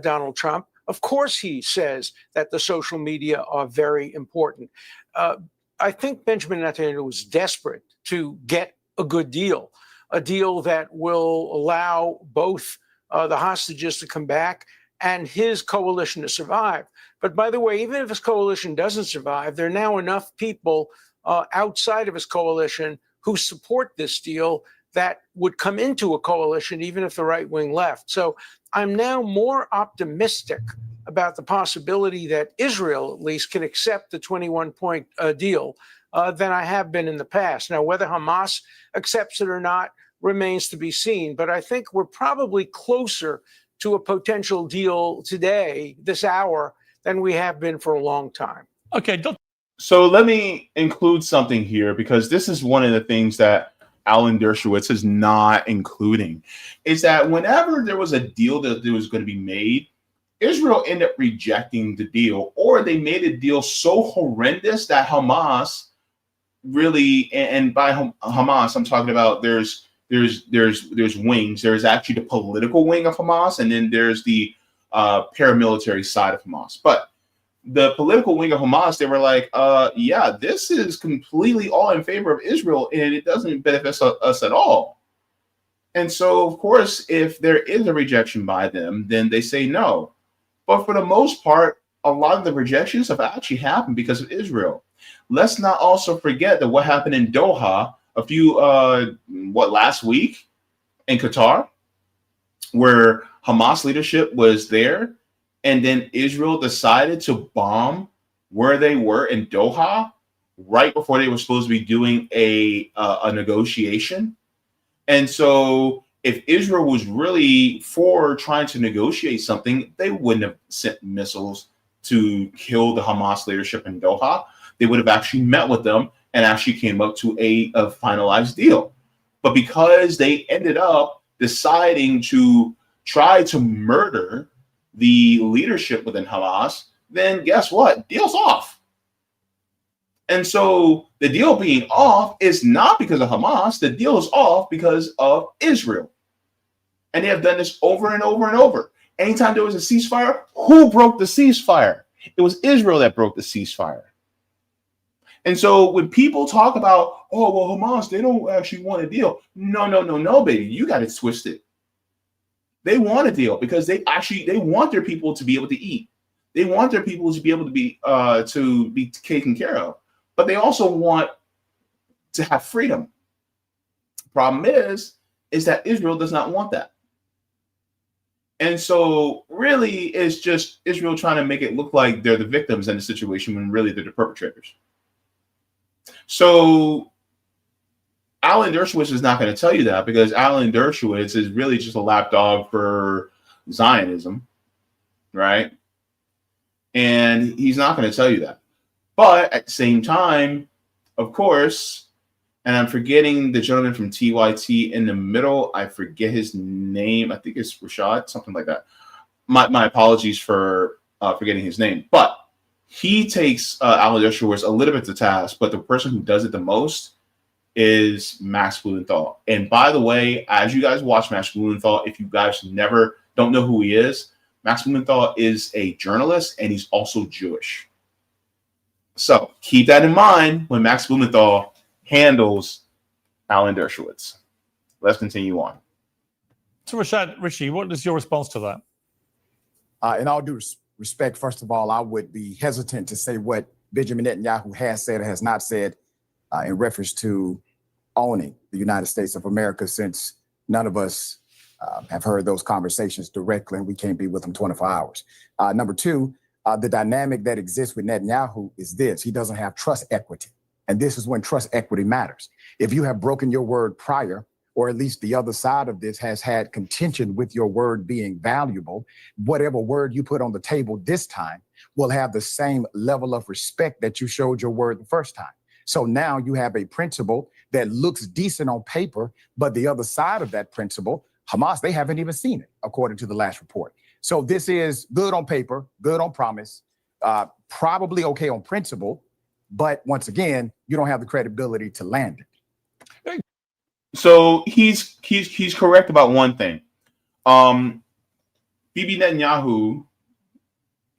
Donald Trump. Of course, he says that the social media are very important. I think Benjamin Netanyahu was desperate to get a good deal, a deal that will allow both the hostages to come back and his coalition to survive. But by the way, even if his coalition doesn't survive, there are now enough people outside of his coalition who support this deal that would come into a coalition, even if the right wing left. So I'm now more optimistic about the possibility that Israel, at least, can accept the 21-point deal than I have been in the past. Now, whether Hamas accepts it or not remains to be seen. But I think we're probably closer to a potential deal today, this hour, than we have been for a long time. Okay. So let me include something here, because this is one of the things that Alan Dershowitz is not including, is that whenever there was a deal that was going to be made, Israel ended up rejecting the deal, or they made a deal so horrendous that Hamas really, and by Hamas, I'm talking about there's wings. There's actually the political wing of Hamas, and then there's the paramilitary side of Hamas. But the political wing of Hamas, they were like, yeah, this is completely all in favor of Israel, and it doesn't benefit us at all. And so, of course, if there is a rejection by them, then they say no. But for the most part, a lot of the rejections have actually happened because of Israel. Let's not also forget that what happened in Doha last week in Qatar, where Hamas leadership was there, and then Israel decided to bomb where they were in Doha right before they were supposed to be doing a negotiation. And so if Israel was really for trying to negotiate something, they wouldn't have sent missiles to kill the Hamas leadership in Doha. They would have actually met with them and actually came up to a finalized deal. But because they ended up deciding to try to murder the leadership within Hamas, then guess what? Deal's off. And so the deal being off is not because of Hamas. The deal is off because of Israel. And they have done this over and over and over. Anytime there was a ceasefire, who broke the ceasefire? It was Israel that broke the ceasefire. And so when people talk about, oh, well, Hamas, they don't actually want a deal. No, baby. You got it twisted. They want a deal because they want their people to be able to eat. They want their people to be able to be taken care of. But they also want to have freedom. Problem is that Israel does not want that. And so really it's just Israel trying to make it look like they're the victims in the situation when really they're the perpetrators. So Alan Dershowitz is not going to tell you that, because Alan Dershowitz is really just a lapdog for Zionism, right? And he's not going to tell you that. But at the same time, of course, and I'm forgetting the gentleman from TYT in the middle. I forget his name. I think it's Rashad, something like that. My apologies for forgetting his name. But he takes Alan Dershowitz a little bit to task, but the person who does it the most is Max Blumenthal. And by the way, as you guys watch Max Blumenthal, if you guys don't know who he is, Max Blumenthal is a journalist and he's also Jewish. So keep that in mind when Max Blumenthal handles Alan Dershowitz. Let's continue on. So Rashad, Richie, what is your response to that? In all due respect, first of all, I would be hesitant to say what Benjamin Netanyahu has said or has not said in reference to owning the United States of America, since none of us have heard those conversations directly, and we can't be with him 24 hours. Number two, the dynamic that exists with Netanyahu is this: he doesn't have trust equity. And this is when trust equity matters. If you have broken your word prior, or at least the other side of this has had contention with your word being valuable, whatever word you put on the table this time will have the same level of respect that you showed your word the first time. So now you have a principle that looks decent on paper, but the other side of that principle, Hamas, they haven't even seen it, according to the last report. So this is good on paper, good on promise, probably okay on principle, but once again, you don't have the credibility to land it. So he's correct about one thing. Bibi Netanyahu,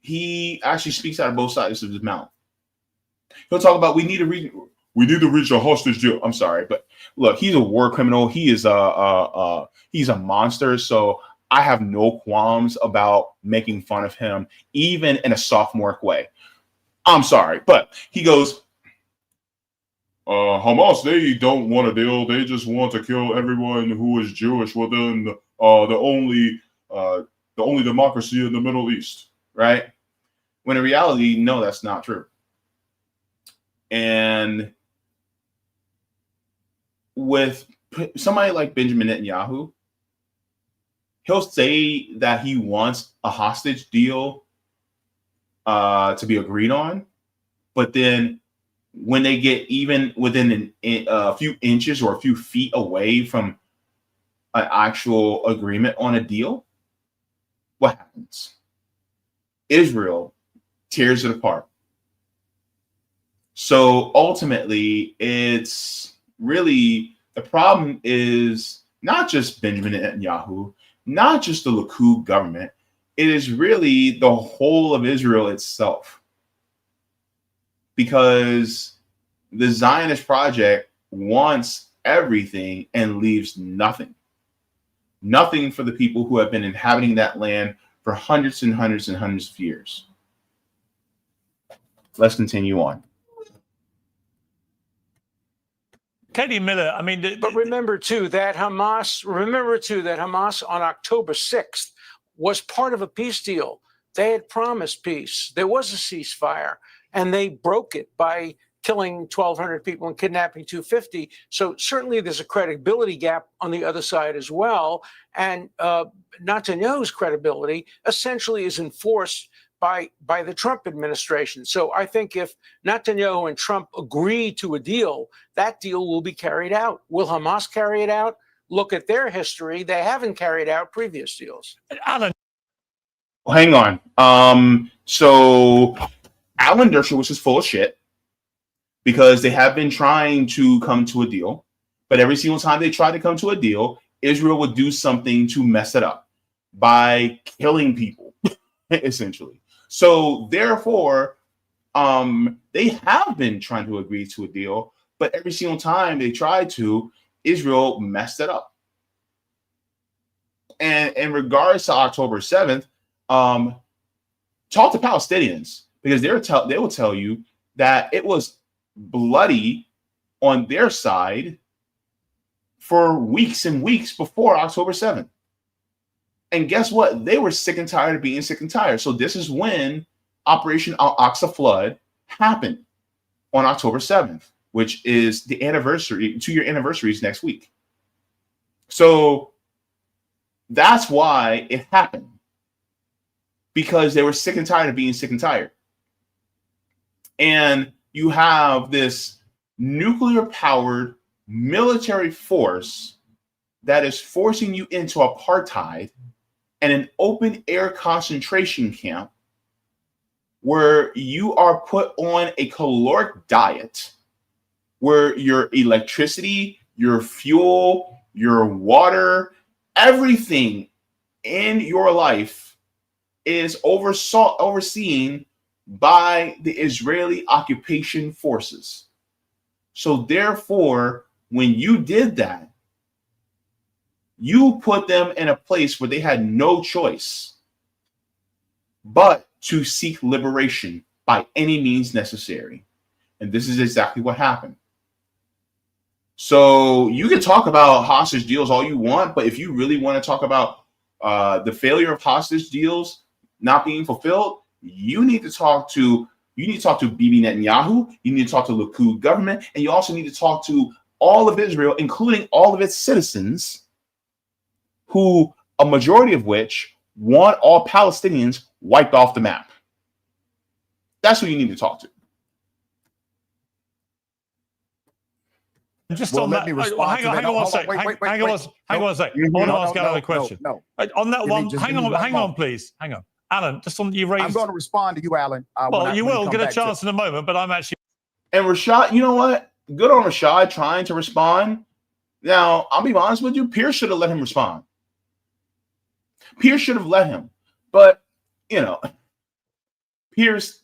he actually speaks out of both sides of his mouth. He'll talk about we need to reach a hostage deal. I'm sorry, but look, he's a war criminal. He is he's a monster. So I have no qualms about making fun of him, even in a sophomoric way. I'm sorry, but he goes, Hamas, they don't want a deal. They just want to kill everyone who is Jewish within the only democracy in the Middle East, right? When in reality, no, that's not true. And with somebody like Benjamin Netanyahu, he'll say that he wants a hostage deal to be agreed on, but then when they get even within a few inches or a few feet away from an actual agreement on a deal, what happens? Israel tears it apart. So ultimately, it's really, the problem is not just Benjamin Netanyahu, not just the Likud government. It is really the whole of Israel itself. Because the Zionist project wants everything and leaves nothing. Nothing for the people who have been inhabiting that land for hundreds and hundreds and hundreds of years. Let's continue on. Katie Miller, I mean, but remember too that Hamas on October 6th was part of a peace deal. They had promised peace. There was a ceasefire, and they broke it by killing 1,200 people and kidnapping 250. So certainly there's a credibility gap on the other side as well. And Netanyahu's credibility essentially is enforced by the Trump administration. So I think if Netanyahu and Trump agree to a deal, that deal will be carried out. Will Hamas carry it out? Look at their history. They haven't carried out previous deals. Alan. Well, hang on. So Alan Dershowitz is full of shit because they have been trying to come to a deal, but every single time they try to come to a deal, Israel would do something to mess it up by killing people, essentially. So therefore, they have been trying to agree to a deal, but every single time they tried to, Israel messed it up. And in regards to October 7th, talk to Palestinians, because they will tell you that it was bloody on their side for weeks and weeks before October 7th. And guess what? They were sick and tired of being sick and tired. So this is when Operation Al-Aqsa Flood happened on October 7th, which is the anniversary, 2-year anniversary is next week. So that's why it happened, because they were sick and tired of being sick and tired. And you have this nuclear-powered military force that is forcing you into apartheid and an open air concentration camp where you are put on a caloric diet, where your electricity, your fuel, your water, everything in your life is overseen by the Israeli occupation forces. So therefore, when you did that, you put them in a place where they had no choice but to seek liberation by any means necessary. And this is exactly what happened. So you can talk about hostage deals all you want, but if you really want to talk about the failure of hostage deals not being fulfilled, you need to talk to Bibi Netanyahu, you need to talk to the Likud government, and you also need to talk to all of Israel, including all of its citizens, who a majority of which want all Palestinians wiped off the map. That's who you need to talk to. Just on that, hang on one sec. Hang on one sec. I want to ask another question. On that one, hang on, please. Hang on. Alan, just on you raised. I'm going to respond to you, Alan. Well, you will get a chance in a moment, but I'm actually. And Rashad, you know what? Good on Rashad trying to respond. Now, I'll be honest with you. Piers should have let him respond. Piers should have let him. But, you know, Piers,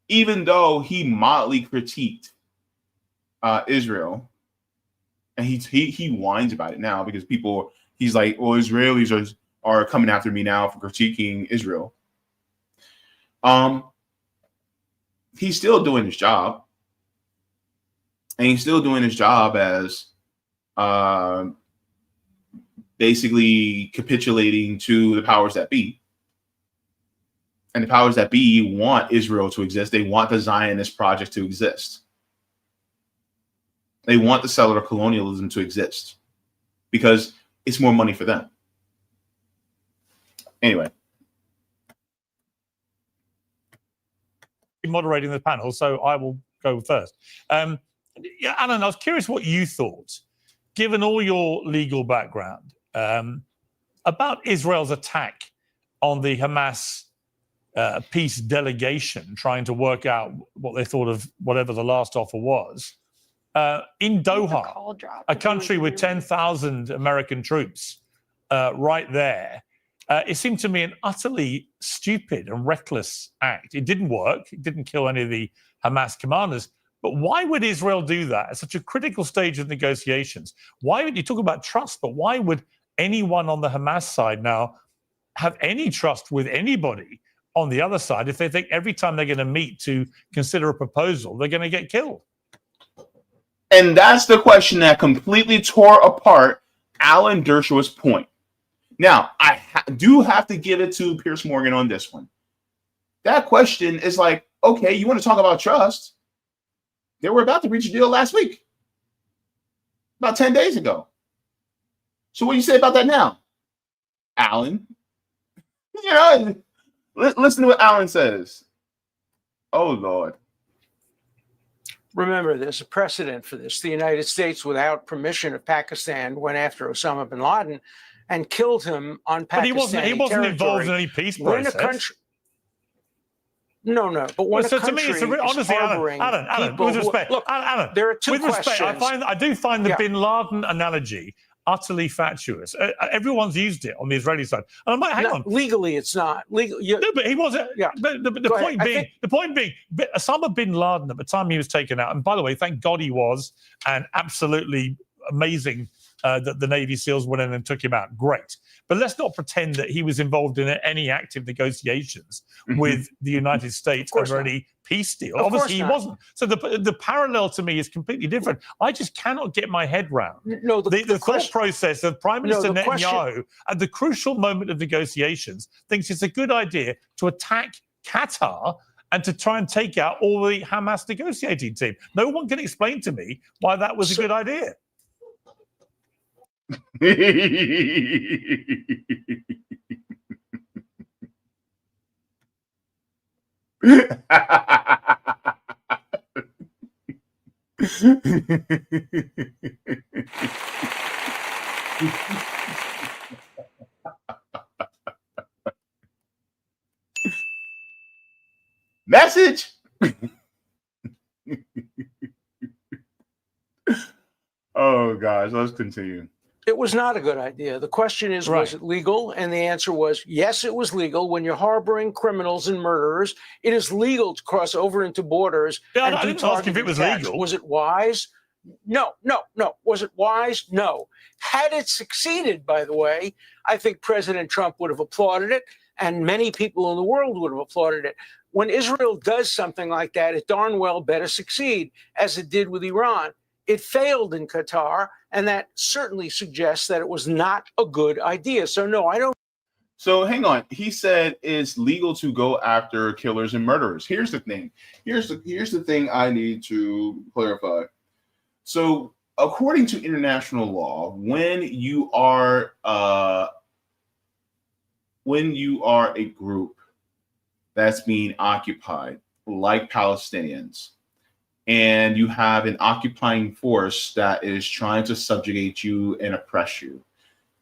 even though he mildly critiqued Israel, and he whines about it now because he's like, well, Israelis are coming after me now for critiquing Israel. He's still doing his job. And he's still doing his job as basically capitulating to the powers that be. And the powers that be want Israel to exist. They want the Zionist project to exist. They want the settler colonialism to exist because it's more money for them. Anyway. Moderating the panel, so I will go first. Alan, I was curious what you thought, given all your legal background, about Israel's attack on the Hamas peace delegation, trying to work out what they thought of whatever the last offer was. In Doha, a country with 10,000 American troops right there, it seemed to me an utterly stupid and reckless act. It didn't work. It didn't kill any of the Hamas commanders. But why would Israel do that at such a critical stage of negotiations? Why would you talk about trust, but why would anyone on the Hamas side now have any trust with anybody on the other side if they think every time they're going to meet to consider a proposal, they're going to get killed? And that's the question that completely tore apart Alan Dershowitz's point. Now, I do have to give it to Piers Morgan on this one. That question is like, okay, you want to talk about trust? They were about to reach a deal last week, about 10 days ago. So what do you say about that now, Alan? You know, listen to what Alan says. Oh, Lord. Remember, there's a precedent for this. The United States, without permission of Pakistan, went after Osama bin Laden and killed him on Pakistani territory. But he wasn't involved in any peace process. No. But when a country to me, it's honestly, Alan, with respect, Alan, there are two questions. I do find the bin Laden analogy utterly fatuous. Everyone's used it on the Israeli side. And I'm like, hang on. Legally, it's not. No, but he wasn't. Yeah. But the point being, Osama bin Laden, at the time he was taken out, and by the way, thank God he was, and absolutely amazing that the Navy SEALs went in and took him out. Great. But let's not pretend that he was involved in any active negotiations with the United States over any peace deal. Obviously, he wasn't. So the parallel to me is completely different. I just cannot get my head round the thought process of Prime Minister Netanyahu at the crucial moment of negotiations thinks it's a good idea to attack Qatar and to try and take out all the Hamas negotiating team. No one can explain to me why that was a good idea. Message. Oh gosh, let's continue. It was not a good idea. The question is, was it legal? And the answer was, yes, it was legal. When you're harboring criminals and murderers, it is legal to cross over into borders. Yeah, and I do didn't ask if it was targeted attacks. legal. Was it wise? No. Was it wise? No. Had it succeeded, by the way, I think President Trump would have applauded it, and many people in the world would have applauded it. When Israel does something like that, it darn well better succeed, as it did with Iran. It failed in Qatar, and that certainly suggests that it was not a good idea. So, no, I don't. So hang on. He said it's legal to go after killers and murderers. Here's the thing. Here's the thing I need to clarify. So according to international law, when you are a group that's being occupied, like Palestinians, and you have an occupying force that is trying to subjugate you and oppress you,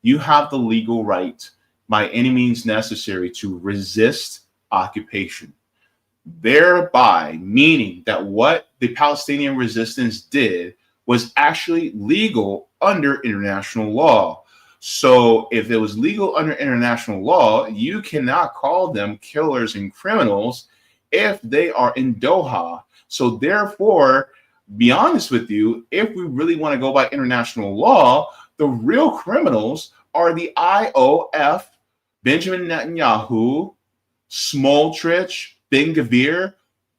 you have the legal right by any means necessary to resist occupation. Thereby meaning that what the Palestinian resistance did was actually legal under international law. So if it was legal under international law, you cannot call them killers and criminals if they are in Doha. So therefore, be honest with you, if we really want to go by international law, the real criminals are the IOF, Benjamin Netanyahu, Smotrich, Ben Gvir,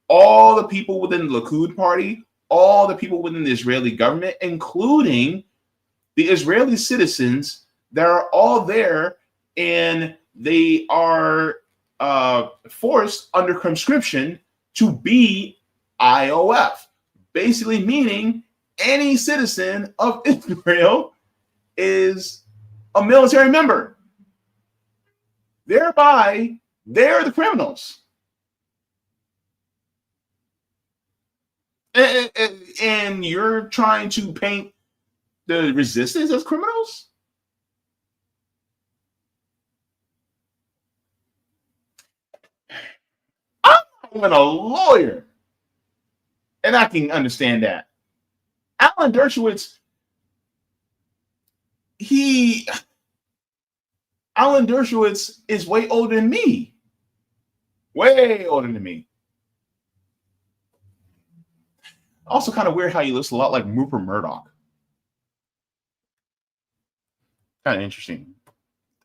all the people within the Likud party, all the people within the Israeli government, including the Israeli citizens that are all there, and they are forced under conscription to be IOF, basically meaning any citizen of Israel is a military member. Thereby, they're the criminals. And you're trying to paint the resistance as criminals? I'm not even a lawyer, and I can understand that. Alan Dershowitz, Alan Dershowitz is way older than me. Way older than me. Also kind of weird how he looks a lot like Rupert Murdoch. Kind of interesting.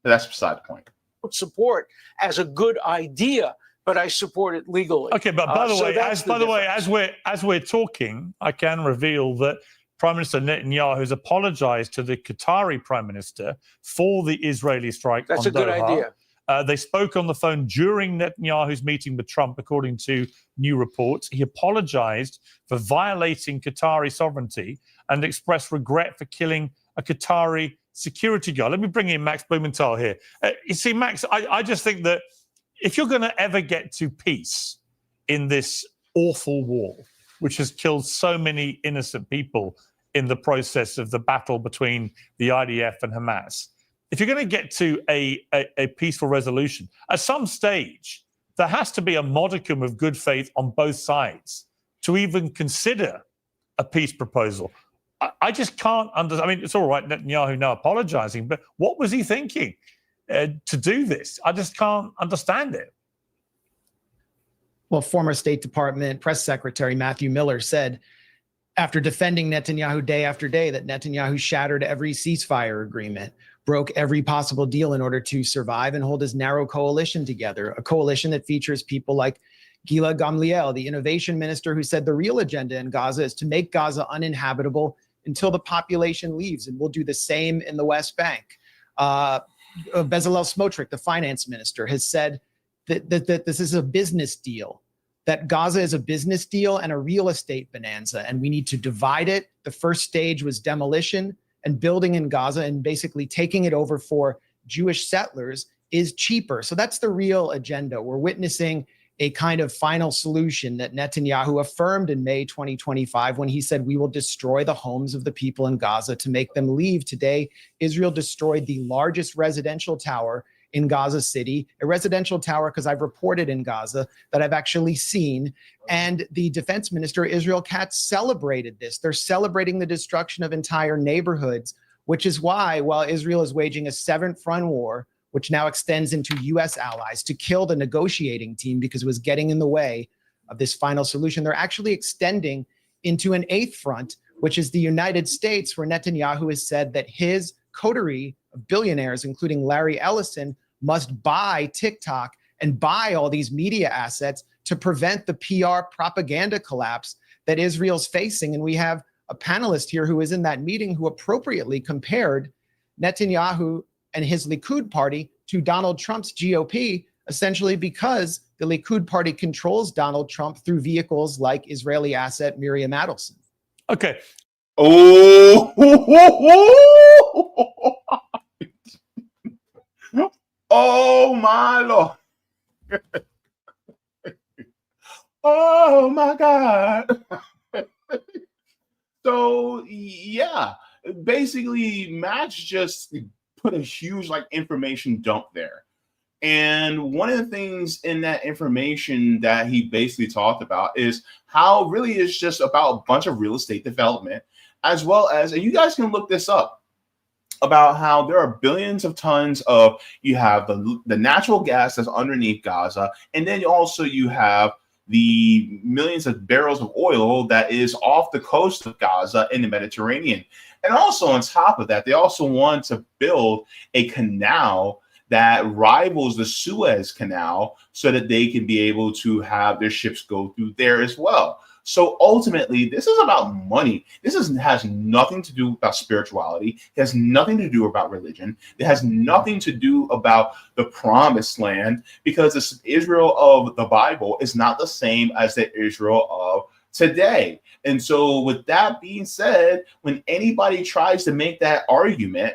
But that's beside the point. Support as a good idea, but I support it legally. Okay, but by the way, as we're talking, I can reveal that Prime Minister Netanyahu has apologized to the Qatari Prime Minister for the Israeli strike. That's on a good Doha. idea. They spoke on the phone during Netanyahu's meeting with Trump, according to new reports. He apologized for violating Qatari sovereignty and expressed regret for killing a Qatari security guard. Let me bring in Max Blumenthal here. You see, Max, I just think that if you're going to ever get to peace in this awful war, which has killed so many innocent people in the process of the battle between the IDF and Hamas, if you're going to get to a peaceful resolution, at some stage, there has to be a modicum of good faith on both sides to even consider a peace proposal. I just can't understand. I mean, it's all right, Netanyahu now apologizing, but what was he thinking to do this? I just can't understand it. Well, former State Department Press Secretary Matthew Miller said, after defending Netanyahu day after day, that Netanyahu shattered every ceasefire agreement, broke every possible deal in order to survive and hold his narrow coalition together, a coalition that features people like Gila Gamliel, the innovation minister, who said the real agenda in Gaza is to make Gaza uninhabitable until the population leaves, and we'll do the same in the West Bank. Bezalel Smotrich, the finance minister, has said that this is a business deal, that Gaza is a business deal and a real estate bonanza, and we need to divide it. The first stage was demolition, and building in Gaza and basically taking it over for Jewish settlers is cheaper. So that's the real agenda. We're witnessing a kind of final solution that Netanyahu affirmed in May 2025 when he said, we will destroy the homes of the people in Gaza to make them leave. Today, Israel destroyed the largest residential tower in Gaza City, a residential tower, because I've reported in Gaza, that I've actually seen. And the defense minister, Israel Katz, celebrated this. They're celebrating the destruction of entire neighborhoods, which is why, while Israel is waging a seventh front war, which now extends into U.S. allies to kill the negotiating team because it was getting in the way of this final solution, they're actually extending into an eighth front, which is the United States, where Netanyahu has said that his coterie of billionaires, including Larry Ellison, must buy TikTok and buy all these media assets to prevent the PR propaganda collapse that Israel's facing. And we have a panelist here who was in that meeting who appropriately compared Netanyahu and his Likud party to Donald Trump's GOP, essentially because the Likud party controls Donald Trump through vehicles like Israeli asset Miriam Adelson. Okay. Oh, oh my Lord. Oh my God. So yeah, basically Max just put a huge information dump there. And one of the things in that information that he basically talked about is how really it's just about a bunch of real estate development, as well as, and you guys can look this up, about how there are billions of tons of, you have the natural gas that's underneath Gaza, and then also you have the millions of barrels of oil that is off the coast of Gaza in the Mediterranean. And also on top of that, they also want to build a canal that rivals the Suez Canal so that they can be able to have their ships go through there as well. So ultimately, this is about money. This has nothing to do about spirituality. It has nothing to do about religion. It has nothing to do about the promised land, because the Israel of the Bible is not the same as the Israel of today. And so with that being said, when anybody tries to make that argument,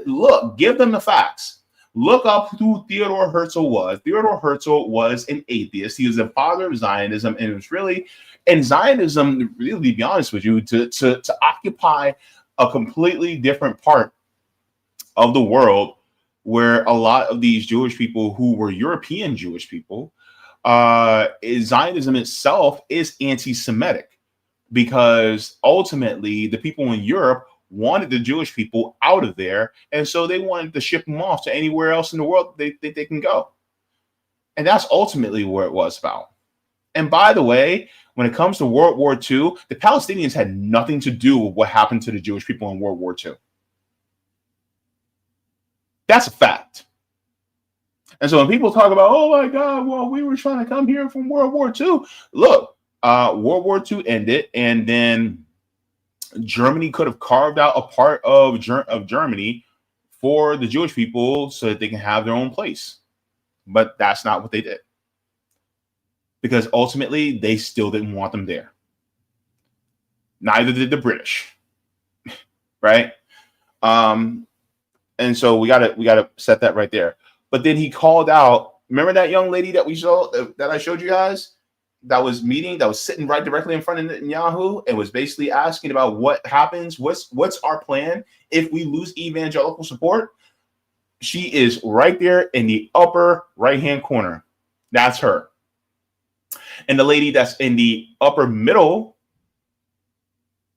look, give them the facts. Look up who Theodore Herzl was. Theodore Herzl was an atheist. He was the father of Zionism, and it was really, and Zionism, really, to be honest with you, to occupy a completely different part of the world where a lot of these Jewish people who were European Jewish people, Zionism itself is anti-Semitic, because ultimately the people in Europe wanted the Jewish people out of there, and so they wanted to ship them off to anywhere else in the world they can go. And that's ultimately where it was about. And by the way, when it comes to World War II, the Palestinians had nothing to do with what happened to the Jewish people in World War II. That's a fact. And so when people talk about, oh my God, well, we were trying to come here from World War II. Look, World War II ended, and then Germany could have carved out a part of Germany for the Jewish people so that they can have their own place. But that's not what they did, because ultimately they still didn't want them there. Neither did the British, right? And so we gotta set that right there. But then he called out, remember that young lady that we saw, that I showed you guys, that was sitting right directly in front of Netanyahu and was basically asking about what happens, what's our plan if we lose evangelical support? She is right there in the upper right-hand corner. That's her. And the lady that's in the upper middle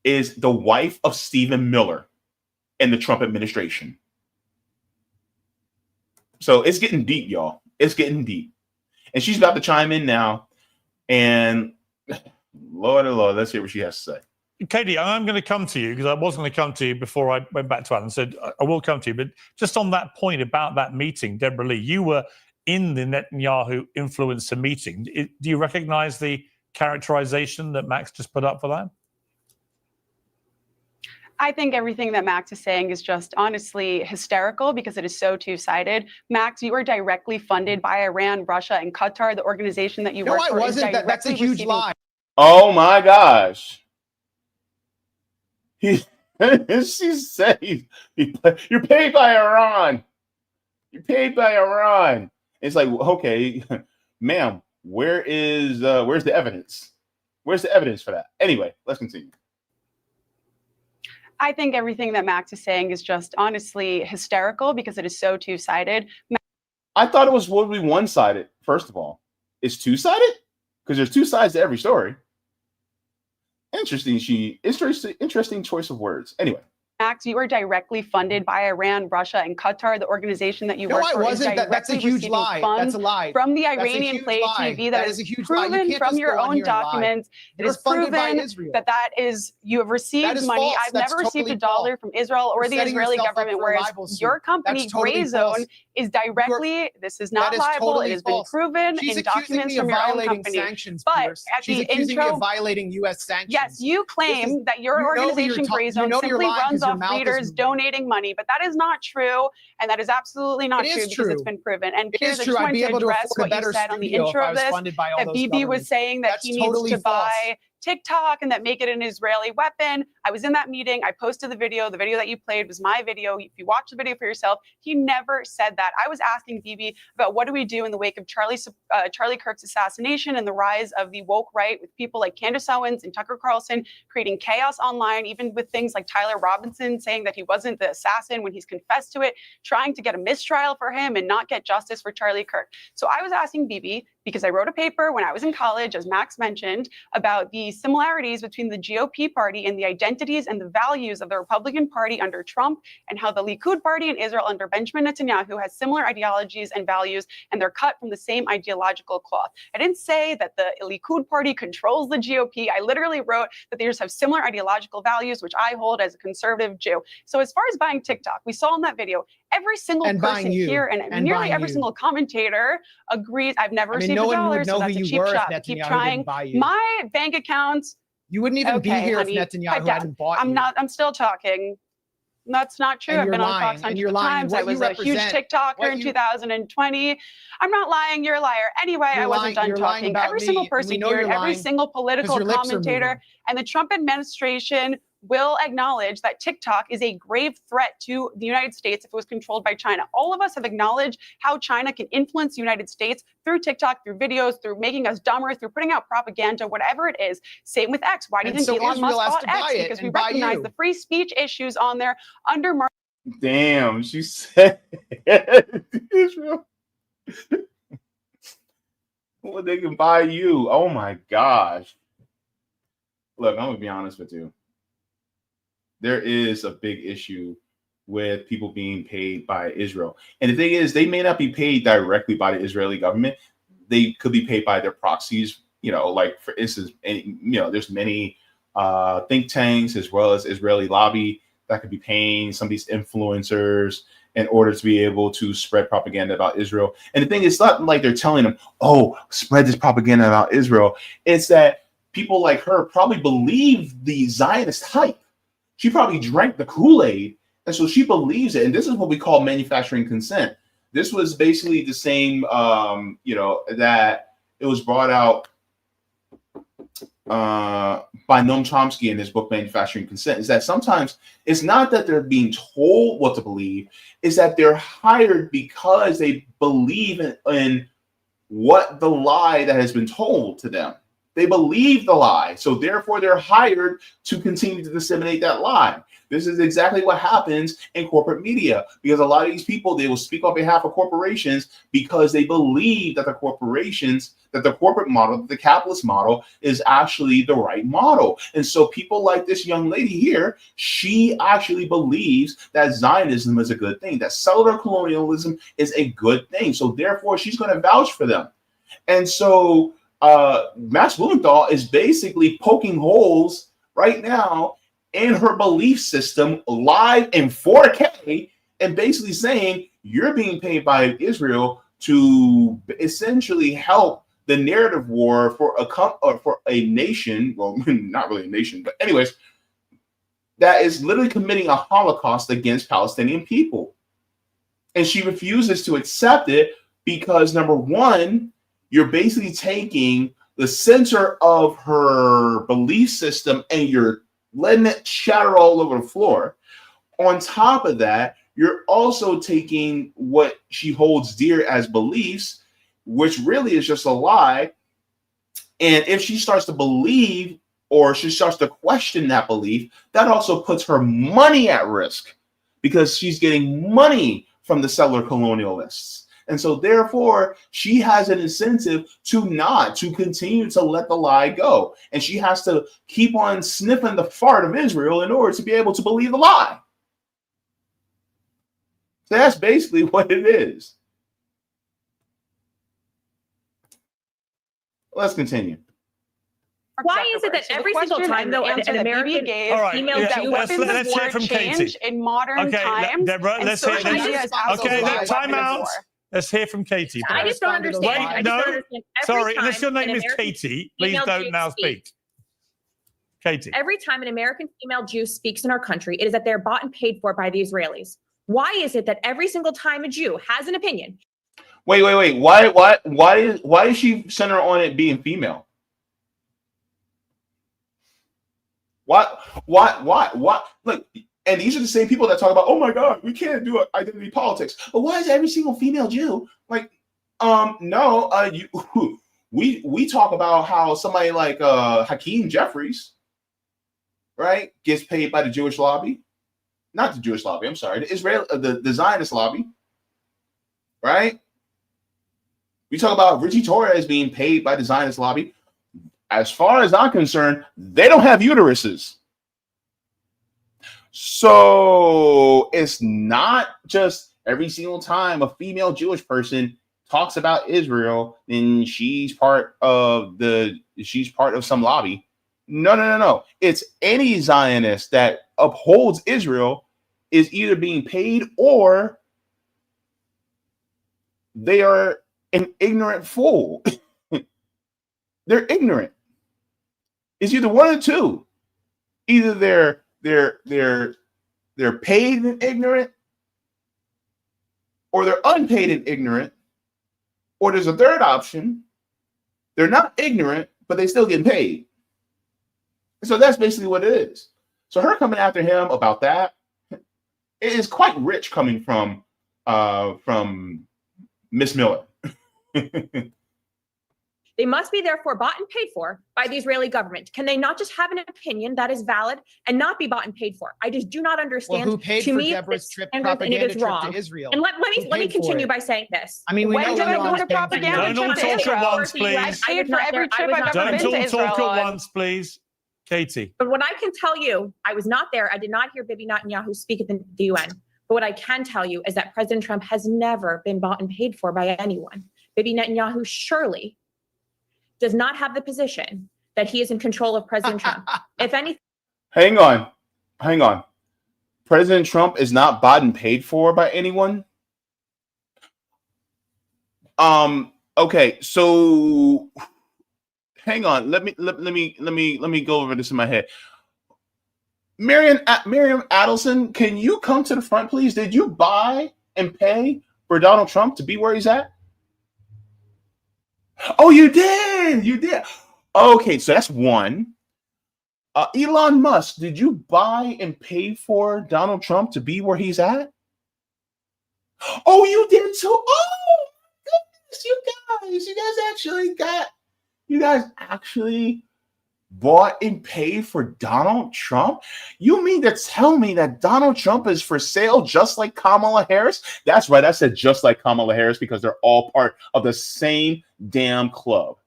is the wife of Stephen Miller in the Trump administration. So it's getting deep, y'all. It's getting deep. And she's about to chime in now. And Lord, oh Lord, let's hear what she has to say. Katie, I'm going to come to you, because I was going to come to you before I went back to Alan. Said I will come to you, but just on that point about that meeting, Deborah Lee, you were in the Netanyahu influencer meeting. Do you recognize the characterization that Max just put up for that? I think everything that Max is saying is just honestly hysterical, because it is so two-sided. Max, you are directly funded by Iran, Russia, and Qatar. The organization that you work for is directly That's a huge lie. Oh my gosh. She said, you're paid by Iran. You're paid by Iran. It's like, okay, ma'am, where's the evidence? Where's the evidence for that? Anyway, let's continue. I think everything that Max is saying is just honestly hysterical because it is so two-sided. I thought it was would be one-sided. First of all, it's two-sided because there's two sides to every story. Interesting choice of words. Anyway. Max, you are directly funded by Iran, Russia, and Qatar. The organization that you work for is That's a huge lie. That's a lie. From the Iranian play TV that is proven from your own documents. It is proven that is you have received money. I've never received $1 from Israel or the Israeli government, whereas your company, Gray Zone, is directly, this is not liable. It has been proven in documents from your own company. But at the intro, violating U.S. sanctions. Yes, you claim that your organization, Gray Zone, simply runs off readers donating money, but that is not true, and that is absolutely not true because it's been proven. And Piers, I just wanted to address what you said on the intro of this, that Bibi was saying that he needs to buy TikTok and that make it an Israeli weapon. I was in that meeting. I posted the video. The video that you played was my video. If you watch the video for yourself, he never said that. I was asking Bibi about what do we do in the wake of Charlie Kirk's assassination and the rise of the woke right with people like Candace Owens and Tucker Carlson creating chaos online, even with things like Tyler Robinson saying that he wasn't the assassin when he's confessed to it, trying to get a mistrial for him and not get justice for Charlie Kirk. So I was asking Bibi, because I wrote a paper when I was in college, as Max mentioned, about the similarities between the GOP party and the identities and the values of the Republican Party under Trump, and how the Likud party in Israel under Benjamin Netanyahu has similar ideologies and values, and they're cut from the same ideological cloth. I didn't say that the Likud party controls the GOP. I literally wrote that they just have similar ideological values, which I hold as a conservative Jew. So as far as buying TikTok, we saw in that video, every single person here and nearly every single commentator agrees. I've never received $1, so that's a cheap shot. Keep trying. My bank accounts. You wouldn't even be here if Netanyahu hadn't bought you. I'm still talking. That's not true. I've been on Fox hundreds of times. I was a huge TikToker in 2020. I'm not lying. You're a liar. Anyway, I wasn't done talking. Every single person here, every single political commentator, and the Trump administration will acknowledge that TikTok is a grave threat to the United States if it was controlled by China. All of us have acknowledged how China can influence the United States through TikTok, through videos, through making us dumber, through putting out propaganda, whatever it is. Same with X. Why do you think Elon Musk bought X? Because we recognize the free speech issues on there under Mark. Damn, she said Israel. Well, they can buy you. Oh my gosh. Look, I'm gonna be honest with you. There is a big issue with people being paid by Israel. And the thing is, they may not be paid directly by the Israeli government. They could be paid by their proxies, like for instance, there's many think tanks as well as Israeli lobby that could be paying some of these influencers in order to be able to spread propaganda about Israel. And the thing is, it's not like they're telling them, oh, spread this propaganda about Israel. It's that people like her probably believe the Zionist hype. She probably drank the Kool-Aid, and so she believes it. And this is what we call manufacturing consent. This was basically the same, that it was brought out by Noam Chomsky in his book, Manufacturing Consent, is that sometimes it's not that they're being told what to believe, it's that they're hired because they believe in what the lie that has been told to them. They believe the lie, so therefore they're hired to continue to disseminate that lie. This is exactly what happens in corporate media, because a lot of these people, they will speak on behalf of corporations because they believe that the corporate model, the capitalist model, is actually the right model. And so people like this young lady here, she actually believes that Zionism is a good thing, that settler colonialism is a good thing. So therefore she's going to vouch for them. And so Max Blumenthal is basically poking holes right now in her belief system live in 4K and basically saying you're being paid by Israel to essentially help the narrative war for a nation, well, not really a nation, but anyways, that is literally committing a Holocaust against Palestinian people. And she refuses to accept it because, number one, you're basically taking the center of her belief system and you're letting it shatter all over the floor. On top of that, you're also taking what she holds dear as beliefs, which really is just a lie, And if she starts to believe or she starts to question that belief, that also puts her money at risk because she's getting money from the settler colonialists. And so therefore, she has an incentive to continue to let the lie go. And she has to keep on sniffing the fart of Israel in order to be able to believe the lie. So that's basically what it is. Let's continue. Why is it that every single time, though, an American female Jew let's hear from Katie. In modern times, Deborah, let's hear. Time out. Let's hear from Katie. I just don't understand. Sorry, unless your name is Katie, please don't now speak. Katie. Every time an American female Jew speaks in our country, it is that they're bought and paid for by the Israelis. Why is it that every single time a Jew has an opinion? Wait. Why is she center on it being female? What? Look, and these are the same people that talk about, oh my God, we can't do identity politics. But why is every single female Jew like, no, we talk about how somebody like Hakeem Jeffries, right, gets paid by the Jewish lobby, not the Jewish lobby. I'm sorry, the Zionist lobby, right? We talk about Richie Torres being paid by the Zionist lobby. As far as I'm concerned, they don't have uteruses. So it's not just every single time a female Jewish person talks about Israel, then she's part of some lobby. No. It's any Zionist that upholds Israel is either being paid or they are an ignorant fool. They're ignorant. It's either one of the two. Either they're paid and ignorant, or they're unpaid and ignorant, or there's a third option. They're not ignorant, but they still get paid. So that's basically what it is. So her coming after him about that, it is quite rich coming from Miss Miller. They must be therefore bought and paid for by the Israeli government. Can they not just have an opinion that is valid and not be bought and paid for? I just do not understand. Well, who paid to for me, Deborah's trip, and propaganda it is trip wrong. to Israel? And let me continue by saying this. I mean, we when know did I Elon go to is paying for propaganda Don't all trip to talk Israel? at once, please. I paid for every trip I've ever been to Don't Israel. talk at once, please. Katie. But what I can tell you, I was not there. I did not hear Bibi Netanyahu speak at the UN. But what I can tell you is that President Trump has never been bought and paid for by anyone. Bibi Netanyahu surely does not have the position that he is in control of President Trump. If anything. Hang on. President Trump is not bought and paid for by anyone. Okay, so hang on. Let me go over this in my head. Miriam Adelson, can you come to the front, please? Did you buy and pay for Donald Trump to be where he's at? Oh, you did. Okay, so that's one. Elon Musk, did you buy and pay for Donald Trump to be where he's at? Oh, you did too. Oh, goodness, you guys actually bought and paid for Donald Trump? You mean to tell me that Donald Trump is for sale just like Kamala Harris? That's right. I said just like Kamala Harris because they're all part of the same damn club.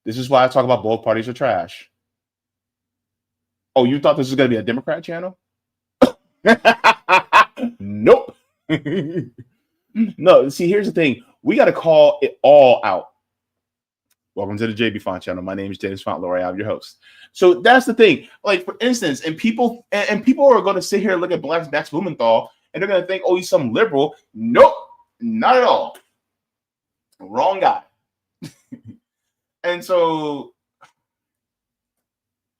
This is why I talk about both parties are trash. Oh, you thought this was going to be a Democrat channel? Nope. No, see, here's the thing. We got to call it all out. Welcome to the Jaybefaunt channel. My name is Jaybefaunt L'Oreal. I'm your host. So that's the thing. Like, for instance, and people are going to sit here and look at Max Blumenthal, and they're going to think, oh, he's some liberal. Nope, not at all. Wrong guy. And so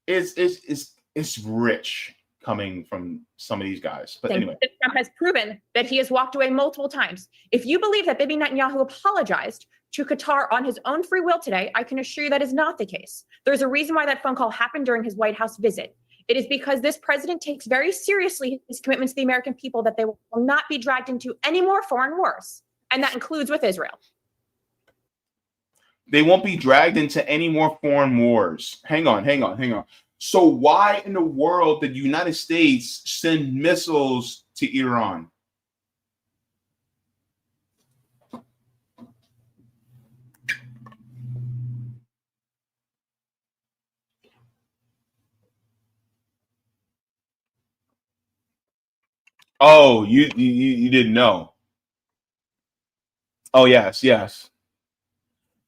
it's rich coming from some of these guys. But anyway, Trump has proven that he has walked away multiple times. If you believe that Bibi Netanyahu apologized to Qatar on his own free will today, I can assure you that is not the case. There's a reason why that phone call happened during his White House visit. It is because this president takes very seriously his commitment to the American people that they will not be dragged into any more foreign wars. And that includes with Israel. They won't be dragged into any more foreign wars. Hang on. So why in the world did the United States send missiles to Iran? Oh, you didn't know. Oh, yes.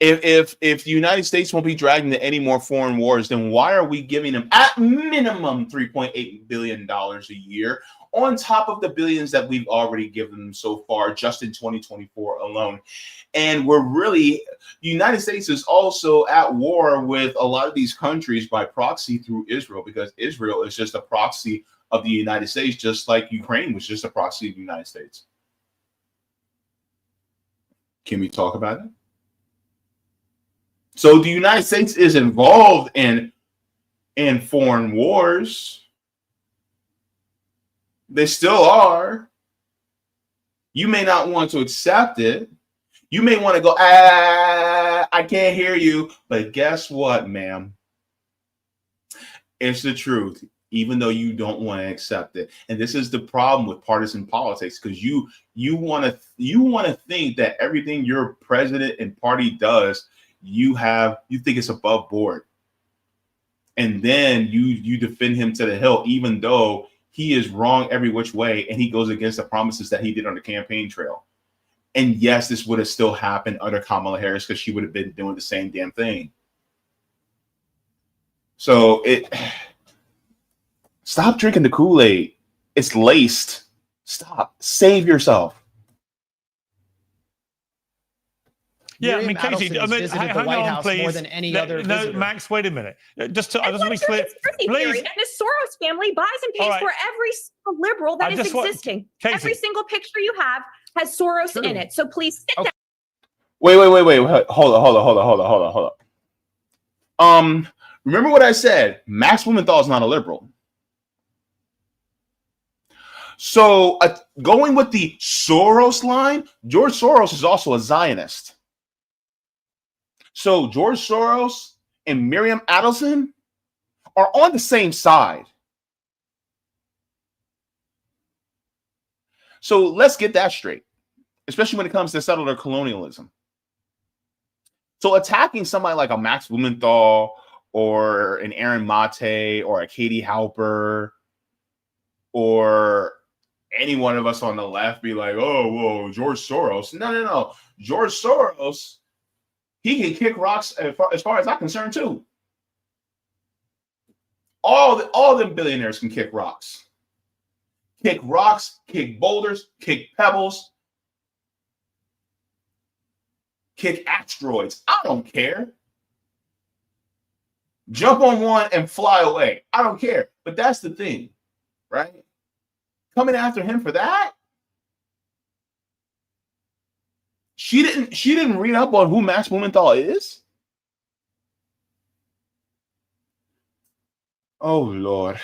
If the United States won't be dragged into any more foreign wars, then why are we giving them at minimum $3.8 billion a year on top of the billions that we've already given them so far just in 2024 alone? And the United States is also at war with a lot of these countries by proxy through Israel, because Israel is just a proxy of the United States, just like Ukraine was just a proxy of the United States. Can we talk about it? So the United States is involved in foreign wars. They still are. You may not want to accept it. You may want to go, I can't hear you. But guess what, ma'am? It's the truth, even though you don't want to accept it. And this is the problem with partisan politics, because you want to think that everything your president and party does, you think it's above board, and then you defend him to the hilt, even though he is wrong every which way, and he goes against the promises that he did on the campaign trail. And yes, this would have still happened under Kamala Harris, because she would have been doing the same damn thing. So stop drinking the Kool-Aid. It's laced. Stop. Save yourself. Yeah, Miriam Casey, Adelson has visited the White House more than any other visitor. No, Max, wait a minute. Just to be clear, please. And the Soros family buys and pays for every single liberal that is existing. Every single picture you have has Soros in it. So please sit down. Wait. Hold on. Remember what I said? Max Blumenthal is not a liberal. So going with the Soros line, George Soros is also a Zionist. So George Soros and Miriam Adelson are on the same side. So let's get that straight, especially when it comes to settler colonialism. So attacking somebody like a Max Blumenthal or an Aaron Mate or a Katie Halper or any one of us on the left be like, oh, whoa, George Soros. No. George Soros, he can kick rocks as far as I'm concerned, too. All them billionaires can kick rocks. Kick rocks, kick boulders, kick pebbles, kick asteroids. I don't care. Jump on one and fly away. I don't care. But that's the thing, right? Coming after him for that? She didn't read up on who Max Blumenthal is? Oh, Lord.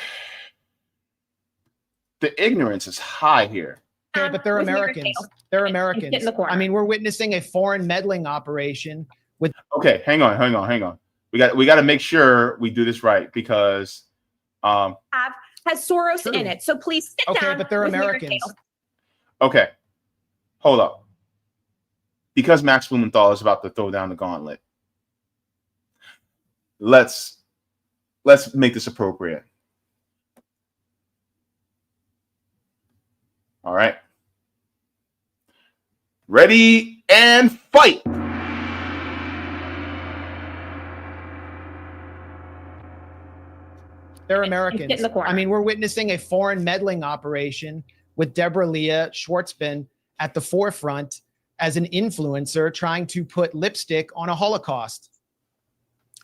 The ignorance is high here. Okay, but they're Americans. They're Americans. I mean, we're witnessing a foreign meddling operation with. Okay, hang on. We got to make sure we do this right, because has Soros in it. So please sit down. Okay, but they're Americans. Okay, hold up. Because Max Blumenthal is about to throw down the gauntlet, let's make this appropriate. All right. Ready and fight. They're Americans. I mean, we're witnessing a foreign meddling operation with Deborah Leah Schwartzman at the forefront as an influencer trying to put lipstick on a Holocaust.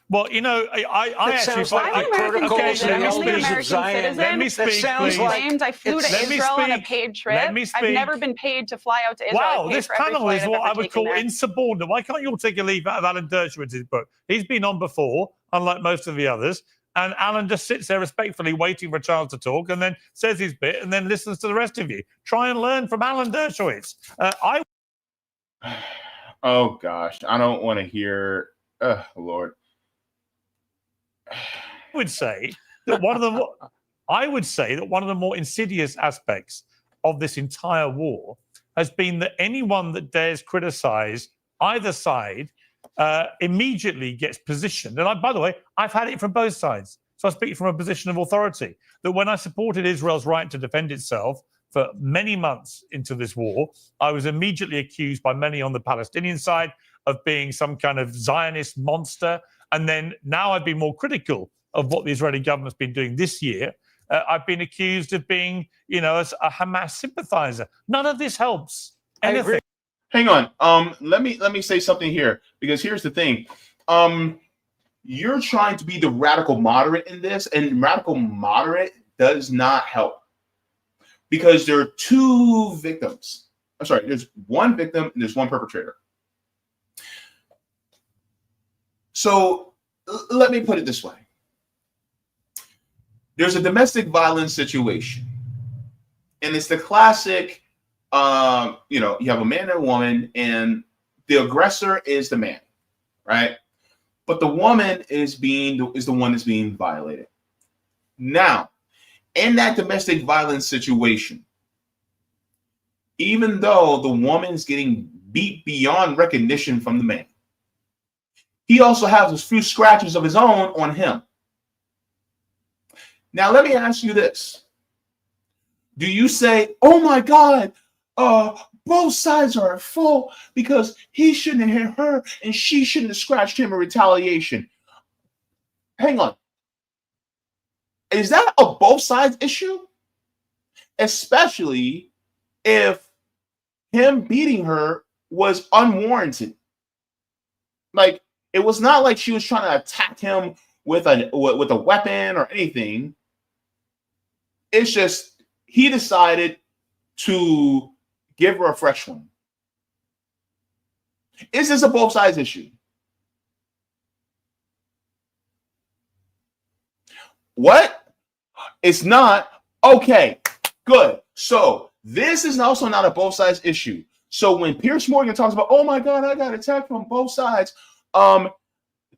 Well, you know, I actually like I'm protocols okay, and let me American speak. Let me speak, please. I flew to Israel on a paid trip. I've never been paid to fly out to Israel. Wow, this panel is what I would call insubordinate. Why can't you all take a leaf out of Alan Dershowitz's book? He's been on before, unlike most of the others. And Alan just sits there respectfully waiting for a chance to talk and then says his bit and then listens to the rest of you. Try and learn from Alan Dershowitz. Oh, gosh. I don't want to hear Lord. I would say that one of the more insidious aspects of this entire war has been that anyone that dares criticize either side immediately gets positioned. And by the way, I've had it from both sides. So I speak from a position of authority, that when I supported Israel's right to defend itself for many months into this war, I was immediately accused by many on the Palestinian side of being some kind of Zionist monster. And then now I've been more critical of what the Israeli government's been doing this year. I've been accused of being, a Hamas sympathizer. None of this helps anything. Hang on. Let me say something here, because here's the thing. You're trying to be the radical moderate in this, and radical moderate does not help, because there are two victims. I'm sorry, there's one victim and there's one perpetrator. So let me put it this way. There's a domestic violence situation, and it's the classic, you have a man and a woman, and the aggressor is the man, right? But the woman is the one that's being violated. Now, in that domestic violence situation, even though the woman's getting beat beyond recognition from the man, he also has a few scratches of his own on him. Now, let me ask you this. Do you say, oh my God, both sides are at fault because he shouldn't have hit her and she shouldn't have scratched him in retaliation? Hang on. Is that a both sides issue? Especially if him beating her was unwarranted. Like, it was not like she was trying to attack him with a weapon or anything. It's just he decided to give her a fresh one. Is this a both sides issue? What? It's not? Okay, good. So this is also not a both sides issue. So when Piers Morgan talks about, oh my God, I got attacked from both sides.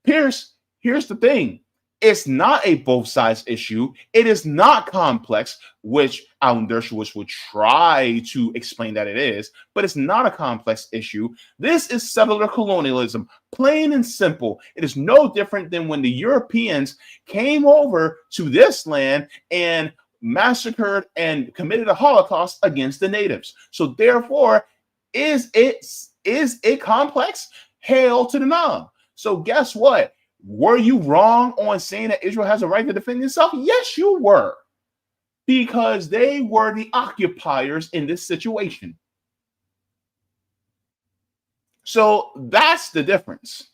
Piers, here's the thing. It's not a both sides issue. It is not complex, which Alan Dershowitz would try to explain that it is, but it's not a complex issue. This is settler colonialism, plain and simple. It is no different than when the Europeans came over to this land and massacred and committed a Holocaust against the natives. So therefore, is it complex? Hail to the no. So guess what? Were you wrong on saying that Israel has a right to defend itself? Yes, you were. Because they were the occupiers in this situation. So that's the difference.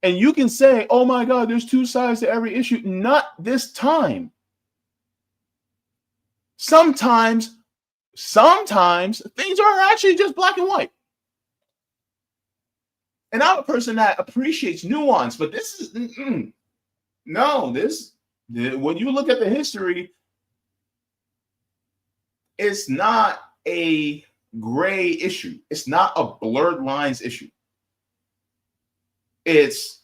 And you can say, oh my God, there's two sides to every issue. Not this time. Sometimes things are actually just black and white. And I'm a person that appreciates nuance, but this is when you look at the history, it's not a gray issue. It's not a blurred lines issue. It's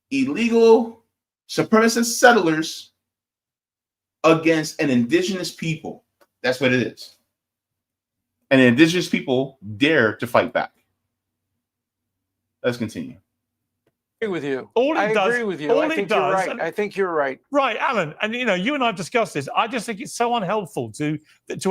illegal supremacist settlers against an indigenous people. That's what it is. And the indigenous people dare to fight back. Let's continue. I agree with you. I agree with you. I think you're right. I think you're right. Right, Alan. And you and I have discussed this. I just think it's so unhelpful to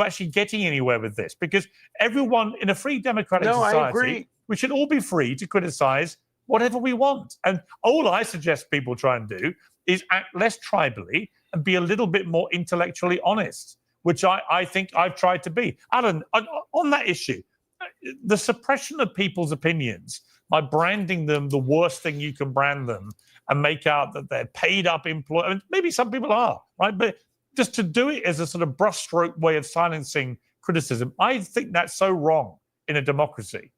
actually getting anywhere with this, because everyone in a free democratic society, we should all be free to criticize whatever we want. And all I suggest people try and do is act less tribally and be a little bit more intellectually honest, which I think I've tried to be. Alan, on that issue, the suppression of people's opinions by branding them the worst thing you can brand them and make out that they're paid up employees. I mean, maybe some people are, right? But just to do it as a sort of brushstroke way of silencing criticism, I think that's so wrong in a democracy.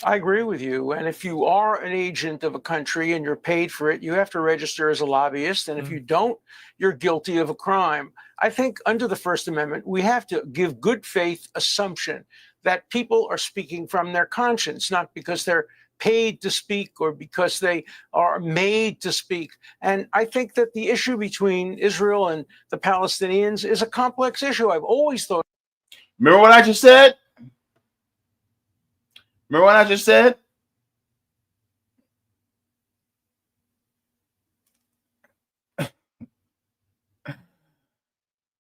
I agree with you. And if you are an agent of a country and you're paid for it, you have to register as a lobbyist. And if you don't, you're guilty of a crime. I think under the First Amendment, we have to give good faith assumption that people are speaking from their conscience, not because they're paid to speak or because they are made to speak. And I think that the issue between Israel and the Palestinians is a complex issue. I've always thought. Remember what I just said? Remember what I just said?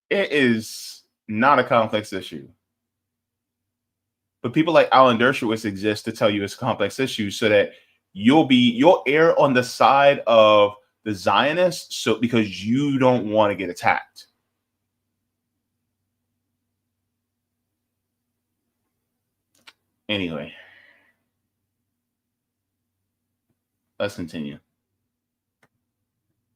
It is not a complex issue. But people like Alan Dershowitz exist to tell you it's a complex issue so that you'll err on the side of the Zionists because you don't want to get attacked. Anyway, let's continue.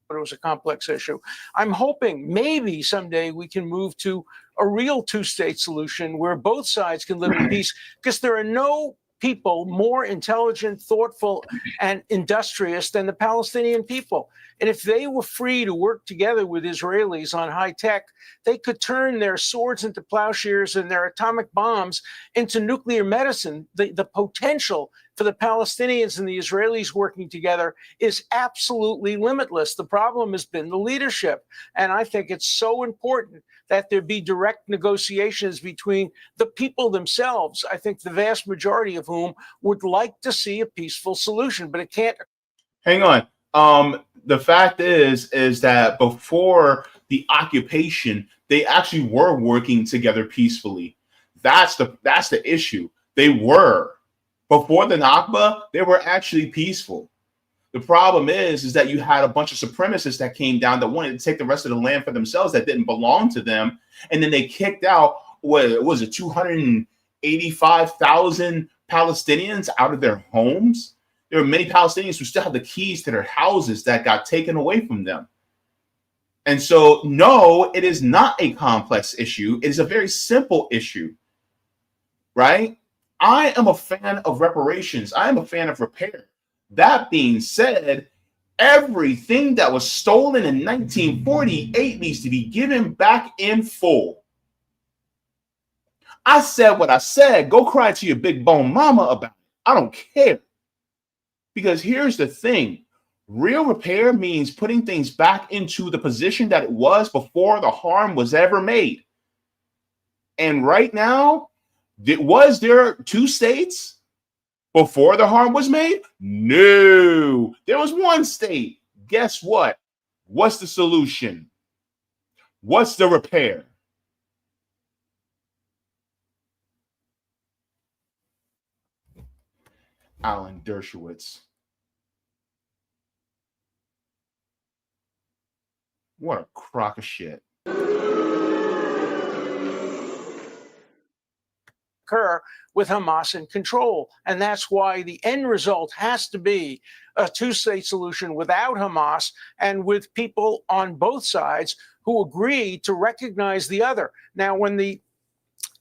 But it was a complex issue. I'm hoping maybe someday we can move to a real two-state solution where both sides can live in peace, because there are no people more intelligent, thoughtful, and industrious than the Palestinian people. And if they were free to work together with Israelis on high tech, they could turn their swords into plowshares and their atomic bombs into nuclear medicine. The potential for the Palestinians and the Israelis working together is absolutely limitless. The problem has been the leadership. And I think it's so important that there be direct negotiations between the people themselves. I think the vast majority of whom would like to see a peaceful solution, but it can't. Hang on. The fact is that before the occupation, they actually were working together peacefully. That's the issue. They were. Before the Nakba, they were actually peaceful. The problem is that you had a bunch of supremacists that came down that wanted to take the rest of the land for themselves that didn't belong to them. And then they kicked out, what was it, 285,000 Palestinians out of their homes? There are many Palestinians who still have the keys to their houses that got taken away from them. And so, no, it is not a complex issue. It is a very simple issue, right? I am a fan of reparations. I am a fan of repair. That being said, everything that was stolen in 1948 needs to be given back in full. I said what I said. Go cry to your big bone mama about it. I don't care. Because here's the thing. Real repair means putting things back into the position that it was before the harm was ever made. And right now, was there two states before the harm was made? No. There was one state. Guess what? What's the solution? What's the repair? Alan Dershowitz. What a crock of shit. Occur with Hamas in control. And that's why the end result has to be a two-state solution without Hamas and with people on both sides who agree to recognize the other. Now, when the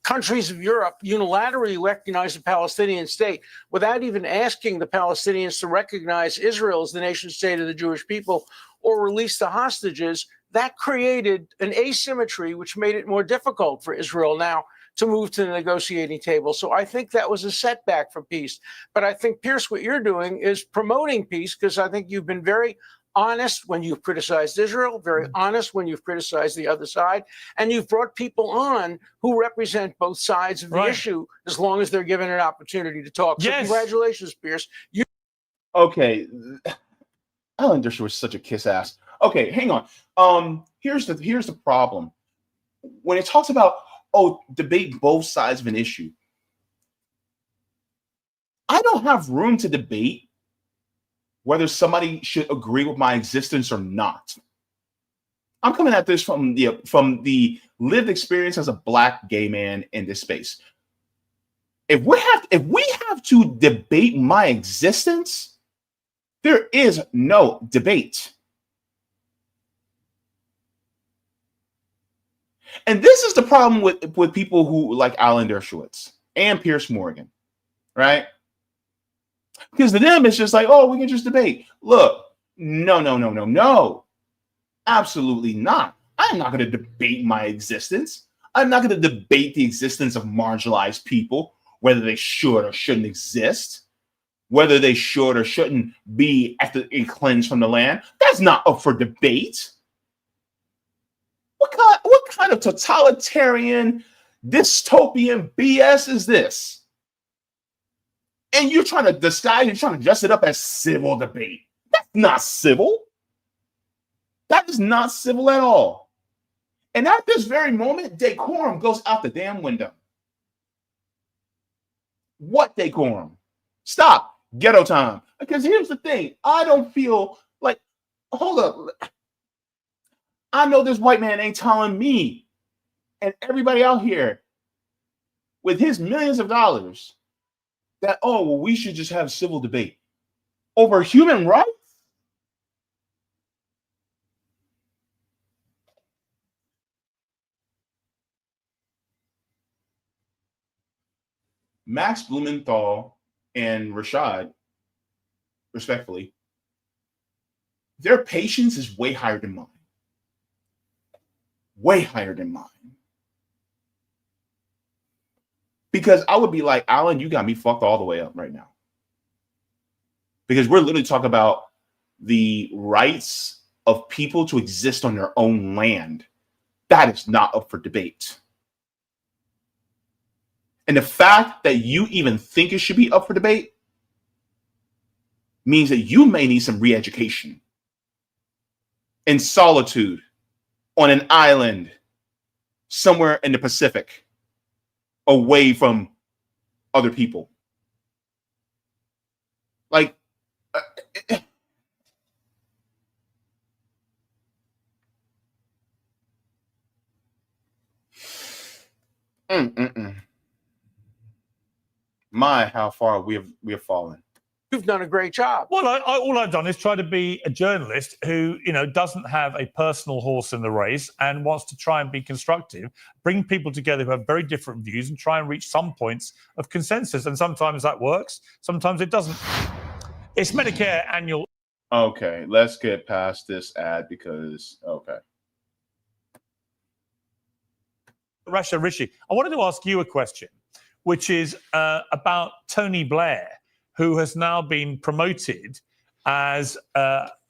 countries of Europe unilaterally recognize the Palestinian state without even asking the Palestinians to recognize Israel as the nation state of the Jewish people or release the hostages, that created an asymmetry which made it more difficult for Israel now to move to the negotiating table. So I think that was a setback for peace. But I think, Piers, what you're doing is promoting peace, because I think you've been very honest when you've criticized Israel, very honest when you've criticized the other side, and you've brought people on who represent both sides of the issue as long as they're given an opportunity to talk. So congratulations, Piers. Okay. Alan Dershowitz is such a kiss ass. Okay, hang on. Here's the problem. When it talks about debate both sides of an issue, I don't have room to debate whether somebody should agree with my existence or not. I'm coming at this from the lived experience as a Black gay man in this space. If we have to debate my existence, there is no debate. And this is the problem with people who like Alan Dershowitz and Piers Morgan, right? Because to them, it's just like, we can just debate. Look, no. Absolutely not. I'm not going to debate my existence. I'm not going to debate the existence of marginalized people, whether they should or shouldn't exist, whether they should or shouldn't be cleansed from the land. That's not up for debate. What kind of totalitarian, dystopian BS is this? And you're trying to dress it up as civil debate. That's not civil. That is not civil at all. And at this very moment, decorum goes out the damn window. What decorum? Stop. Ghetto time. Because here's the thing. I don't feel like, hold up. I know this white man ain't telling me and everybody out here with his millions of dollars that, oh, well, we should just have civil debate over human rights. Max Blumenthal and Rashad, respectfully, their patience is way higher than mine. Way higher than mine. Because I would be like, Alan, you got me fucked all the way up right now. Because we're literally talking about the rights of people to exist on their own land. That is not up for debate. And the fact that you even think it should be up for debate means that you may need some re-education in solitude on an island somewhere in the Pacific, away from other people. Like, My, how far we have fallen. You've done a great job. Well, all I've done is try to be a journalist who, doesn't have a personal horse in the race and wants to try and be constructive, bring people together who have very different views and try and reach some points of consensus. And sometimes that works, sometimes it doesn't. It's Medicare annual. Okay, let's get past this ad because, okay. Rasha Rishi, I wanted to ask you a question, which is about Tony Blair, who has now been promoted as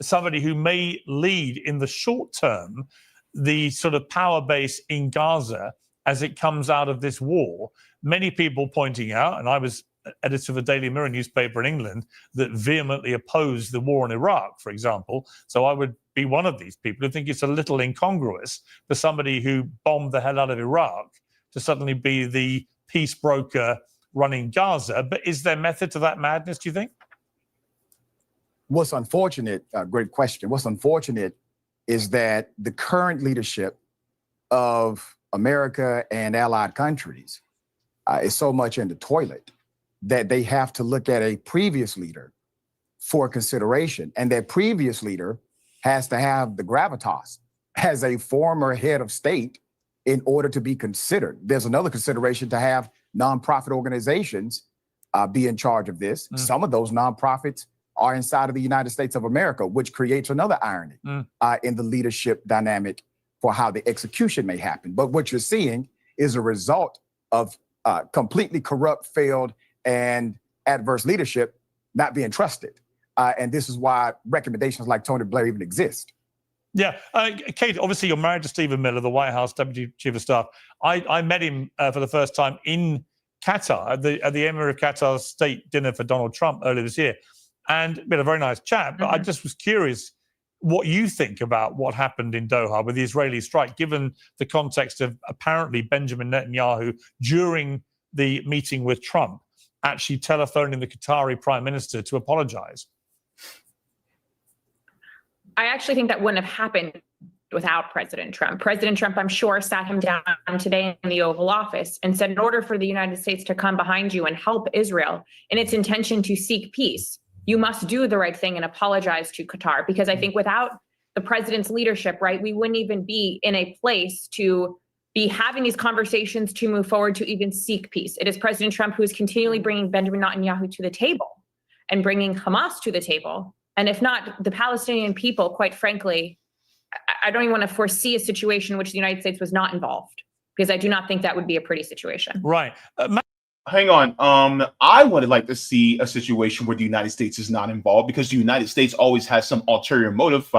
somebody who may lead in the short term the sort of power base in Gaza as it comes out of this war. Many people pointing out, and I was editor of a Daily Mirror newspaper in England that vehemently opposed the war in Iraq, for example. So I would be one of these people who think it's a little incongruous for somebody who bombed the hell out of Iraq to suddenly be the peace broker running Gaza. But is there method to that madness, do you think? What's unfortunate, great question. What's unfortunate is that the current leadership of America and allied countries is so much in the toilet that they have to look at a previous leader for consideration. And that previous leader has to have the gravitas as a former head of state in order to be considered. There's another consideration to have nonprofit organizations be in charge of this. Some of those nonprofits are inside of the United States of America, which creates another irony in the leadership dynamic for how the execution may happen. But what you're seeing is a result of completely corrupt, failed, and adverse leadership not being trusted. And this is why recommendations like Tony Blair even exist. Yeah. Kate, obviously you're married to Stephen Miller, the White House Deputy Chief of Staff. I met him for the first time in Qatar, at the Emir of Qatar state dinner for Donald Trump earlier this year. And we had a very nice chat, but I just was curious what you think about what happened in Doha with the Israeli strike, given the context of apparently Benjamin Netanyahu during the meeting with Trump actually telephoning the Qatari prime minister to apologize. I actually think that wouldn't have happened without President Trump. President Trump, I'm sure, sat him down today in the Oval Office and said, in order for the United States to come behind you and help Israel in its intention to seek peace, you must do the right thing and apologize to Qatar. Because I think without the president's leadership, right, we wouldn't even be in a place to be having these conversations to move forward to even seek peace. It is President Trump who is continually bringing Benjamin Netanyahu to the table and bringing Hamas to the table. And if not, the Palestinian people, quite frankly, I don't even want to foresee a situation in which the United States was not involved. because I do not think that would be a pretty situation. Right. Hang on. I would like to see a situation where the United States is not involved, because the United States always has some ulterior motive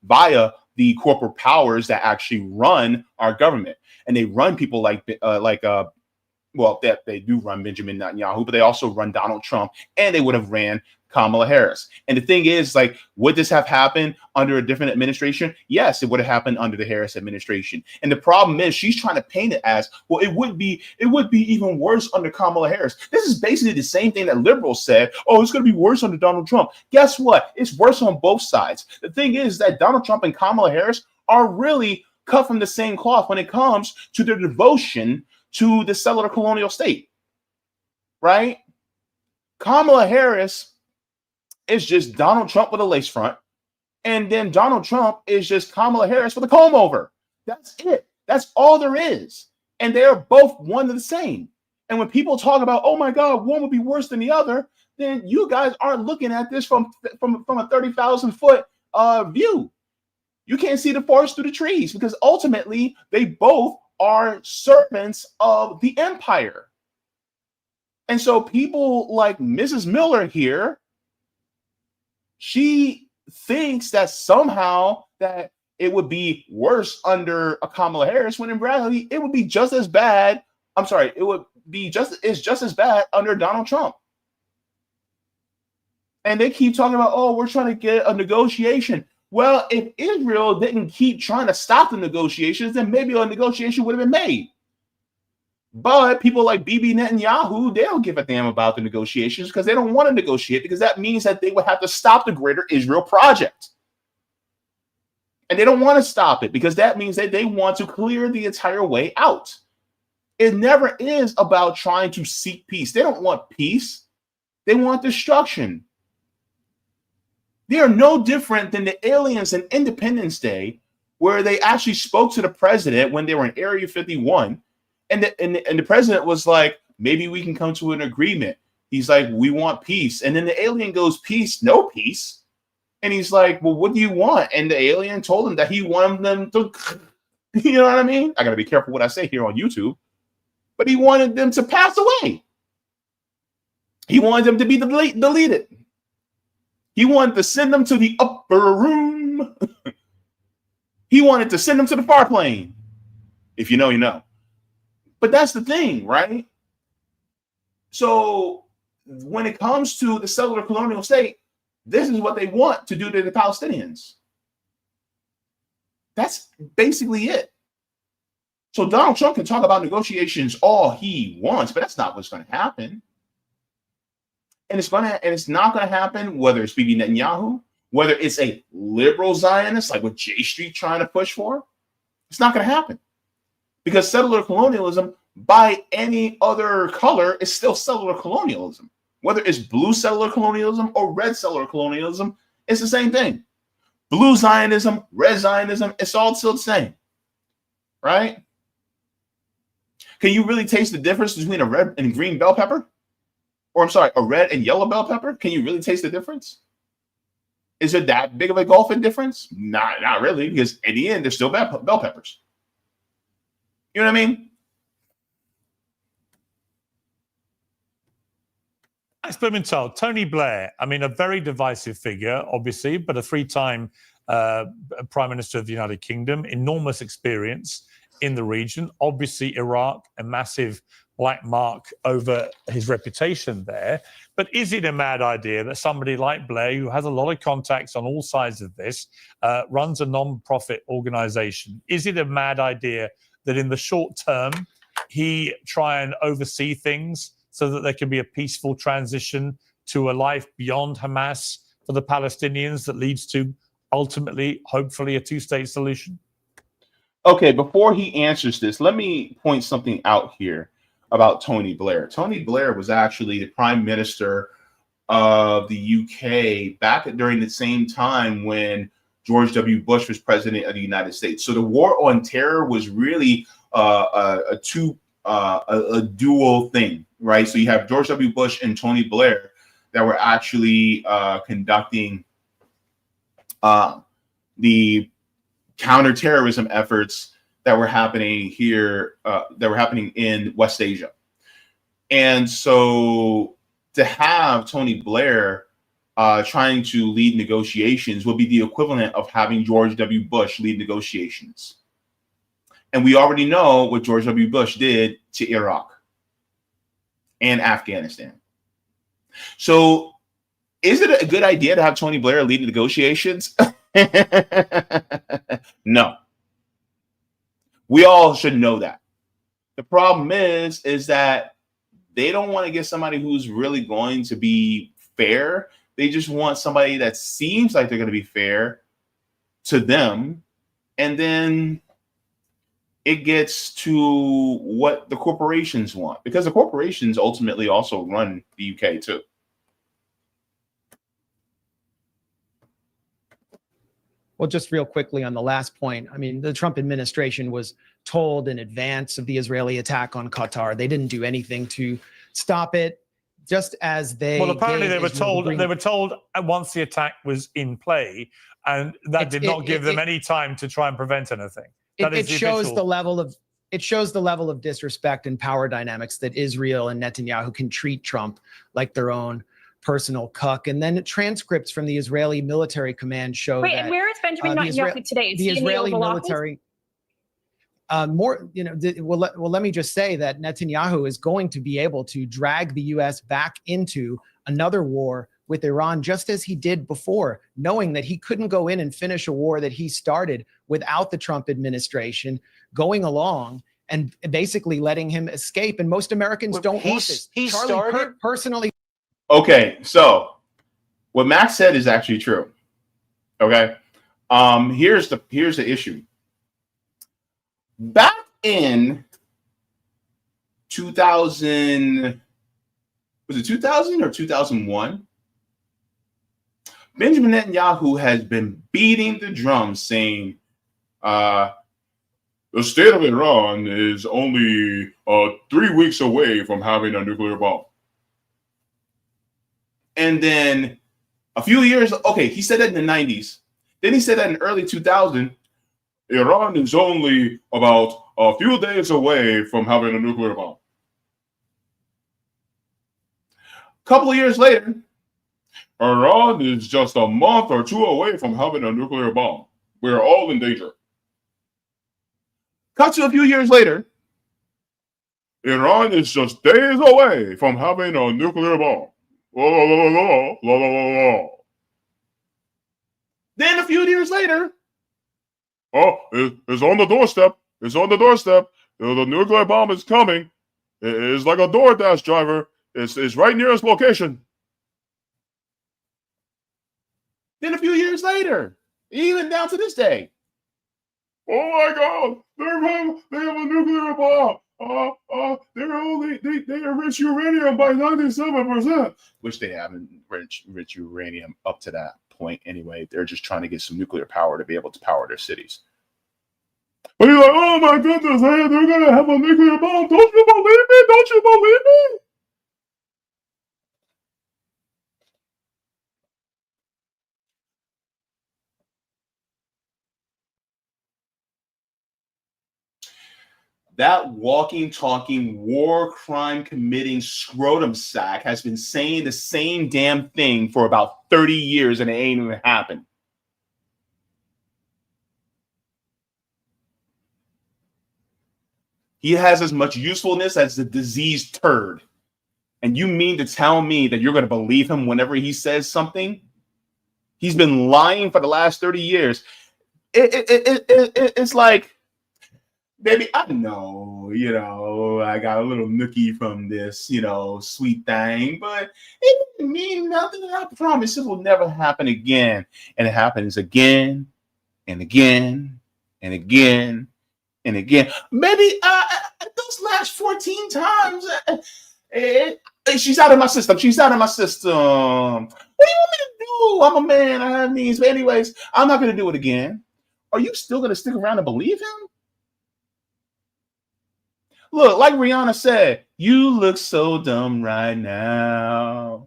via the corporate powers that actually run our government, and they run people well, that they do run Benjamin Netanyahu, but they also run Donald Trump, and they would have ran Kamala Harris. And the thing is, like, would this have happened under a different administration? Yes, it would have happened under the Harris administration. And the problem is, she's trying to paint it as, well, it would be even worse under Kamala Harris. This is basically the same thing that liberals said, oh, it's going to be worse under Donald Trump. Guess what? It's worse on both sides. The thing is that Donald Trump and Kamala Harris are really cut from the same cloth when it comes to their devotion to the settler colonial state, right? Kamala Harris is just Donald Trump with a lace front, and then Donald Trump is just Kamala Harris with a comb over. That's it. That's all there is. And they're both one and the same. And when people talk about, oh my God, one would be worse than the other, then you guys aren't looking at this from a 30,000 foot view. You can't see the forest through the trees, because ultimately they both are servants of the empire. And so people like Mrs. Miller here, she thinks that somehow that it would be worse under a Kamala Harris, when in reality it would be just as bad. I'm sorry, it's just as bad under Donald Trump. And they keep talking about, oh, we're trying to get a negotiation. Well, if Israel didn't keep trying to stop the negotiations, then maybe a negotiation would have been made. But people like Bibi Netanyahu, they don't give a damn about the negotiations, because they don't want to negotiate, because that means that they would have to stop the Greater Israel Project. And they don't want to stop it, because that means that they want to clear the entire way out. It never is about trying to seek peace. They don't want peace. They want destruction. They are no different than the aliens in Independence Day, where they actually spoke to the president when they were in Area 51. And the president was like, maybe we can come to an agreement. He's like, we want peace. And then the alien goes, peace? No peace. And he's like, well, what do you want? And the alien told him that he wanted them to, you know what I mean? I got to be careful what I say here on YouTube. But he wanted them to pass away. He wanted them to be deleted. He wanted to send them to the upper room. He wanted to send them to the far plane. If you know, you know. But that's the thing, right? So when it comes to the settler colonial state, this is what they want to do to the Palestinians. That's basically it. So Donald Trump can talk about negotiations all he wants, but that's not what's going to happen. And it's not going to happen whether it's Bibi Netanyahu, whether it's a liberal Zionist like what J Street trying to push for. It's not going to happen, because settler colonialism, by any other color, is still settler colonialism. Whether it's blue settler colonialism or red settler colonialism, it's the same thing. Blue Zionism, red Zionism, it's all still the same, right? Can you really taste the difference between a red and green bell pepper? Or I'm sorry, a red and yellow bell pepper? Can you really taste the difference? Is it that big of a gulf in difference? Not really, because in the end, they're still bell peppers. You know what I mean? Thanks, Blumenthal. Tony Blair, I mean, a very divisive figure, obviously, but a three-time Prime Minister of the United Kingdom, enormous experience in the region. Obviously, Iraq, a massive black mark over his reputation there. But is it a mad idea that somebody like Blair, who has a lot of contacts on all sides of this, runs a non-profit organization? Is it a mad idea that in the short term, he try and oversee things so that there can be a peaceful transition to a life beyond Hamas for the Palestinians that leads to ultimately, hopefully, a two-state solution? Okay, before he answers this, let me point something out here about Tony Blair. Tony Blair was actually the Prime Minister of the UK back during the same time when George W. Bush was President of the United States. So the war on terror was really a dual thing, right? So you have George W. Bush and Tony Blair that were actually conducting the counterterrorism efforts that were happening here, that were happening in West Asia. And so to have Tony Blair trying to lead negotiations would be the equivalent of having George W. Bush lead negotiations. And we already know what George W. Bush did to Iraq and Afghanistan. So is it a good idea to have Tony Blair lead negotiations? No. We all should know that. The problem is that they don't want to get somebody who's really going to be fair. They just want somebody that seems like they're going to be fair to them. And then it gets to what the corporations want, because the corporations ultimately also run the UK too. Well, just real quickly on the last point, I mean, the Trump administration was told in advance of the Israeli attack on Qatar. They didn't do anything to stop it, just as they. Well, apparently they were told once the attack was in play, and that did not give them any time to try and prevent anything. It shows the level of disrespect and power dynamics that Israel and Netanyahu can treat Trump like their own personal cuck. And then transcripts from the Israeli military command show Wait, that, and where is Benjamin Netanyahu today? Is the he in the Israeli Oval military let me just say that Netanyahu is going to be able to drag the US back into another war with Iran, just as he did before, knowing that he couldn't go in and finish a war that he started without the Trump administration going along and basically letting him escape. And most Americans don't want this. Charlie Kirk personally. Okay, so what Max said is actually true. Okay, here's the issue. Back in 2000, was it 2000 or 2001? Benjamin Netanyahu has been beating the drum, saying the state of Iran is only 3 weeks away from having a nuclear bomb. And then a few years, okay, he said that in the 90s. Then he said that in early 2000, Iran is only about a few days away from having a nuclear bomb. A couple of years later, Iran is just a month or two away from having a nuclear bomb. We're all in danger. Cut to a few years later, Iran is just days away from having a nuclear bomb. La, la, la, la, la, la, la, la. Then a few years later, it's on the doorstep. It's on the doorstep. The nuclear bomb is coming. It's like a DoorDash driver. It's right near its location. Then a few years later, even down to this day, oh my God, they have a nuclear bomb. They enrich uranium by 97%, which they haven't enriched uranium up to that point anyway. They're just trying to get some nuclear power to be able to power their cities. But you're like, oh my goodness, hey, they're gonna have a nuclear bomb. Don't you believe me? Don't you believe me? That walking, talking, war crime committing scrotum sack has been saying the same damn thing for about 30 years and it ain't even happened. He has as much usefulness as the diseased turd. And you mean to tell me that you're going to believe him whenever he says something? He's been lying for the last 30 years. It's like, baby, I know, I got a little nookie from this, sweet thing, but it didn't mean nothing. I promise it will never happen again. And it happens again and again and again and again. Maybe those last 14 times, she's out of my system. She's out of my system. What do you want me to do? I'm a man. I have needs. But anyways, I'm not going to do it again. Are you still going to stick around and believe him? Look, like Rihanna said, you look so dumb right now,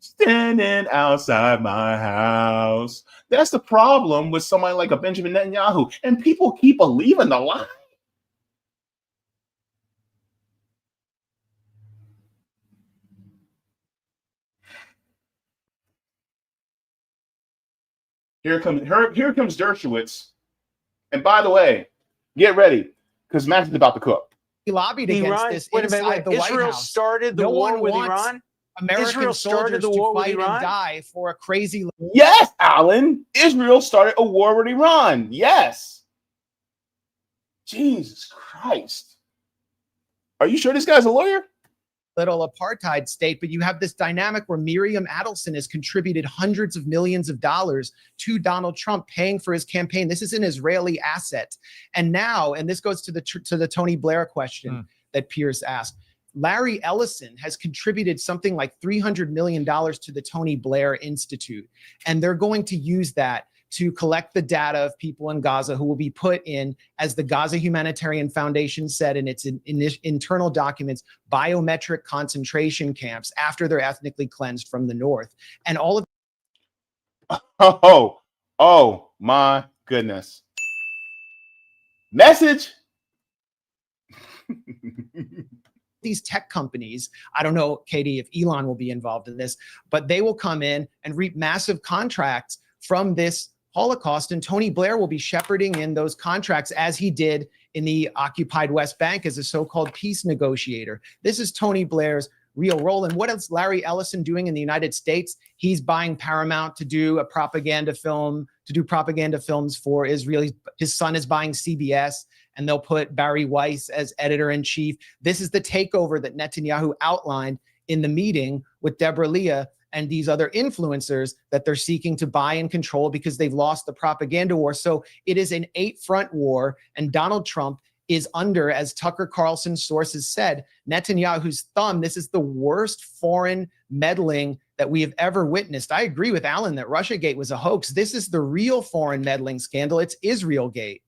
standing outside my house. That's the problem with somebody like a Benjamin Netanyahu. And people keep believing the lie. Here comes Dershowitz. And by the way, get ready, because Matt's about to cook. He lobbied against this inside the White Israel House. started the war with Iran. American Israel started soldiers the war to with fight Iran? and die for a crazy. Yes, Alan. Israel started a war with Iran. Yes. Jesus Christ. Are you sure this guy's a lawyer? Little apartheid state, but you have this dynamic where Miriam Adelson has contributed hundreds of millions of dollars to Donald Trump, paying for his campaign. This is an Israeli asset. And now, and this goes to the Tony Blair question that Piers asked, Larry Ellison has contributed something like $300 million to the Tony Blair Institute. And they're going to use that to collect the data of people in Gaza who will be put in, as the Gaza Humanitarian Foundation said in its internal documents, biometric concentration camps after they're ethnically cleansed from the north. And all of Oh my goodness. Message. these tech companies, I don't know, Katie, if Elon will be involved in this, but they will come in and reap massive contracts from this Holocaust, and Tony Blair will be shepherding in those contracts as he did in the occupied West Bank as a so-called peace negotiator. This is Tony Blair's real role. And what is Larry Ellison doing in the United States? He's buying Paramount to do a propaganda film, to do propaganda films for Israel. His son is buying CBS, and they'll put Barry Weiss as editor-in-chief. This is the takeover that Netanyahu outlined in the meeting with Deborah Leah and these other influencers that they're seeking to buy and control because they've lost the propaganda war. So it is an 8-front war, and Donald Trump is under, as Tucker Carlson's sources said, Netanyahu's thumb. This is the worst foreign meddling that we have ever witnessed. I agree with Alan that Russiagate was a hoax. This is the real foreign meddling scandal. It's Israelgate.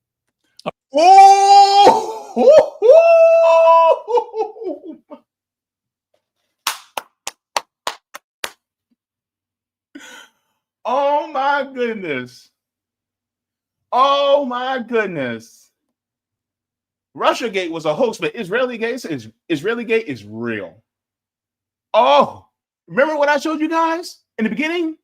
Oh my goodness. Oh my goodness. Russiagate was a hoax, but Israelgate is real. Oh, remember what I showed you guys in the beginning?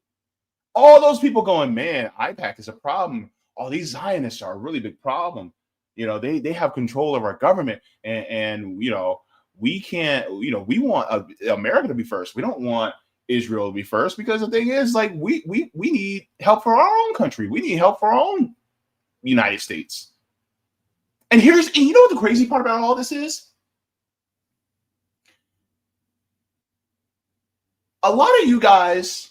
All those people going, man, IPAC is a problem. All these Zionists are a really big problem. You know, they have control of our government, and you know, we can't, you know, we want America to be first. We don't want Israel to be first, because the thing is, like, we need help for our own country. We need help for our own United States. And you know what the crazy part about all this is? A lot of you guys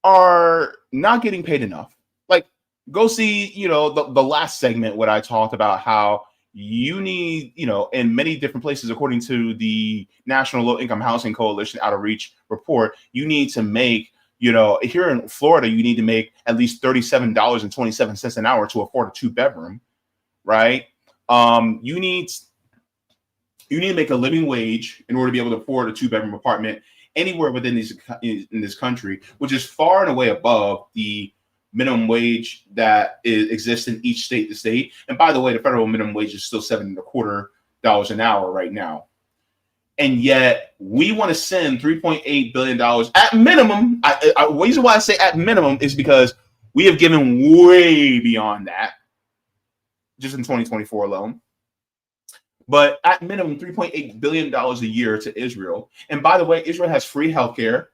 are not getting paid enough. Like, go see, you know, the last segment when I talked about how you need, you know, in many different places, according to the National Low Income Housing Coalition Out of Reach report, you need to make, you know, here in Florida, you need to make at least $37.27 an hour to afford a 2-bedroom, right? You need to make a living wage in order to be able to afford a 2-bedroom apartment anywhere within this country, which is far and away above the minimum wage that exists in each state to state. And by the way, the federal minimum wage is still $7.25 an hour right now. And yet we want to send $3.8 billion at minimum. The reason why I say at minimum is because we have given way beyond that just in 2024 alone. But at minimum, $3.8 billion a year to Israel. And by the way, Israel has free healthcare.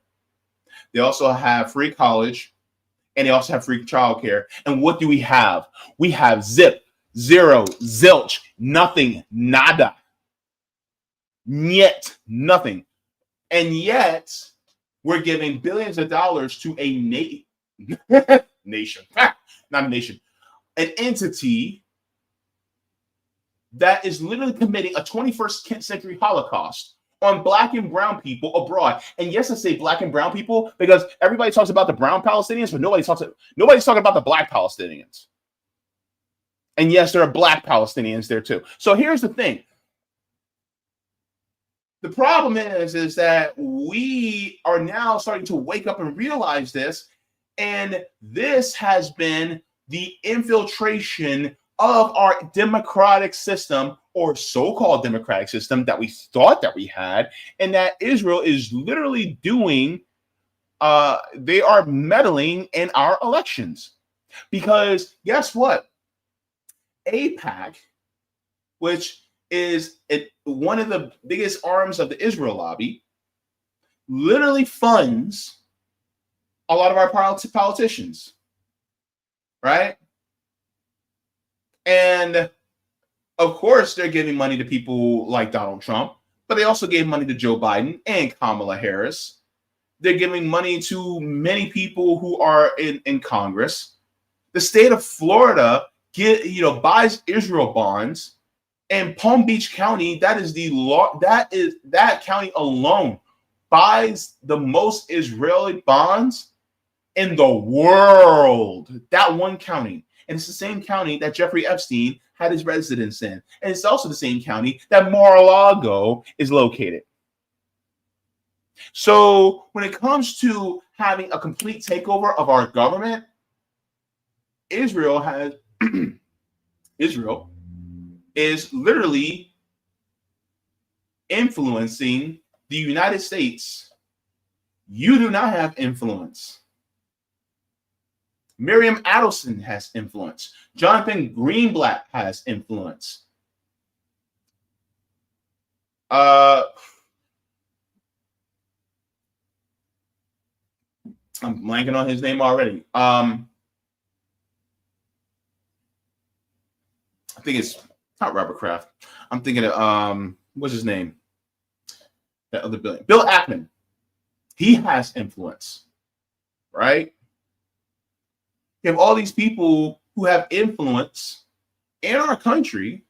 They also have free college. And they also have free childcare. And what do we have? We have zip, zero, zilch, nothing, nada. Yet, nothing. And yet, we're giving billions of dollars to a nation, not a nation, an entity that is literally committing a 21st century Holocaust on Black and brown people abroad. And yes, I say Black and brown people because everybody talks about the brown Palestinians, but nobody's talking about the Black Palestinians. And yes, there are Black Palestinians there too. So here's the thing. The problem is that we are now starting to wake up and realize this. And this has been the infiltration of our democratic system, or so-called democratic system that we thought that we had, and that Israel is literally doing, they are meddling in our elections. Because guess what? AIPAC, which is one of the biggest arms of the Israel lobby, literally funds a lot of our politicians, right? And of course, they're giving money to people like Donald Trump, but they also gave money to Joe Biden and Kamala Harris. They're giving money to many people who are in Congress. The state of Florida buys Israel bonds, and Palm Beach County, that county alone buys the most Israeli bonds in the world. That one county. And it's the same county that Jeffrey Epstein had his residence in. And it's also the same county that Mar-a-Lago is located. So when it comes to having a complete takeover of our government, Israel is literally influencing the United States. You do not have influence. Miriam Adelson has influence. Jonathan Greenblatt has influence. I'm blanking on his name already. I think it's not Robert Kraft. I'm thinking of what's his name? That other Bill Ackman. He has influence, right? You have all these people who have influence in our country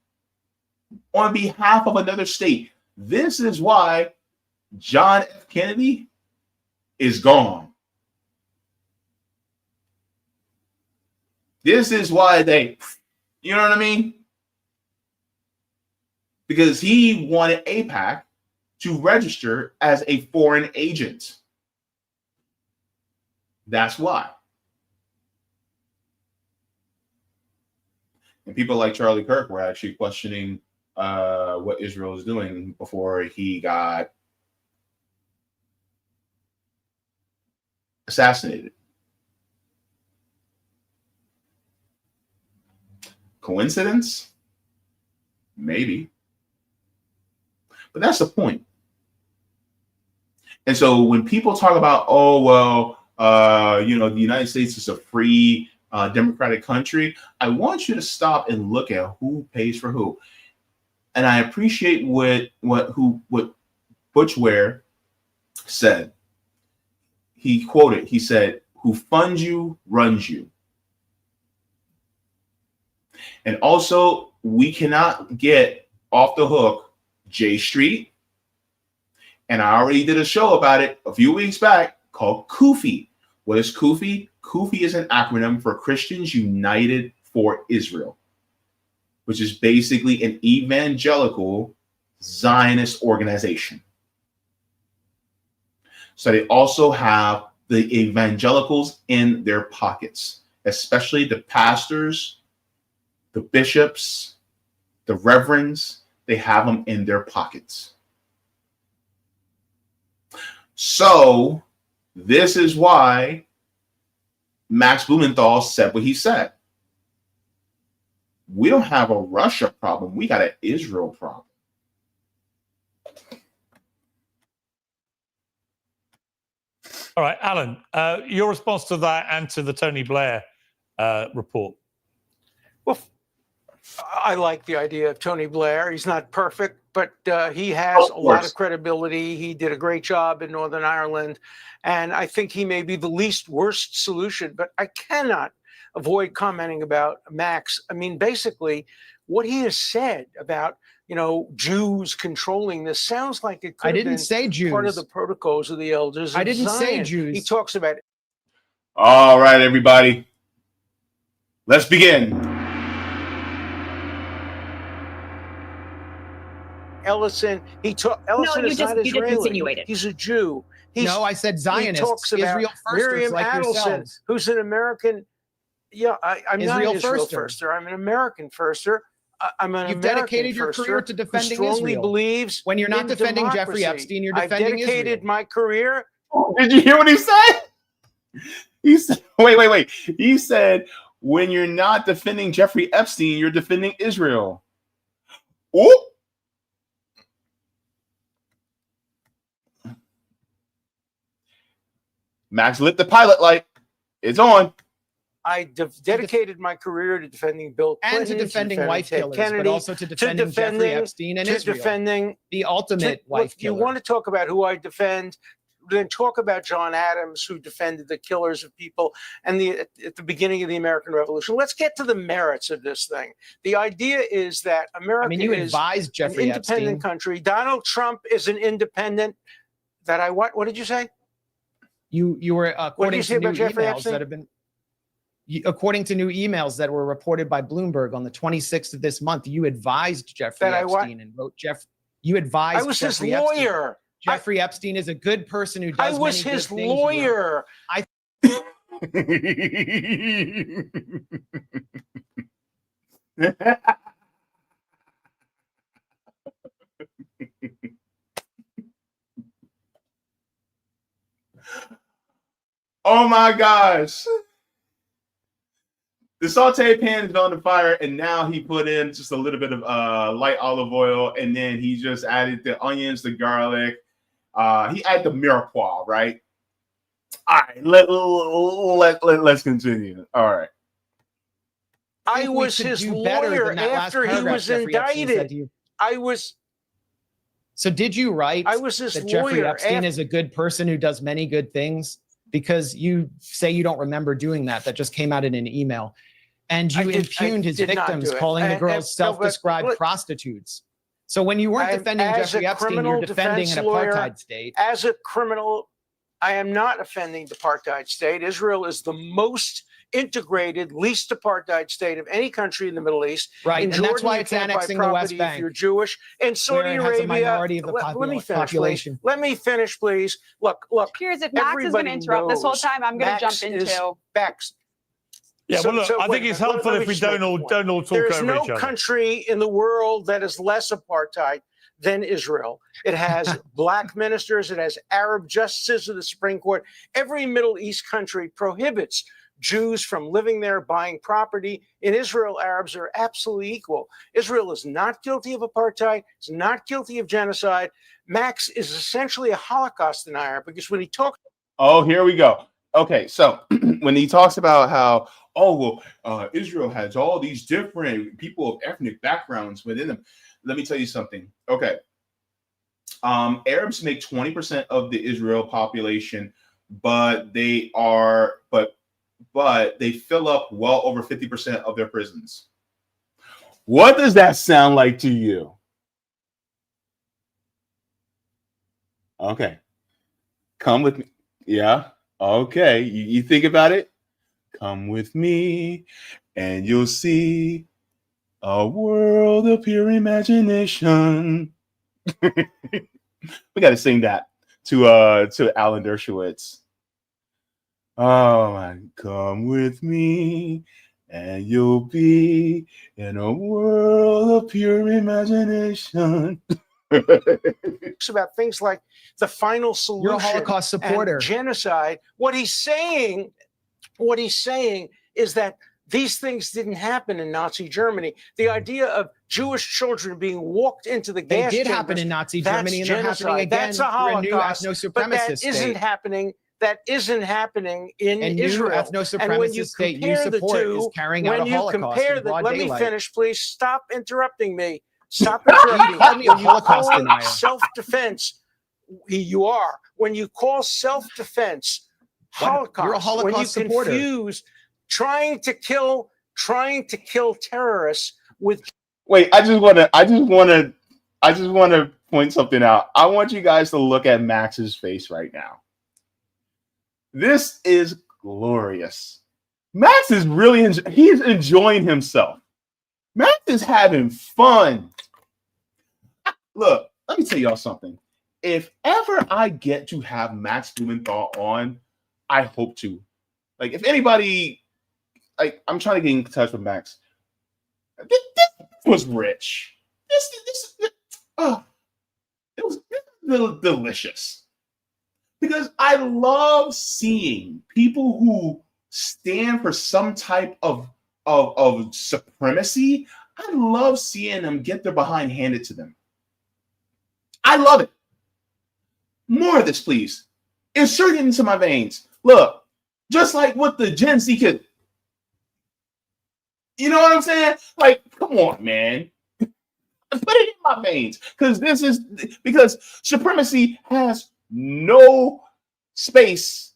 on behalf of another state. This is why John F. Kennedy is gone. This is why you know what I mean? Because he wanted AIPAC to register as a foreign agent. That's why. And people like Charlie Kirk were actually questioning what Israel is doing before he got assassinated. Coincidence? Maybe. But that's the point. And so when people talk about, the United States is a free democratic country, I want you to stop and look at who pays for who. And I appreciate what Butch Ware said. He said, "Who funds you runs you." And also, we cannot get off the hook J Street. And I already did a show about it a few weeks back called CUFI. What is CUFI? CUFI is an acronym for Christians United for Israel, which is basically an evangelical Zionist organization. So they also have the evangelicals in their pockets, especially the pastors, the bishops, the reverends. They have them in their pockets. So this is why Max Blumenthal said what he said. We don't have a Russia problem. We got an Israel problem. All right, Alan, your response to that and to the Tony Blair report. Well, I like the idea of Tony Blair. He's not perfect, but he has a lot of credibility. He did a great job in Northern Ireland, and I think he may be the least worst solution, but I cannot avoid commenting about Max. I mean, basically, what he has said about, Jews controlling this sounds like it could have been say Jews. Part of the protocols of the elders. I didn't say Zion. Jews. He talks about it. All right, everybody. Let's begin. Ellison is not Israeli. He's a Jew. No, I said Zionist. He talks about Israel firsters Miriam like Adelson, yourselves. who's an American. Yeah, I'm not an Israel firster. I'm an American firster. You've dedicated your career to defending strongly Israel. Believes when you're not in defending democracy. Jeffrey Epstein, you're defending I've dedicated Israel. my career. Did you hear what he said? He said, wait. He said, When you're not defending Jeffrey Epstein, you're defending Israel. Oh, Max lit the pilot light. It's on. I dedicated my career to defending Bill Clinton, and to defending wife Ted killers, Kennedy, but also to defending Jeffrey Epstein and Israel. Defending the ultimate wife killer. You want to talk about who I defend? Then talk about John Adams, who defended the killers of people and at the beginning of the American Revolution. Let's get to the merits of this thing. The idea is that America you is advised Jeffrey an independent Epstein. country. Donald Trump is an independent. What did you say? You were according to new Jeffrey emails Epstein? that have been. According to new emails that were reported by Bloomberg on the 26th of this month, you advised Jeffrey Epstein and wrote You advised. I was Jeffrey his lawyer. Jeffrey Epstein is a good person who does. I was many his good things. lawyer. Oh my gosh. The saute pan is on the fire, and now he put in just a little bit of light olive oil, and then he just added the onions, the garlic. He added the mirepoix, right? All right, let's continue. All right. I was his lawyer after he was indicted. I was. So did you write I was his that Jeffrey lawyer Epstein is a good person who does many good things? Because you say you don't remember doing that. That just came out in an email. And you impugned his victims, calling the girls self-described prostitutes. So when you weren't defending Jeffrey Epstein, you're defending an apartheid state. As a criminal, I am not offending the apartheid state. Israel is the most integrated, least apartheid state of any country in the Middle East. Right, in and Jordan, that's why you it's can't buy annexing the West property Bank. if you're Jewish. In Saudi where it has a Arabia, minority of the let me finish, population. please. Let me finish, please. Look. Piers, if Max is going to interrupt this whole time, I'm going to jump in too. Yeah, well, look, I think it's helpful if we don't all talk over each other. There's no country in the world that is less apartheid than Israel. It has black ministers. It has Arab justices of the Supreme Court. Every Middle East country prohibits Jews from living there, buying property. In Israel, Arabs are absolutely equal. Israel is not guilty of apartheid. It's not guilty of genocide. Max is essentially a Holocaust denier because when he talks. Oh, here we go. Okay, so when he talks about how, Israel has all these different people of ethnic backgrounds within them. Let me tell you something. Okay. Arabs make 20% of the Israel population, but they fill up well over 50% of their prisons. What does that sound like to you? Okay. Come with me. Yeah. Okay. You think about it? Come with me and you'll see a world of pure imagination. We got to sing that to Alan Dershowitz. Oh, and come with me and you'll be in a world of pure imagination. About things like the final solution. You're a Holocaust supporter. And genocide. What he's saying is that these things didn't happen in Nazi Germany. The idea of Jewish children being walked into the gas chambers. They did happen in Nazi Germany, and they're happening again. That's a Holocaust. A new ethno-supremacist but that isn't happening. That isn't happening in Israel. And when you state you support is carrying out a Holocaust in broad let daylight. me finish, please. Stop interrupting me. Stop interrupting. You called me a Holocaust denier. Self-defense. You are. When you call self-defense Holocaust, you're a Holocaust when you supporter. confuse trying to kill terrorists with. Wait, I just want to point something out. I want you guys to look at Max's face right now. This is glorious. Max is really he's enjoying himself. Max is having fun. Look, let me tell y'all something. If ever I get to have Max Blumenthal on, I hope to. Like, if anybody, like, I'm trying to get in touch with Max. This was rich. It was delicious. Because I love seeing people who stand for some type of supremacy, I love seeing them get their behind handed to them. I love it. More of this, please. Insert it into my veins. Look, just like with the Gen Z kid. You know what I'm saying? Like, come on, man. Put it in my veins. Because supremacy has no space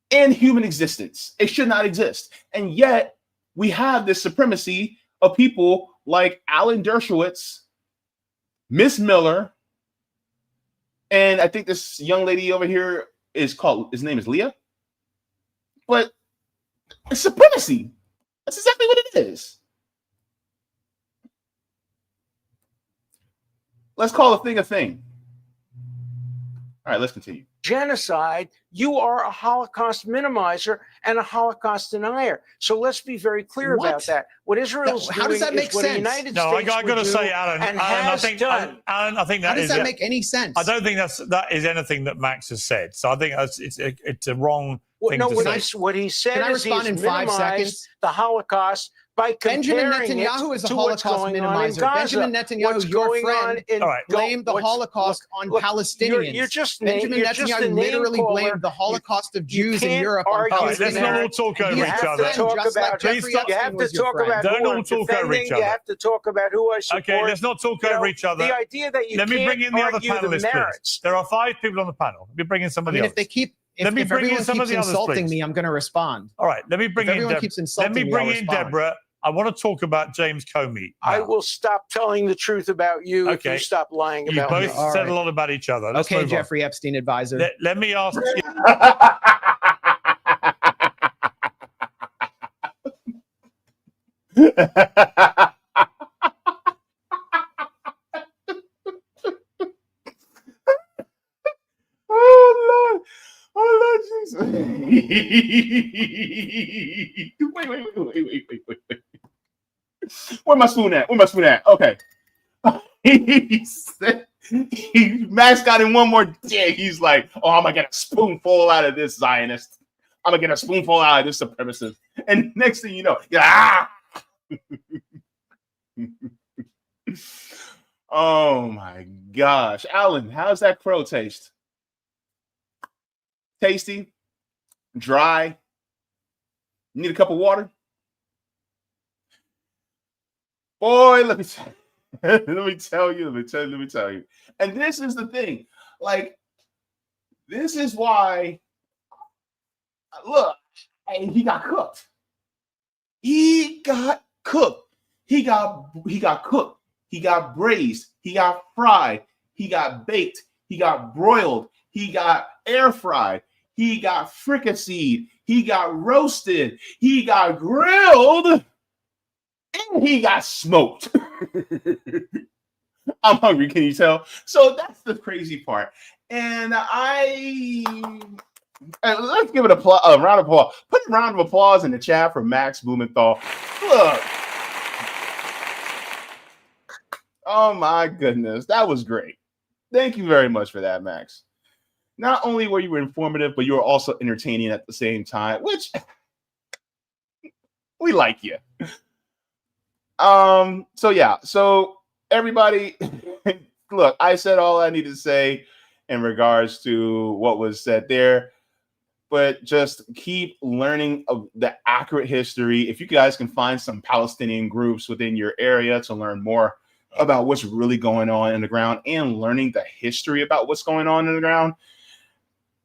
in human existence. It should not exist. And yet we have this supremacy of people like Alan Dershowitz, Miss Miller, and I think this young lady over here his name is Leah. But it's supremacy. That's exactly what it is. Let's call a thing a thing. All right, let's continue. Genocide, you are a Holocaust minimizer and a Holocaust denier. So let's be very clear about that. What Israel's doing, how does that make sense? The United States I got to say, Alan, I think that how does that make any sense? I don't think that is anything that Max has said. So I think it's a wrong thing to say. What he said is he's minimized the Holocaust by Benjamin Netanyahu is a Holocaust minimizer. Benjamin Netanyahu, your friend, blamed the Holocaust on Palestinians. Benjamin Netanyahu literally blamed the Holocaust of Jews in Europe on Palestinians. Let's not all talk over each other. You have to talk about Don't all talk over each other. You have to talk about who I support. Okay, let's not talk over each other. The idea that you Let me bring in the other panelists, please. There are 5 people on the panel. Let me bring in somebody else. If they keep If everyone keeps insulting me, I'm going to respond. All right, let me bring in Deborah. I want to talk about James Comey. I will stop telling the truth about you if you stop lying about me. You both said a lot about each other. Let's okay, Jeffrey Epstein advisor. Let me ask you. Oh Lord, Jesus. Wait. Where my spoon at? Okay. Max got in one more dig. He's like, oh, I'm gonna get a spoonful out of this Zionist. I'm gonna get a spoonful out of this supremacist. And next thing you know, oh my gosh. Alan, how's that crow taste? Tasty? Dry? You need a cup of water? Boy, let me tell you. And this is the thing. Like, this is why, look, he got cooked. He got cooked. He got cooked. He got braised. He got fried. He got baked. He got broiled. He got air fried. He got fricasseed. He got roasted. He got grilled. And he got smoked. I'm hungry, can you tell? So that's the crazy part. And let's give it a round of applause. Put a round of applause in the chat for Max Blumenthal. Look. Oh my goodness. That was great. Thank you very much for that, Max. Not only were you informative, but you were also entertaining at the same time, which we like you. So everybody, look, I said all I need to say in regards to what was said there, but just keep learning of the accurate history. If you guys can find some Palestinian groups within your area to learn more about what's really going on in the ground and learning the history about what's going on in the ground,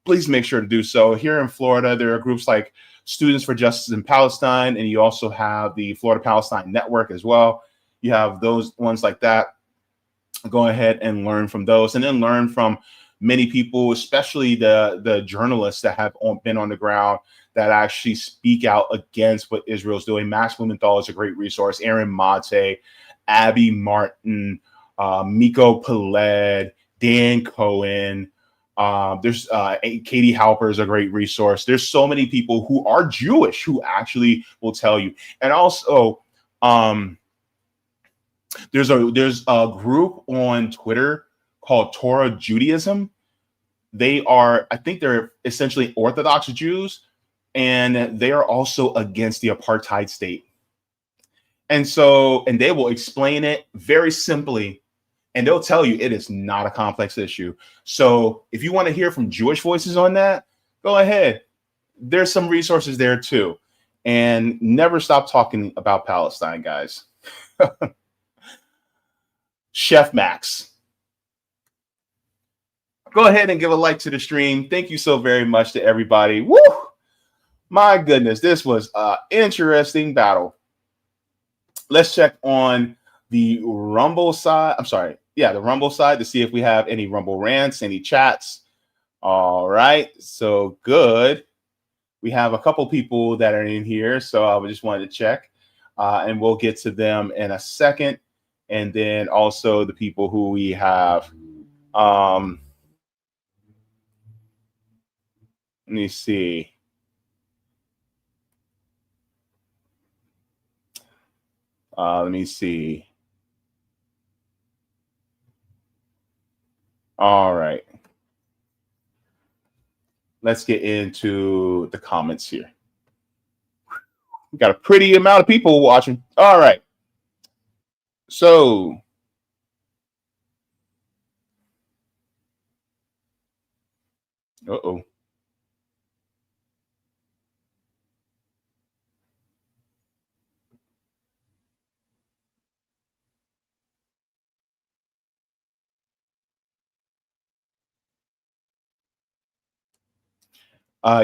please make sure to do so. Here in Florida, there are groups like Students for Justice in Palestine, and you also have the Florida Palestine Network as well. You have those ones like that. Go ahead and learn from those, and then learn from many people, especially the journalists that have been on the ground that actually speak out against what Israel's doing. Max Blumenthal is a great resource. Aaron Mate, Abby Martin, Miko Peled, Dan Cohen. There's Katie Halper is a great resource. There's so many people who are Jewish who actually will tell you. And also, there's a group on Twitter called Torah Judaism. I think they're essentially Orthodox Jews, and they are also against the apartheid state. And they will explain it very simply, and they'll tell you it is not a complex issue. So if you want to hear from Jewish voices on that, go ahead. There's some resources there too. And never stop talking about Palestine, guys. Chef Max. Go ahead and give a like to the stream. Thank you so very much to everybody. Woo! My goodness, this was an interesting battle. Let's check on the Rumble side. I'm sorry. Yeah, the Rumble side to see if we have any Rumble rants, any chats. All right. So good. We have a couple people that are in here. So I just wanted to check. And we'll get to them in a second. And then also the people who we have. Let me see. Let me see. All right. Let's get into the comments here. We got a pretty amount of people watching. All right. So uh-oh.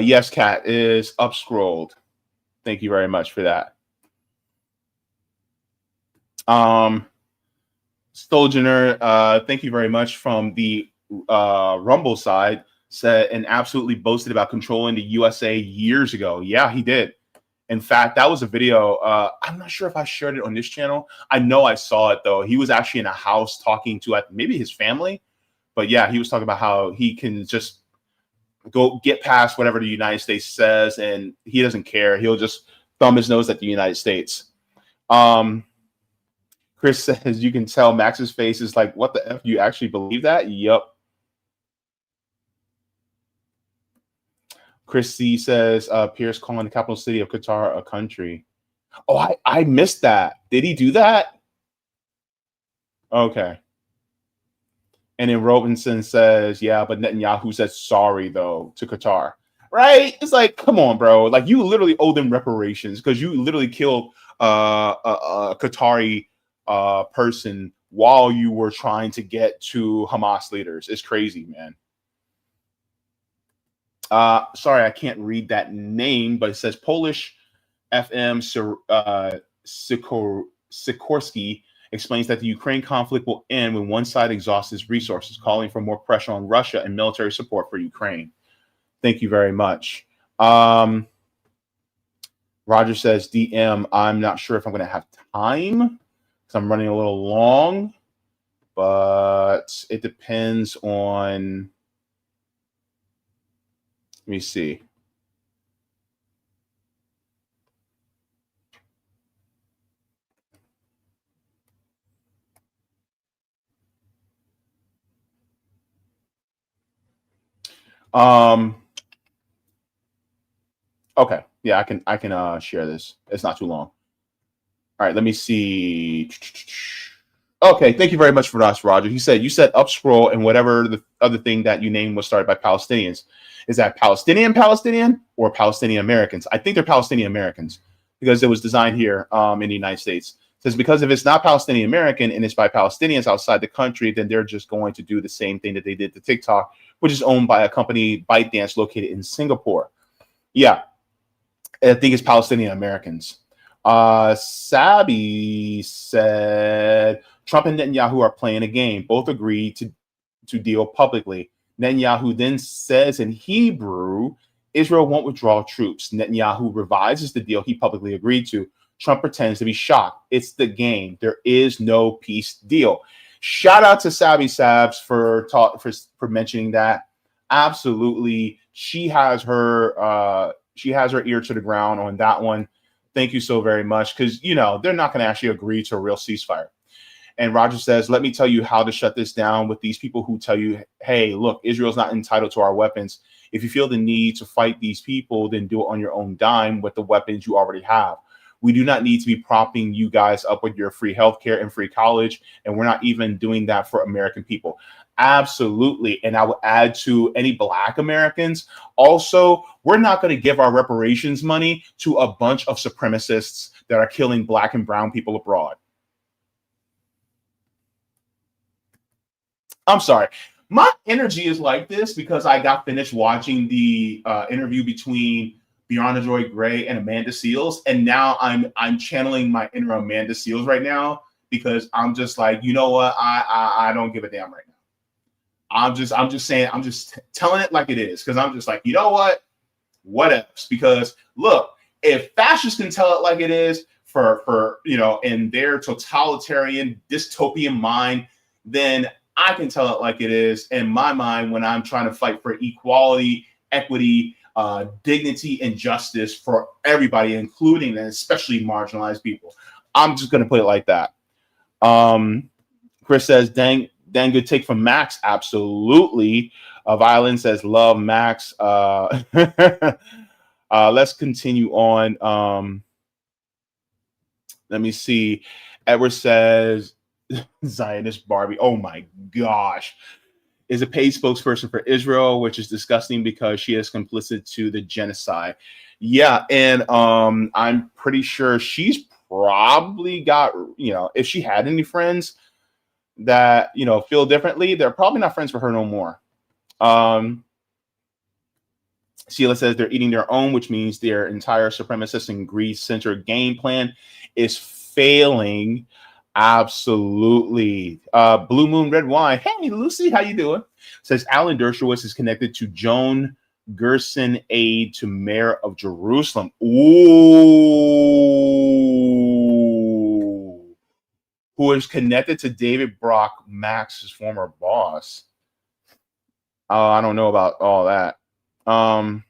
Yes, Kat is up scrolled. Thank you very much for that. Stolgener, thank you very much from the Rumble side, said and absolutely boasted about controlling the USA years ago. Yeah, he did. In fact, that was a video. I'm not sure if I shared it on this channel. I know I saw it, though. He was actually in a house talking to maybe his family. But yeah, he was talking about how he can just go get past whatever the United States says, and he doesn't care. He'll just thumb his nose at the United States. Chris says, you can tell Max's face is like, what the F? You actually believe that? Yup. Chris C says, Piers calling the capital city of Qatar a country. Oh, I missed that. Did he do that? Okay. And then Robinson says, yeah, but Netanyahu said sorry, though, to Qatar. Right? It's like, come on, bro. Like, you literally owe them reparations because you literally killed a Qatari person while you were trying to get to Hamas leaders. It's crazy, man. Sorry, I can't read that name, but it says Polish FM Sikorsky explains that the Ukraine conflict will end when one side exhausts its resources, calling for more pressure on Russia and military support for Ukraine. Thank you very much. Roger says, DM, I'm not sure if I'm going to have time because I'm running a little long, but it depends on, let me see. Okay. Yeah, I can share this. It's not too long. All right, let me see. Okay, thank you very much for that, Roger. He said, you said up scroll and whatever the other thing that you named was started by Palestinians. Is that Palestinian or Palestinian Americans? I think they're Palestinian Americans because it was designed here in the United States. It says because if it's not Palestinian American and it's by Palestinians outside the country, then they're just going to do the same thing that they did to TikTok, which is owned by a company, ByteDance, located in Singapore. Yeah, I think it's Palestinian Americans. Sabi said, Trump and Netanyahu are playing a game. Both agreed to deal publicly. Netanyahu then says in Hebrew, Israel won't withdraw troops. Netanyahu revises the deal he publicly agreed to. Trump pretends to be shocked. It's the game. There is no peace deal. Shout out to Sabi Sabs for mentioning that. Absolutely. She has her ear to the ground on that one. Thank you so very much. Because, you know, they're not going to actually agree to a real ceasefire. And Roger says, let me tell you how to shut this down with these people who tell you, hey, look, Israel's not entitled to our weapons. If you feel the need to fight these people, then do it on your own dime with the weapons you already have. We do not need to be propping you guys up with your free healthcare and free college, and we're not even doing that for American people. Absolutely. And I would add to any Black Americans. Also, we're not going to give our reparations money to a bunch of supremacists that are killing Black and brown people abroad. I'm sorry. My energy is like this because I got finished watching the interview between Brianna Joy Gray and Amanda Seales, and now I'm channeling my inner Amanda Seales right now because I'm just like, you know what? I don't give a damn right now. I'm just saying, I'm just telling it like it is because I'm just like, you know what? What else? Because look, if fascists can tell it like it is for in their totalitarian dystopian mind, then I can tell it like it is in my mind when I'm trying to fight for equality, equity, dignity, and justice for everybody, including and especially marginalized people. I'm just going to put it like that. Chris says, dang good take from Max. Absolutely. Violin says, love Max. Let's continue on. Let me see. Edward says, Zionist Barbie. Oh my gosh. Is a paid spokesperson for Israel, which is disgusting because she is complicit to the genocide. Yeah, and I'm pretty sure she's probably got, if she had any friends that, feel differently, they're probably not friends for her no more. Sheila says they're eating their own, which means their entire supremacist and greed-centered game plan is failing. Absolutely. Blue Moon Red Wine. Hey, Lucy, how you doing? Says Alan Dershowitz is connected to Joan Gerson, aide to mayor of Jerusalem. Ooh. Who is connected to David Brock, Max's former boss. I don't know about all that. I'm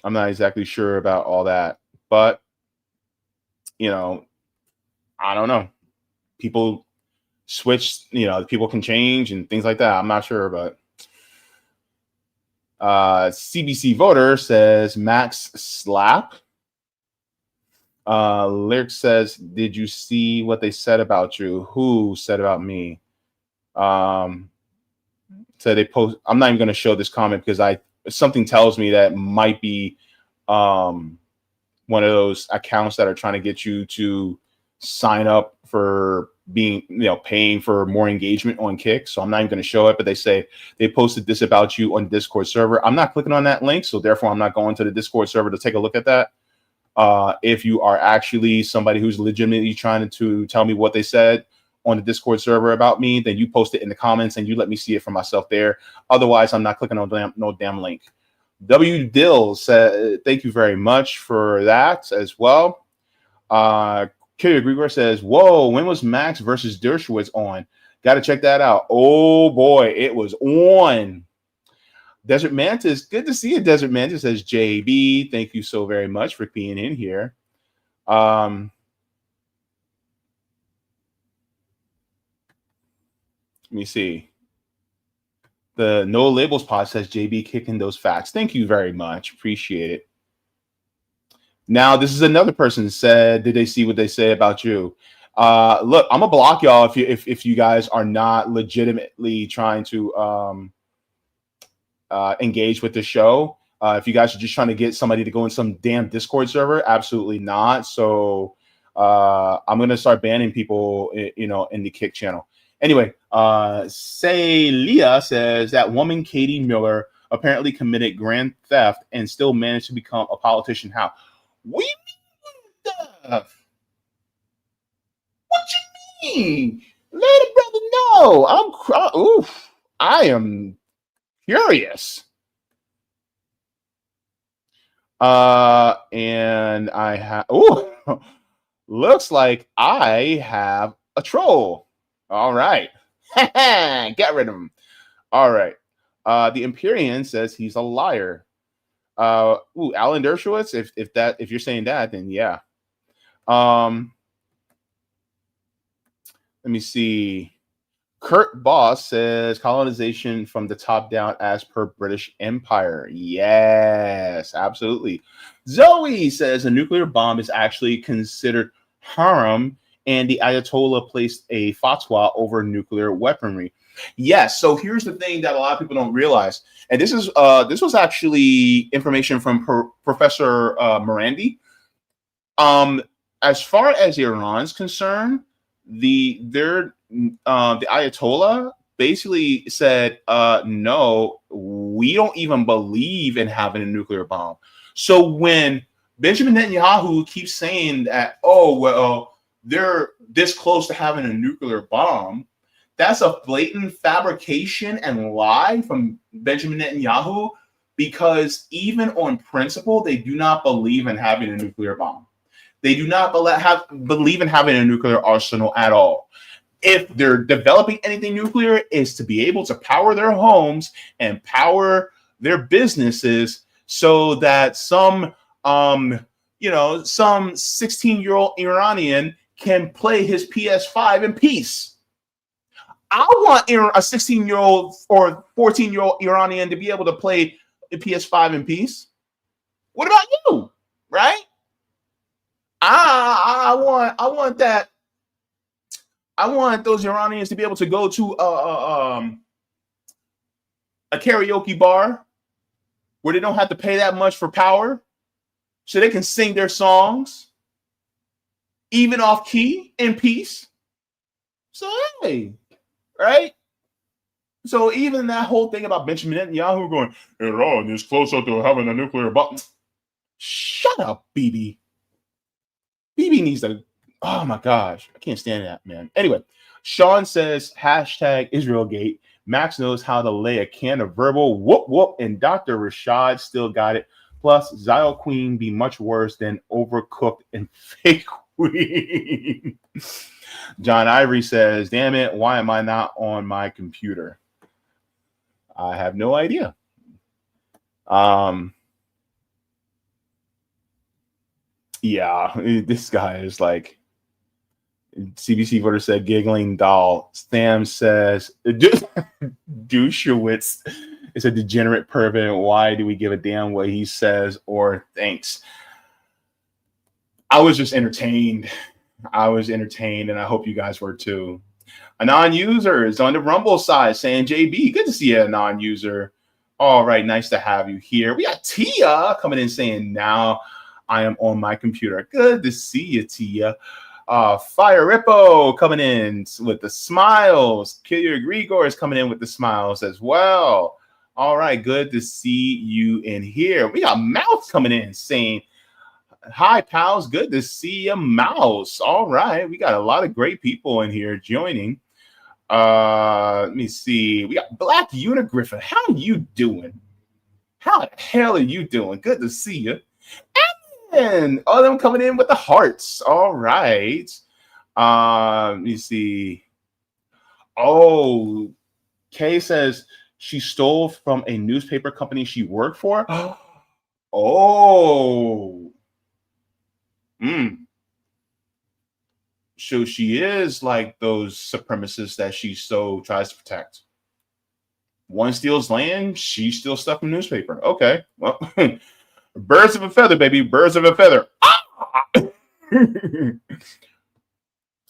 not exactly sure about all that, but I don't know. People switch, people can change and things like that. I'm not sure, but CBC voter says Max slap. Lyric says, did you see what they said about you? Who said about me? So they post. I'm not even going to show this comment because something tells me that might be one of those accounts that are trying to get you to sign up for being, paying for more engagement on Kick. So I'm not even going to show it, but they say they posted this about you on Discord server. I'm not clicking on that link, so therefore I'm not going to the Discord server to take a look at that. If you are actually somebody who's legitimately trying to tell me what they said on the Discord server about me, then you post it in the comments and you let me see it for myself there. Otherwise, I'm not clicking on no damn link. W. Dill said, thank you very much for that as well. Kyria Grigor says, whoa, when was Max versus Dershowitz on? Got to check that out. Oh boy, it was on. Desert Mantis, good to see you, Desert Mantis, says JB. Thank you so very much for being in here. Let me see. The No Labels pod says JB kicking those facts. Thank you very much. Appreciate it. Now, this is another person said, did they see what they say about you? Look, I'm gonna block y'all if you guys are not legitimately trying to engage with the show. If you guys are just trying to get somebody to go in some damn Discord server, absolutely not. So I'm gonna start banning people, in the Kick channel. Anyway, Leah says that woman Katie Miller apparently committed grand theft and still managed to become a politician. How? We mean stuff. What you mean? Let a brother know. I am curious. And I have. Looks like I have a troll. All right. Get rid of him. All right. The Empyrean says he's a liar. Alan Dershowitz, if you're saying that, then yeah. Let me see. Kurt Boss says colonization from the top down as per British Empire. Yes, absolutely. Zoe says a nuclear bomb is actually considered haram, and the Ayatollah placed a fatwa over nuclear weaponry. Yes. So here's the thing that a lot of people don't realize, and this was actually information from Professor Morandi. As far as Iran's concerned, the Ayatollah basically said, no, we don't even believe in having a nuclear bomb. So when Benjamin Netanyahu keeps saying that, oh, well, they're this close to having a nuclear bomb, that's a blatant fabrication and lie from Benjamin Netanyahu, because even on principle, they do not believe in having a nuclear bomb. They do not believe in having a nuclear arsenal at all. If they're developing anything nuclear, is to be able to power their homes and power their businesses, so that some 16-year-old Iranian can play his PS5 in peace. I want a 16-year-old or 14-year-old Iranian to be able to play a PS5 in peace. What about you? Right? I want that. I want those Iranians to be able to go to a karaoke bar where they don't have to pay that much for power, so they can sing their songs even off key in peace. So hey, right? So even that whole thing about Benjamin Netanyahu going, Iran is closer to having a nuclear bomb. Shut up, Bibi. Bibi needs to. Oh my gosh, I can't stand that, man. Anyway, Sean says hashtag Israelgate. Max knows how to lay a can of verbal whoop whoop, and Dr. Rashad still got it. Plus, Zio Queen be much worse than Overcooked and Fake Queen. John Ivory says, damn it, why am I not on my computer? I have no idea. Yeah, this guy is like, CBC voter said, giggling doll. Sam says, Dershowitz is a degenerate pervert. Why do we give a damn what he says or thinks? I was just entertained. And I hope you guys were too. A non-user is on the Rumble side saying, JB, good to see you, a non-user. All right, nice to have you here. We got Tia coming in saying, now I am on my computer. Good to see you, Tia. Fire Rippo coming in with the smiles. Killer Grigor is coming in with the smiles as well. All right, good to see you in here. We got Mouse coming in saying, hi, pals. Good to see you, Mouse. All right, we got a lot of great people in here joining. Let me see. We got Black Unigriffin. How are you doing? How the hell are you doing? Good to see you. And all of them coming in with the hearts. All right. Let me see. Oh, Kay says she stole from a newspaper company she worked for. Oh. So she is like those supremacists that she so tries to protect. One steals land, she steals stuff from newspaper. Okay. Well, birds of a feather, baby. Birds of a feather.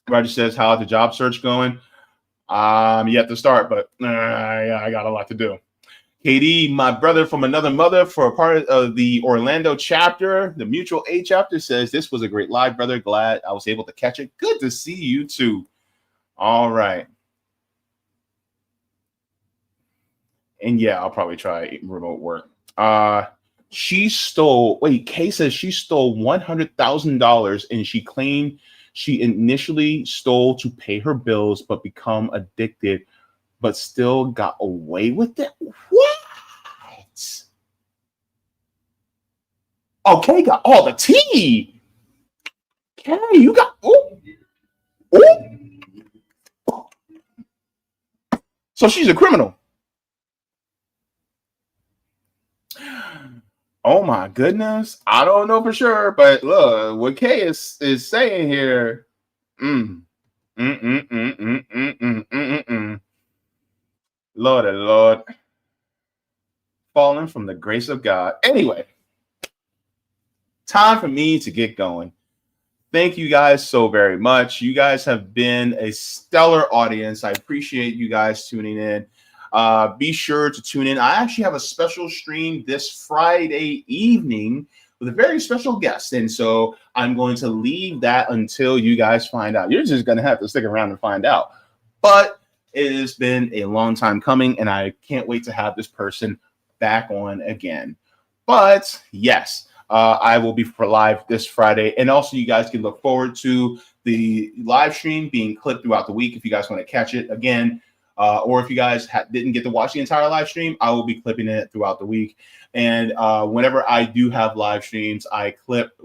Roger says, how's the job search going? Yet to start, but I got a lot to do. KD, my brother from another mother, for a part of the Orlando chapter, the Mutual Aid chapter, says this was a great live, brother. Glad I was able to catch it. Good to see you too. All right. And yeah, I'll probably try remote work. She stole, Kay says she stole $100,000 and she claimed she initially stole to pay her bills, but become addicted, but still got away with it. What? Oh, Kay got all the tea. Kay, you got, So she's a criminal. Oh my goodness. I don't know for sure, but look, what Kay is saying here. Lord. Fallen from the grace of God. Anyway, time for me to get going. Thank you guys so very much. You guys have been a stellar audience. I appreciate you guys tuning in. Be sure to tune in. I actually have a special stream this Friday evening with a very special guest. And so I'm going to leave that until you guys find out. You're just going to have to stick around and find out. But it has been a long time coming, and I can't wait to have this person back on again. But yes, I will be for live this Friday. And also you guys can look forward to the live stream being clipped throughout the week if you guys want to catch it again. Or if you guys didn't get to watch the entire live stream, I will be clipping it throughout the week. And whenever I do have live streams, I clip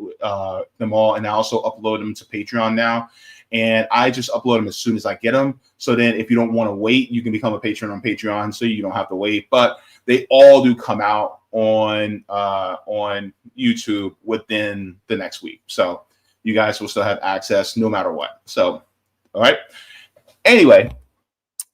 them all, and I also upload them to Patreon now. And I just upload them as soon as I get them. So then if you don't want to wait, you can become a patron on Patreon, so you don't have to wait. But they all do come out on YouTube within the next week. So you guys will still have access no matter what. So, all right. Anyway,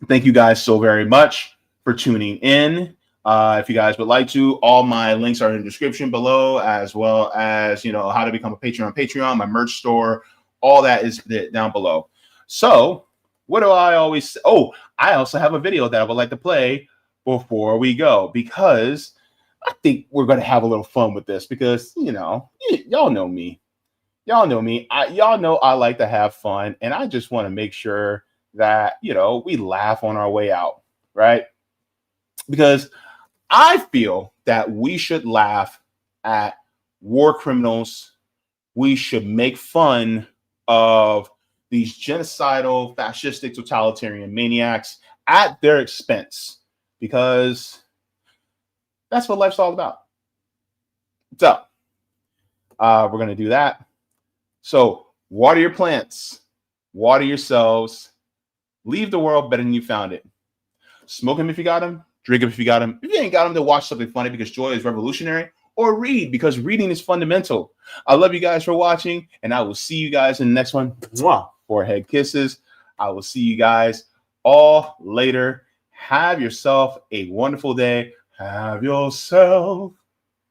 thank you guys so very much for tuning in. If you guys would like to, all my links are in the description below, as well as, how to become a patron on Patreon, my merch store, all that is down below. So what do I always say? Oh, I also have a video that I would like to play before we go, because I think we're going to have a little fun with this, because, y'all know me. Y'all know I like to have fun, and I just want to make sure that, we laugh on our way out, right? Because I feel that we should laugh at war criminals. We should make fun of these genocidal, fascistic, totalitarian maniacs at their expense, because that's what life's all about. So we're going to do that. So water your plants, water yourselves, leave the world better than you found it. Smoke them if you got them, drink them if you got them. If you ain't got them, then watch something funny, because joy is revolutionary, or read, because reading is fundamental. I love you guys for watching, and I will see you guys in the next one. Mwah. Forehead kisses. I will see you guys all later. Have yourself a wonderful day. Have yourself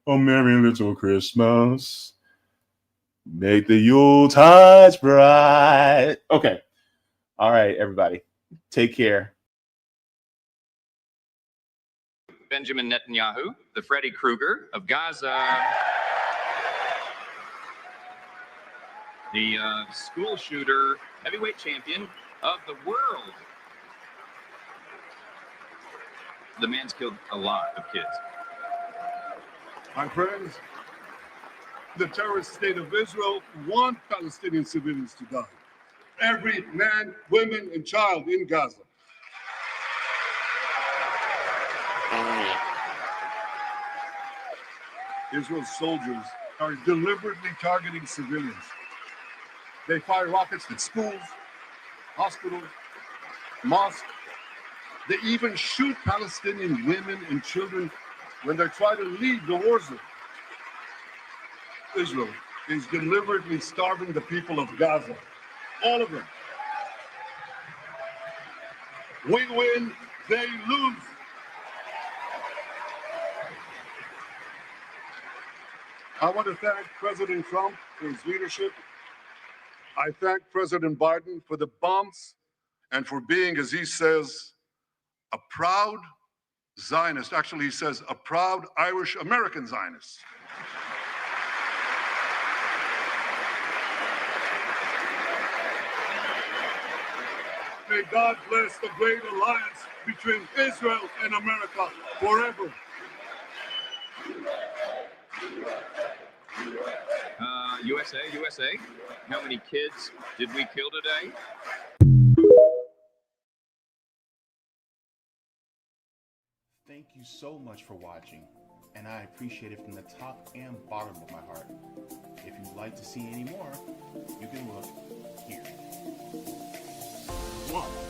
a merry little Christmas. Make the Yuletides bright. Okay. All right, everybody. Take care. Benjamin Netanyahu, the Freddy Krueger of Gaza. The school shooter, heavyweight champion of the world. The man's killed a lot of kids. My friends, the terrorist state of Israel want Palestinian civilians to die. Every man, woman, and child in Gaza. Israel's soldiers are deliberately targeting civilians. They fire rockets at schools, hospitals, mosques. They even shoot Palestinian women and children when they try to leave the war zone. Israel is deliberately starving the people of Gaza, all of them. We win, they lose. I want to thank President Trump for his leadership. I thank President Biden for the bombs and for being, as he says, a proud Zionist. Actually, he says a proud Irish-American Zionist. May God bless the great alliance between Israel and America forever. USA, how many kids did we kill today? Thank you so much for watching, and I appreciate it from the top and bottom of my heart. If you'd like to see any more, you can look here. One.